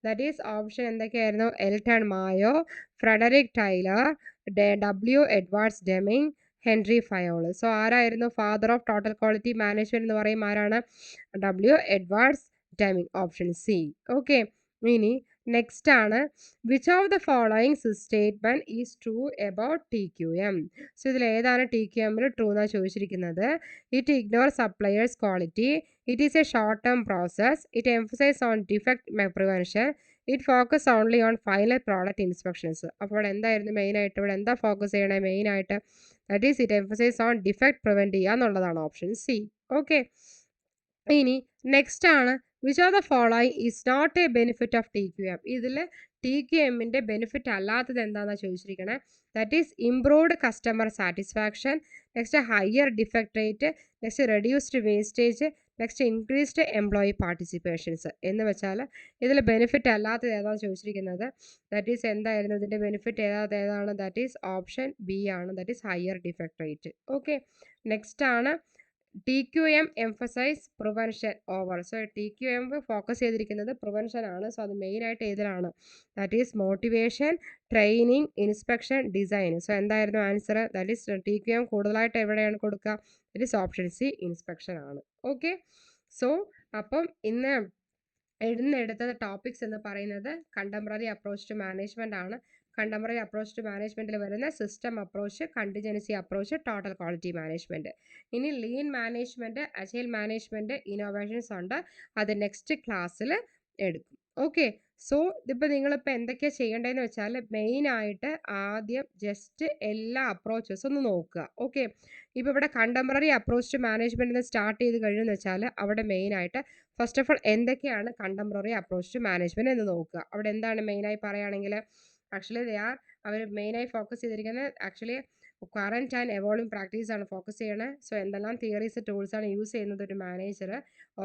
That is option എന്തൊക്കെയായിരുന്നു? Elton Mayo, Frederick Taylor, W Edwards Deming, Henri Fayol. So ആരായിരുന്നു father of total quality management എന്ന് പറയും? ആരാണ്? W Edwards Deming. Option C. Okay. ഇനി നെക്സ്റ്റ് ആണ് which of the following statement is true about T Q M? So ഇതിൽ ഏതാണ് T Q എമ്മിൽ true എന്നാണ് ചോദിച്ചിരിക്കുന്നത്? It ignore suppliers quality, it is a short term process, it emphasise on defect prevention, it focus only on final product inspections. അപ്പോൾ എന്തായിരുന്നു മെയിനായിട്ട് ഇവിടെ എന്താ ഫോക്കസ് ചെയ്യണേ മെയിനായിട്ട്? That is it emphasise on defect prevent ചെയ്യുക എന്നുള്ളതാണ്. Option C. ഓക്കെ. ഇനി നെക്സ്റ്റ് ആണ് which of the following is not a benefit of T Q M? ഇതിൽ ടി ക്യു എമ്മിൻ്റെ ബെനിഫിറ്റ് അല്ലാത്തത് എന്താണെന്ന് ചോദിച്ചിരിക്കണേ? That is improved customer satisfaction, next higher defect rate, next reduced wastage, next increased employee participations. എന്ന് വെച്ചാൽ ഇതിൽ benefit അല്ലാത്തത് ഏതാണെന്ന് ചോദിച്ചിരിക്കുന്നത്? ദാറ്റ് ഈസ് എന്തായിരുന്നു ഇതിൻ്റെ ബെനിഫിറ്റ് ഏതാണ്? ദാറ്റ് ഈസ് ഓപ്ഷൻ ബി ആണ്. That is higher defect rate. Okay. Next ആണ് T Q M emphasise prevention over. So T Q M focus ചെയ്തിരിക്കുന്നത് പ്രിവെൻഷൻ ആണ്. സോ അത് മെയിനായിട്ട് ഏതിലാണ്? That is motivation, training, inspection, design. So എന്തായിരുന്നു answer? That is T Q M കൂടുതലായിട്ട് എവിടെയാണ് കൊടുക്കുക? That is option C, inspection ആണ്. ഓക്കെ. സോ അപ്പം ഇന്ന് എടുത്ത ടോപ്പിക്സ് എന്ന് പറയുന്നത് കണ്ടംപററി അപ്രോച്ച് ടു മാനേജ്മെന്റ് ആണ്. കണ്ടംപററി അപ്രോച്ച് ടു മാനേജ്മെന്റിൽ വരുന്ന system approach, contingency approach, total quality management. ഇനി lean management, agile management, innovations ഉണ്ട്. അത് നെക്സ്റ്റ് ക്ലാസ്സിൽ എടുക്കും. ഓക്കെ. സോ ഇതിപ്പോൾ നിങ്ങളിപ്പോൾ എന്തൊക്കെയാണ് ചെയ്യേണ്ടതെന്ന് വെച്ചാൽ മെയിനായിട്ട് ആദ്യം ജസ്റ്റ് എല്ലാ അപ്രോച്ചസും ഒന്ന് നോക്കുക. ഓക്കെ. ഇപ്പോൾ ഇവിടെ കണ്ടംപററി അപ്രോച്ച് ടു മാനേജ്മെന്റിൽ സ്റ്റാർട്ട് ചെയ്ത് കഴിഞ്ഞെന്ന് വെച്ചാൽ അവിടെ മെയിനായിട്ട് ഫസ്റ്റ് ഓഫ് ഓൾ എന്തൊക്കെയാണ് കണ്ടംപററി അപ്രോച്ച് ടു മാനേജ്മെന്റ് എന്ന് നോക്കുക. അവിടെ എന്താണ് മെയിനായി പറയുകയാണെങ്കിൽ ആക്ച്വലി അവർ മെയിനായി ഫോക്കസ് ചെയ്തിരിക്കുന്നത് ആക്ച്വലി കറൻറ്റ് ആൻഡ് എവോൾവിംഗ് പ്രാക്ടീസ് ആണ് ഫോക്കസ് ചെയ്യണത്. സോ എന്തെല്ലാം തിയറീസ് ടൂൾസാണ് യൂസ് ചെയ്യുന്നത് ഒരു മാനേജർ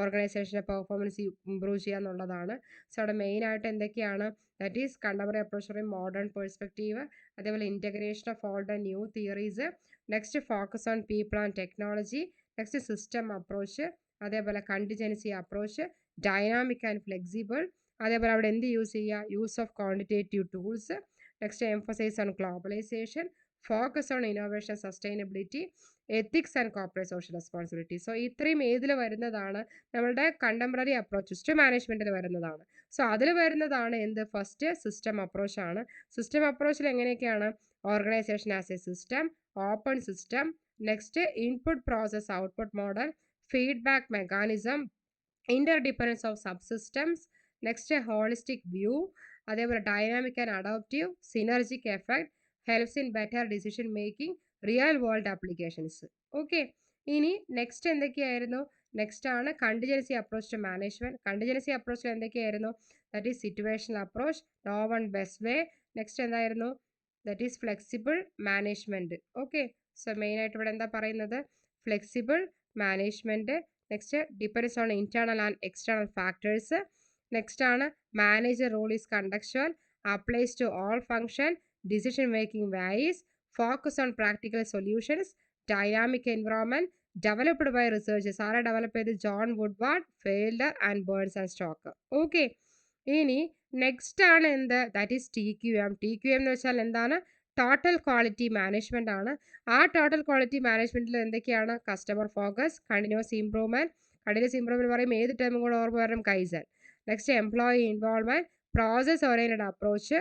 ഓർഗനൈസേഷൻ്റെ പെർഫോമൻസ് ഇംപ്രൂവ് ചെയ്യുക എന്നുള്ളതാണ്. സോ അവിടെ മെയിനായിട്ട് എന്തൊക്കെയാണ്? That is contemporary approach modern perspective, അതേപോലെ integration of old and new theories, next focus on people and technology, next system approach, അതേപോലെ contingency approach, dynamic and flexible, അതേപോലെ അവിടെ എന്ത് യൂസ് ചെയ്യുക? Use of quantitative tools, next emphasise on globalisation, focus on innovation sustainability, ethics and corporate social responsibility. So ഇത്രയും ഏതിൽ വരുന്നതാണ്? നമ്മളുടെ contemporary approaches to മാനേജ്മെന്റിൽ വരുന്നതാണ്. സോ അതിൽ വരുന്നതാണ് എന്ത്? ഫസ്റ്റ് സിസ്റ്റം അപ്രോച്ച് ആണ്. സിസ്റ്റം അപ്രോച്ചിൽ എങ്ങനെയൊക്കെയാണ്? Organisation as a system, open system, next input process output model, feedback mechanism, interdependence of subsystems, next a holistic view, അതേപോലെ dynamic and adoptive, synergic effect, helps in better decision making, real world applications. Okay. ഇനി next എന്തൊക്കെയായിരുന്നു? Next ആണ് contingency approach to management. Contingency അപ്രോച്ചിൽ എന്തൊക്കെയായിരുന്നു? That is situational approach, no one best way, next എന്തായിരുന്നു? That is flexible management. Okay. So മെയിനായിട്ട് ഇവിടെ എന്താ പറയുന്നത്? Flexible management. Next depends on internal and external factors. Next ആണ് manager role is contextual, applies to all function, decision making varies, focus on practical solutions, dynamic environment, developed by researchers. ആരെ develop ചെയ്ത്? Joan Woodward, Fiedler and Burns and Stalker. Okay. ഇനി next ആണ് എന്ത്? That is T Q M. T Q M എന്ന് വെച്ചാൽ എന്താണ്? Total quality management ആണ്. ആ ടോട്ടൽ ക്വാളിറ്റി മാനേജ്മെന്റിൽ എന്തൊക്കെയാണ്? Customer focus, continuous improvement. Continuous improvement പറയും ഏത് ടൈമും കൂടെ ഓർമ്മ വരും? Kaizen. Next employee involvement, process oriented approach.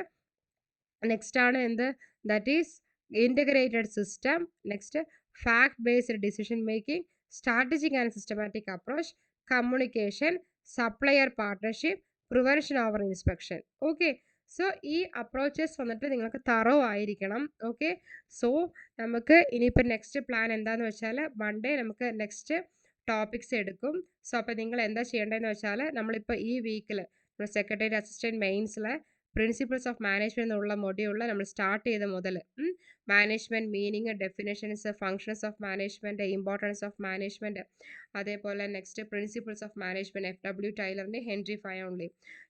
Next ആണ് എന്ത്? That is integrated system, next fact based decision making, strategic and systematic approach, communication, supplier partnership, prevention over inspection. Okay, so ഈ approaches വന്നിട്ട് നിങ്ങൾക്ക് തറോ ആയിരിക്കണം. Okay, so നമുക്ക് ഇനിയിപ്പോൾ next plan എന്താണെന്ന് വെച്ചാൽ മൺഡേ നമുക്ക് നെക്സ്റ്റ് ടോപ്പിക്സ് എടുക്കും. സോ അപ്പോൾ നിങ്ങൾ എന്താ ചെയ്യേണ്ടതെന്ന് വെച്ചാൽ നമ്മളിപ്പോൾ ഈ വീക്കിൽ സെക്രട്ടറി അസിസ്റ്റൻറ്റ് മെയിൻസിലെ പ്രിൻസിപ്പിൾസ് ഓഫ് മാനേജ്മെൻറ്റ് എന്നുള്ള മൊഡ്യൂളിൽ നമ്മൾ സ്റ്റാർട്ട് ചെയ്ത മുതൽ management meaning, definitions, functions of management, importance of management, അതേപോലെ next principles of management FW ടൈലറിൻ്റെ, ഹെൻറി ഫയോൺലി.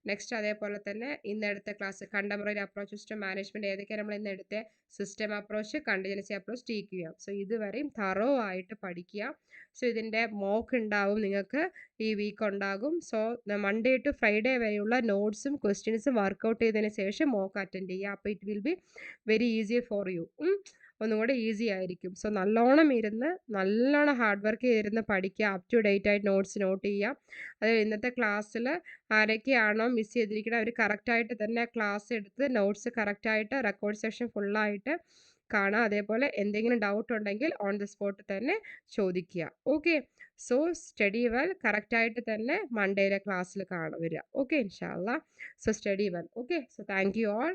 നെക്സ്റ്റ് അതേപോലെ തന്നെ ഇന്നെടുത്ത class contemporary approaches to management ഏതൊക്കെയാണ് നമ്മൾ ഇന്നെടുത്ത system approach, contingency approach, TQM. So ഇതുവരെയും തറോ ആയിട്ട് പഠിക്കുക. സോ ഇതിൻ്റെ മോക്ക് ഉണ്ടാവും നിങ്ങൾക്ക് ഈ വീക്ക് ഉണ്ടാകും. സോ മൺഡേ ടു ഫ്രൈഡേ വരെയുള്ള നോട്ട്സും ക്വസ്റ്റ്യൻസും വർക്കൗട്ട് ചെയ്തതിന് ശേഷം മോക്ക് അറ്റൻഡ് ചെയ്യുക. അപ്പോൾ it will be very easy for you. ഒന്നും കൂടെ ഈസി ആയിരിക്കും. സോ നല്ലോണം ഇരുന്ന് നല്ലോണം ഹാർഡ് വർക്ക് ചെയ്തിരുന്ന് പഠിക്കുക. അപ് ടു ഡേറ്റ് ആയിട്ട് നോട്ട്സ് നോട്ട് ചെയ്യുക. അത് ഇന്നത്തെ ക്ലാസ്സിൽ ആരൊക്കെയാണോ മിസ് ചെയ്തിരിക്കുന്നത് അവർ കറക്റ്റായിട്ട് തന്നെ ക്ലാസ് എടുത്ത് നോട്ട്സ് കറക്റ്റായിട്ട് റെക്കോർഡ് സെക്ഷൻ ഫുള്ളായിട്ട് കാണുക. അതേപോലെ എന്തെങ്കിലും ഡൗട്ട് ഉണ്ടെങ്കിൽ ഓൺ ദ സ്പോട്ട് തന്നെ ചോദിക്കുക. Okay, so study well. കറക്റ്റായിട്ട് തന്നെ മൺഡേയിലെ ക്ലാസ്സിൽ വരിക. ഓക്കെ, ഇൻഷാ അല്ലാ. So study well. Okay, so thank you all.